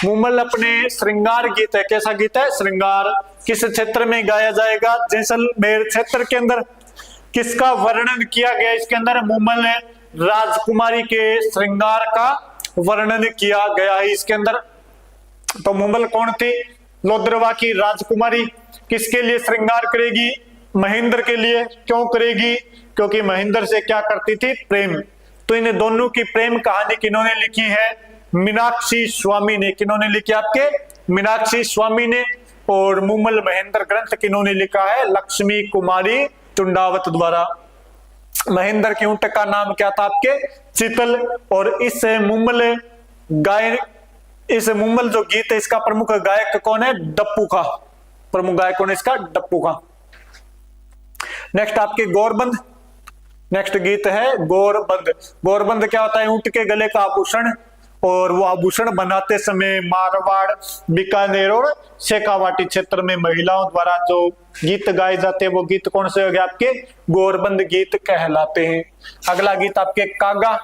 मुमल अपने श्रृंगार गीत है। कैसा गीत है? श्रृंगार। किस क्षेत्र में गाया जाएगा? जैसलमेर क्षेत्र के अंदर। किसका वर्णन किया गया इसके अंदर? मुमल ने राजकुमारी के श्रृंगार का वर्णन किया गया है इसके अंदर। तो मुमल कौन थी? लोद्रवा की राजकुमारी। किसके लिए श्रृंगार करेगी? महेंद्र के लिए। क्यों करेगी? क्योंकि महेंद्र से क्या करती थी? प्रेम। तो इन दोनों की प्रेम कहानी किन्होंने लिखी है? मीनाक्षी स्वामी ने। किन्होंने लिखी? आपके मीनाक्षी स्वामी ने। और मुमल महेंद्र ग्रंथ किन्होंने लिखा है? लक्ष्मी कुमारी टुंडावत द्वारा। महेंद्र के ऊंट का नाम क्या था? आपके शीतल। और इस मुमल जो गीत है इसका प्रमुख गायक कौन है? डप्पू का। प्रमुख गायक कौन है इसका? डप्पू का। नेक्स्ट आपके गौरबंद। नेक्स्ट गीत है गौरबंद। गौरबंद क्या होता है? ऊंट के गले का आभूषण। और वो आभूषण बनाते समय मारवाड़, बीकानेर और शेखावाटी क्षेत्र में महिलाओं द्वारा जो गीत गाए जाते हैं वो गीत कौन से हो गए? आपके गौरबंद गीत कहलाते हैं। अगला गीत आपके कागा।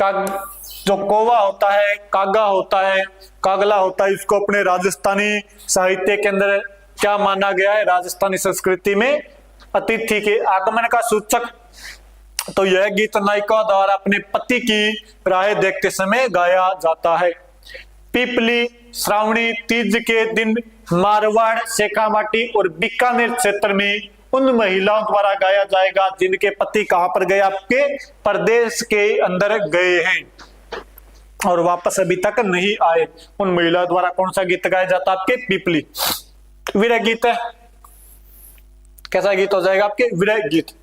जो कौवा होता है, कागा होता है, कागला होता है, इसको अपने राजस्थानी साहित्य के अंदर क्या माना गया है? राजस्थानी संस्कृति में अतिथि के आगमन का सूचक। तो यह गीत नायिका द्वारा अपने पति की राह देखते समय गाया जाता है। पीपली श्रावणी तीज के दिन मारवाड़, शेखावाटी और बीकानेर क्षेत्र में उन महिलाओं द्वारा गाया जाएगा जिनके पति कहां पर गए? आपके प्रदेश के अंदर गए हैं और वापस अभी तक नहीं आए। उन महिलाओं द्वारा कौन सा गीत गाया जाता है? आपके पीपली। विरह गीत है। कैसा गीत हो जाएगा? आपके विरह गीत।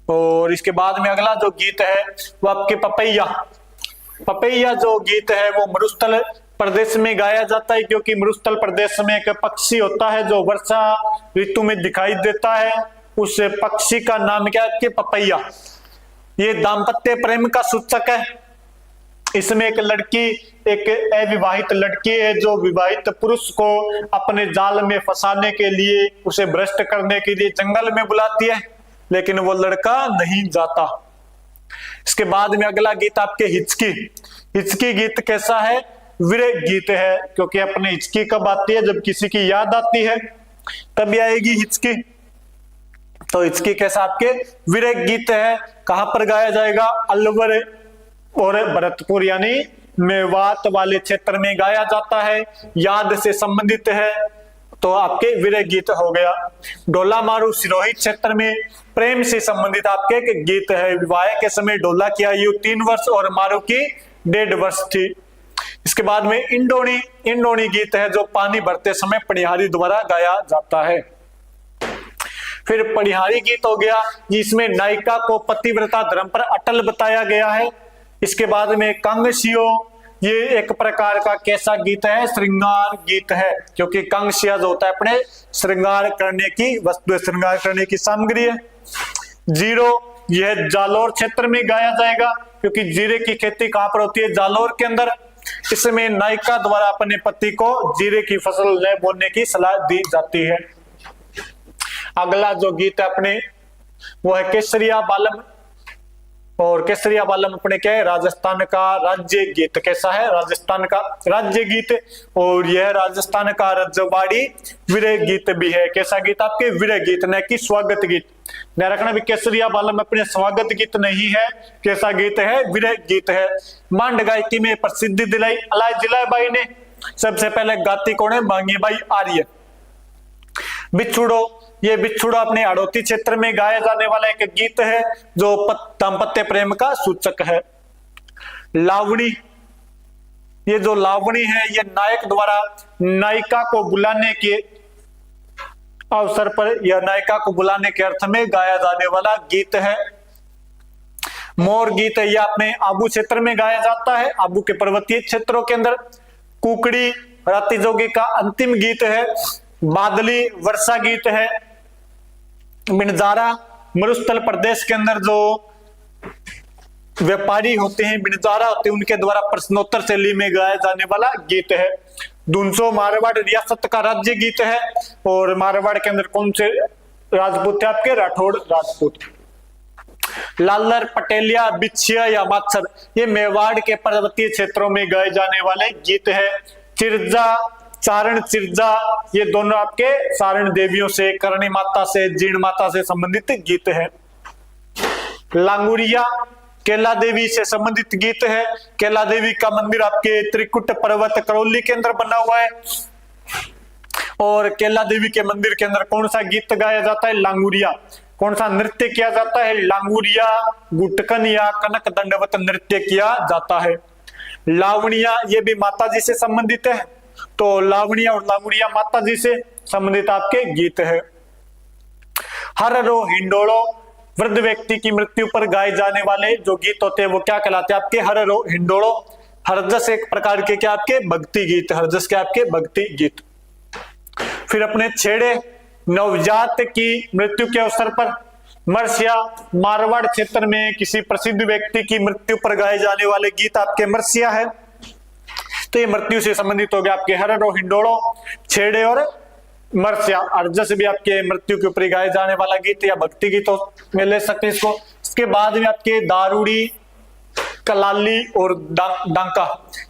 और इसके बाद में अगला जो गीत है वो आपके पपैया। पपैया जो गीत है वो मरुस्थल प्रदेश में गाया जाता है, क्योंकि मरुस्थल प्रदेश में एक पक्षी होता है जो वर्षा ऋतु में दिखाई देता है। उस पक्षी का नाम क्या है? आपके पपैया। ये दाम्पत्य प्रेम का सूचक है। इसमें एक लड़की, एक अविवाहित लड़की है जो विवाहित पुरुष को अपने जाल में फंसाने के लिए, उसे भ्रष्ट करने के लिए जंगल में बुलाती है, लेकिन वो लड़का नहीं जाता। इसके बाद में अगला गीत आपके हिचकी। हिचकी गीत कैसा है? विरह गीत है, क्योंकि अपने हिचकी कब आती है? जब किसी की याद आती है तभी आएगी हिचकी। तो हिचकी कैसा? आपके विरह गीत है। कहां पर गाया जाएगा? अलवर और भरतपुर यानी मेवात वाले क्षेत्र में गाया जाता है। याद से संबंधित है तो आपके विरह गीत हो गया। डोला मारू सिरोही क्षेत्र में प्रेम से संबंधित आपके एक गीत है। विवाह के समय डोला की आयु 3 वर्ष और मारू की 1.5 वर्ष थी। इसके बाद में इंडोनी। इंडोनी गीत है जो पानी भरते समय पनिहारी द्वारा गाया जाता है। फिर पनिहारी गीत हो गया जिसमें नायिका को पतिव्रता धर्म पर अटल बताया गया है। इसके बाद में कांगसियो। ये एक प्रकार का कैसा गीत है? श्रृंगार गीत है, क्योंकि कांगसिया जो होता है अपने श्रृंगार करने की वस्तु, श्रृंगार करने की सामग्री है। जीरो, यह जालोर क्षेत्र में गाया जाएगा, क्योंकि जीरे की खेती कहां पर होती है? जालोर के अंदर। इसमें नायिका द्वारा अपने पति को जीरे की फसल न बोने की सलाह दी जाती है। अगला जो गीत है अपने वो है केसरिया बालम। और केसरिया बालम अपने क्या है? राजस्थान का राज्य गीत। कैसा है? राजस्थान का राज्य गीत। और यह राजस्थान का रजवाड़ी विरह गीत भी है। कैसा गीत? आपके विरह गीत, न कि स्वागत गीत। न रखना भी केसरिया बालम अपने स्वागत गीत नहीं है। कैसा गीत है? विरह गीत है। मांड गायकी में प्रसिद्धि दिलाई अलाय जिलाई बाई ने। सबसे पहले गाती कौन है? मांगी बाई आर्य। बिछुड़ो, ये बिछुड़ा अपने हड़ौती क्षेत्र में गाया जाने वाला एक गीत है जो दाम्पत्य प्रेम का सूचक है। लावणी, ये जो लावणी है ये नायक द्वारा नायिका को बुलाने के अवसर पर या नायिका को बुलाने के अर्थ में गाया जाने वाला गीत है। मोर गीत है, यह अपने आबू क्षेत्र में गाया जाता है, आबू के पर्वतीय क्षेत्रों के अंदर। कुकड़ी राती जोगी का अंतिम गीत है। बादली वर्षा गीत है। बिनजारा मरुस्थल प्रदेश के अंदर जो व्यापारी होते हैं, बिनजारा होते हैं, उनके द्वारा प्रश्नोत्तर शैली में गाया जाने वाला गीत है। दुनसो मारवाड़ रियासत का राज्य गीत है। और मारवाड़ के अंदर कौन से राजपूत थे? आपके राठौड़ राजपूत। लालर, पटेलिया, बिछिया या मात्सर, ये मेवाड़ के पर्वतीय क्षेत्रों में गाए जाने वाले गीत है। चिरजा, चारण चिरजा, ये दोनों आपके सारण देवियों से, करणी माता से, जीर्ण माता से संबंधित गीत है। लांगुरिया, केला देवी से संबंधित गीत है। केला देवी का मंदिर आपके त्रिकुट पर्वत करौली के अंदर बना हुआ है। और केला देवी के मंदिर के अंदर कौन सा गीत गाया जाता है? लांगुरिया। कौन सा नृत्य किया जाता है? लांगुरिया, गुटकन या कनक दंडवत नृत्य किया जाता है। लावणिया ये भी माता जी से संबंधित है, तो लावणिया और लांगुरिया माता जी से संबंधित आपके गीत है। हररो हिंडोलो, वृद्ध व्यक्ति की मृत्यु पर गाए जाने वाले जो गीत होते हैं वो क्या कहलाते हैं आपके? हररो हिंडोलो। हरजस एक प्रकार के क्या आपके? भक्ति गीत। हरजस के आपके भक्ति गीत। फिर अपने छेड़े, नवजात की मृत्यु के अवसर पर मर्सिया, मारवाड़ क्षेत्र में किसी प्रसिद्ध व्यक्ति की मृत्यु पर गाए जाने वाले गीत आपके मर्सिया है। तो ये मृत्यु से संबंधित हो गया आपके हररो हिंडोलो, छेड़े और मर्सिया। अर्जस भी आपके मृत्यु के ऊपर गाए जाने वाला गीत या भक्ति गीत में ले सकते हैं इसको। इसके बाद में आपके दारूड़ी, कलाली और डांका,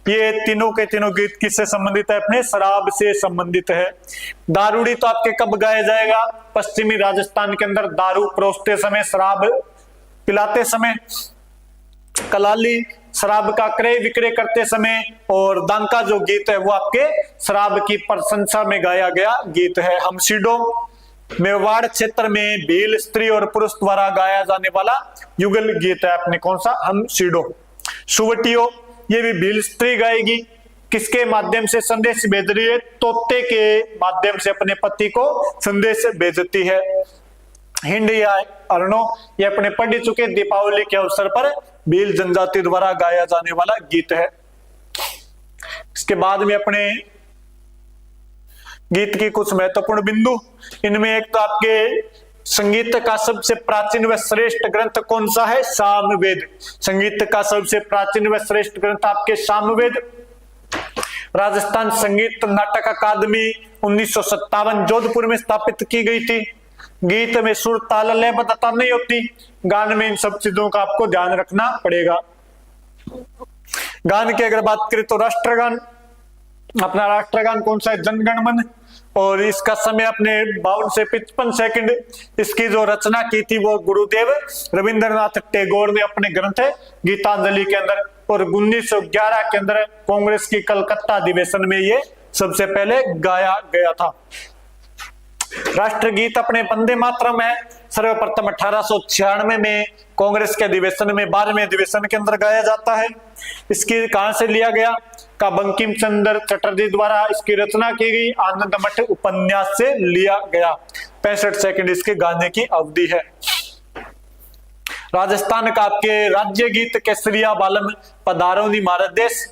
ये तीनों के तीनों गीत किससे संबंधित है? अपने शराब से संबंधित है। दारूड़ी तो आपके कब गाया जाएगा? पश्चिमी राजस्थान के अंदर दारू परोसते समय, शराब पिलाते समय। कलाली शराब का क्रय विक्रय करते समय। और दांका जो गीत है वो आपके शराब की प्रशंसा में गाया गया गीत है। हमसीडो, मेवाड़ क्षेत्र में भील स्त्री और पुरुष द्वारा गाया जाने वाला युगल गीत है अपने कौन सा? हमसीडो। सुवटियो, ये भी भील स्त्री गाएगी। किसके माध्यम से संदेश भेज रही है? तोते के माध्यम से अपने पति को संदेश भेजती है। हिंड या अर्णो, ये अपने पढ़ चुके दीपावली के अवसर पर भील जनजाति द्वारा गाया जाने वाला गीत है। इसके बाद में अपने गीत की कुछ महत्वपूर्ण बिंदु, इनमें एक तो आपके संगीत का सबसे प्राचीन व श्रेष्ठ ग्रंथ कौन सा है? सामवेद। संगीत का सबसे प्राचीन व श्रेष्ठ ग्रंथ आपके सामवेद। राजस्थान संगीत नाटक अकादमी 1957 जोधपुर में स्थापित की गई थी। गीत में सुर, ताल, लय, बद्धता नहीं होती। गान में इन सब चीजों का आपको ध्यान रखना पड़ेगा। गान की अगर बात करें तो राष्ट्रगान, अपना राष्ट्रगान कौन सा है? जनगण मन। और इसका समय अपने 52 से 55 सेकंड। इसकी जो रचना की थी वो गुरुदेव रविंद्रनाथ टैगोर ने अपने ग्रंथ गीतांजलि के अंदर। और 1911 के अंदर कांग्रेस की कलकत्ता अधिवेशन में ये सबसे पहले गाया गया था। राष्ट्रगीत अपने वंदे मातरम है। सर्वप्रथम 1896 में कांग्रेस के अधिवेशन में 12वें अधिवेशन के अंदर गाया जाता है। इसकी कहां से लिया गया? का बंकिम चंद्र चटर्जी द्वारा इसकी रचना की गई आनंद मठ उपन्यास से लिया गया। 65 सेकंड इसके गाने की अवधि है। राजस्थान का आपके राज्य गीत केसरिया बालम पधारो नी मारत देश।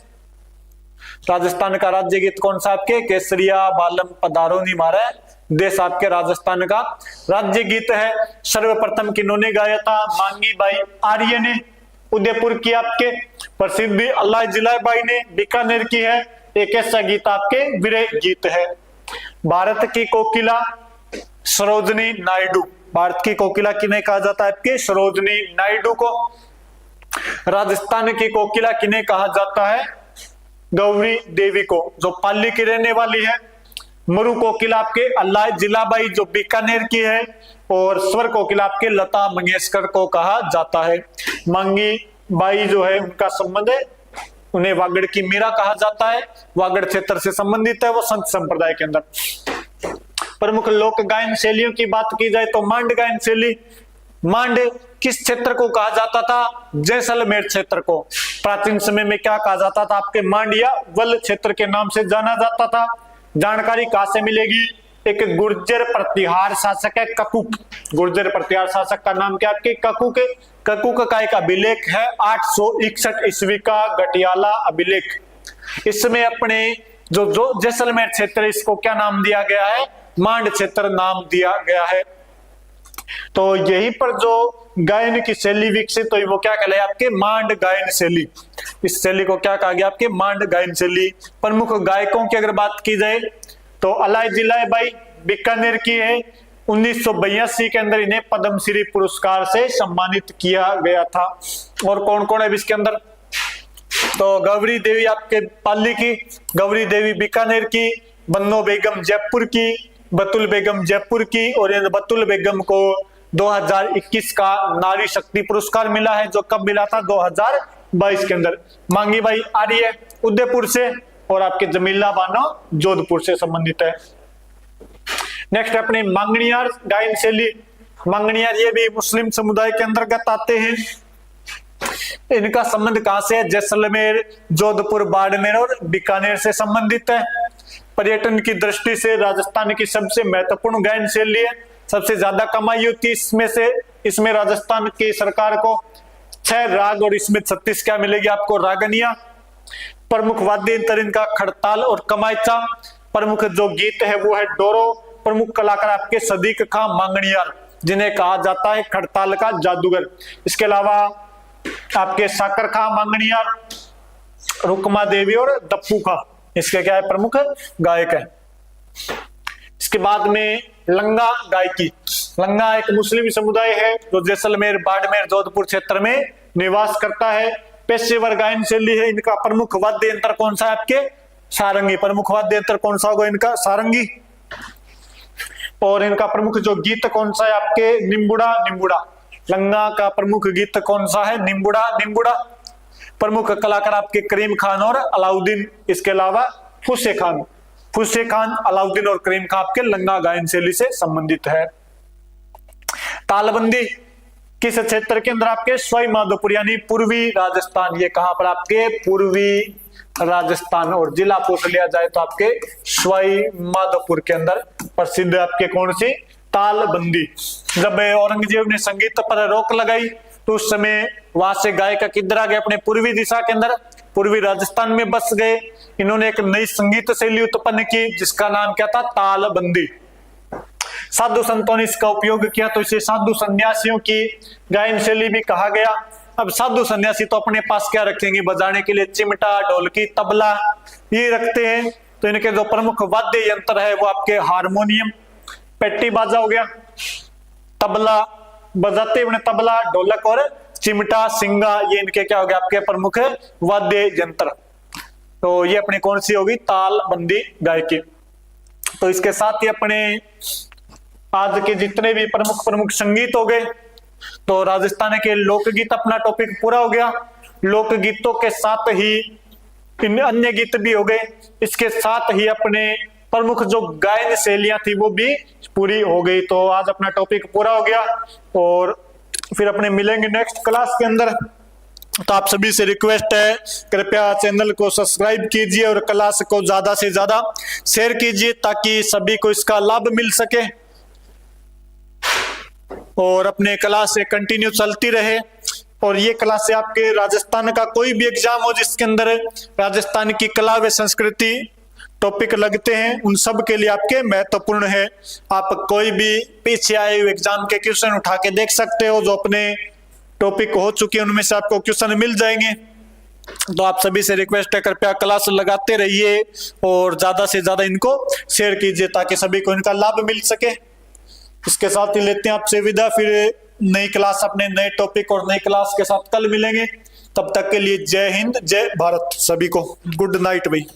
राजस्थान का राज्य गीत कौन सा आपके? केसरिया बालम पधारो नी मारे देश आपके राजस्थान का राज्य गीत है। सर्वप्रथम किन्होंने गाया था? मांगी बाई आर्य ने उदयपुर की आपके। प्रसिद्ध अल्लाह जिलाई बाई ने बीकानेर की है। एक ऐसा गीत आपके विरह गीत है। भारत की कोकिला सरोजनी नायडू। भारत की कोकिला किन्हें कहा जाता है? आपके सरोजनी नायडू को। राजस्थान की कोकिला किन्हें कहा जाता है? गौरी देवी को, जो पाली की रहने वाली है। मरु कोकिला आपके अल्लाह जिलाबाई जो बीकानेर की है। और स्वर कोकिला आपके लता मंगेशकर को कहा जाता है। मांगी बाई जो है उनका संबंध है, उन्हें वागड़ की मीरा कहा जाता है। वागड़ क्षेत्र से संबंधित है वो संत संप्रदाय के अंदर। प्रमुख लोक गायन शैलियों की बात की जाए तो मांड गायन शैली। मांड किस क्षेत्र को कहा जाता था? जैसलमेर क्षेत्र को। प्राचीन समय में क्या कहा जाता था? आपके मांडिया वल क्षेत्र के नाम से जाना जाता था। जानकारी कहां से मिलेगी? एक गुर्जर प्रतिहार शासक है ककुक। गुर्जर प्रतिहार शासक का नाम क्या? आपके ककुक। ककुक का एक अभिलेख है 861 ईस्वी का गटियाला अभिलेख। इसमें अपने जो जैसलमेर क्षेत्र, इसको क्या नाम दिया गया है? मांड क्षेत्र नाम दिया गया है। तो यहीं पर जो गायन की शैली विकसित हुई वो क्या कहलाए? आपके मांड गायन शैली। इस शैली को क्या कहा गया? आपके मांड गायन शैली। प्रमुख गायकों की अगर बात की जाए तो अलाय जिलाय बाई बीकानेर की है। 1982 के अंदर इन्हें पद्मश्री पुरस्कार से सम्मानित किया गया था। और कौन कौन है इसके अंदर? तो गौरी देवी आपके पाली की, गौरी देवी बीकानेर की, बन्नो बेगम जयपुर की, बतुल बेगम जयपुर की। और इन बतुल बेगम को 2021 का नारी शक्ति पुरस्कार मिला है, जो कब मिला था? 2022 के अंदर। मांगी बाई आ रही है उदयपुर से और आपके जमीला बानो जोधपुर से संबंधित है। नेक्स्ट अपने मांगणियार गायन शैली। मांगणियार ये भी मुस्लिम समुदाय के अंतर्गत आते हैं। इनका संबंध कहां से है? जैसलमेर, जोधपुर, बाड़मेर और बीकानेर से संबंधित है। पर्यटन की दृष्टि से राजस्थान की सबसे महत्वपूर्ण गायन शैली है। सबसे ज्यादा कमाई होती है इसमें राजस्थान की सरकार को 6 राग और इसमें 36 क्या मिलेगी आपको? रागनिया। प्रमुख वाद्य यंत्र इनका खड़ताल और कमाइचा। प्रमुख जो गीत है वो है डोरो। प्रमुख कलाकार आपके सदीक खां मांगणियार, जिन्हें कहा जाता है खड़ताल का जादूगर। इसके अलावा आपके साकर खां मांगणियार, रुकमा देवी और दप्पू खां इसके क्या है? प्रमुख गायक है। इसके बाद में लंगा गायकी। लंगा एक मुस्लिम समुदाय है जो जैसलमेर, बाड़मेर, जोधपुर क्षेत्र में निवास करता है। पेशेवर गायन शैली है। इनका प्रमुख वाद्य यंत्र कौन सा है आपके? सारंगी। प्रमुख वाद्य यंत्र कौन सा होगा इनका? सारंगी। और इनका प्रमुख जो गीत कौन सा है आपके? निम्बुड़ा। निम्बुड़ा। लंगा का प्रमुख गीत कौन सा है? निम्बुड़ा। निम्बुड़ा। प्रमुख कलाकार आपके करीम खान और अलाउद्दीन। इसके अलावा फुस्से खान। फुस्से खान, अलाउद्दीन और करीम खान आपके लंगा गायन शैली से संबंधित है। तालबंदी किस क्षेत्र के अंदर? आपके सवाई माधोपुर यानी पूर्वी राजस्थान। ये कहां पर आपके? पूर्वी राजस्थान। और जिला पूछ लिया जाए तो आपके सवाई माधोपुर के अंदर प्रसिद्ध आपके कौन सी? तालबंदी। जब औरंगजेब ने संगीत पर रोक लगाई तो उस समय वहां से गायक किधर आ गए? अपने पूर्वी दिशा के अंदर, पूर्वी राजस्थान में बस गए। इन्होंने एक नई संगीत शैली उत्पन्न की जिसका नाम क्या था? तालबंदी। साधु संतों ने इसका उपयोग किया तो इसे साधु सन्यासियों की गायन शैली भी कहा गया। अब साधु सन्यासी तो अपने पास क्या रखेंगे बजाने के लिए? चिमटा, ढोलकी, तबला ये रखते हैं। तो इनके जो प्रमुख वाद्य यंत्र है वो आपके हारमोनियम, पेट्टी बाजा हो गया, तबला बजाते हुए तबला, ढोलक और चिमटा, सिंगा, ये इनके क्या हो गए? आपके प्रमुख वाद्य यंत्र। तो ये अपनी कौन सी होगी? तालबंदी गायकी। तो इसके साथ ही अपने आज के जितने भी प्रमुख प्रमुख संगीत हो गए, तो राजस्थान के लोकगीत अपना टॉपिक पूरा हो गया। लोकगीतों के साथ ही अन्य गीत भी हो गए। इसके साथ ही अपने प्रमुख जो गायन शैलियां थी वो भी पूरी हो गई। तो आज अपना टॉपिक पूरा हो गया और फिर अपने मिलेंगे नेक्स्ट क्लास के अंदर। तो आप सभी से रिक्वेस्ट है, कृपया चैनल को सब्सक्राइब कीजिए और क्लास को ज्यादा से ज्यादा शेयर कीजिए ताकि सभी को इसका लाभ मिल सके और अपने क्लास से कंटिन्यू चलती रहे। और ये क्लास से आपके राजस्थान का कोई भी एग्जाम हो जिसके अंदर राजस्थान की कला व संस्कृति टॉपिक लगते हैं, उन सब के लिए आपके महत्वपूर्ण है। आप कोई भी पीछे आए हुए एग्जाम के क्वेश्चन उठा के देख सकते हो, जो अपने टॉपिक हो चुके हैं उनमें से आपको क्वेश्चन मिल जाएंगे। तो आप सभी से रिक्वेस्ट है, कृपया क्लास लगाते रहिए और ज्यादा से ज्यादा इनको शेयर कीजिए ताकि सभी को इनका लाभ मिल सके। इसके साथ ही लेते हैं आपसे विदा। फिर नई क्लास अपने नए टॉपिक और नई क्लास के साथ कल मिलेंगे। तब तक के लिए जय हिंद, जय भारत। सभी को गुड नाइट भाई।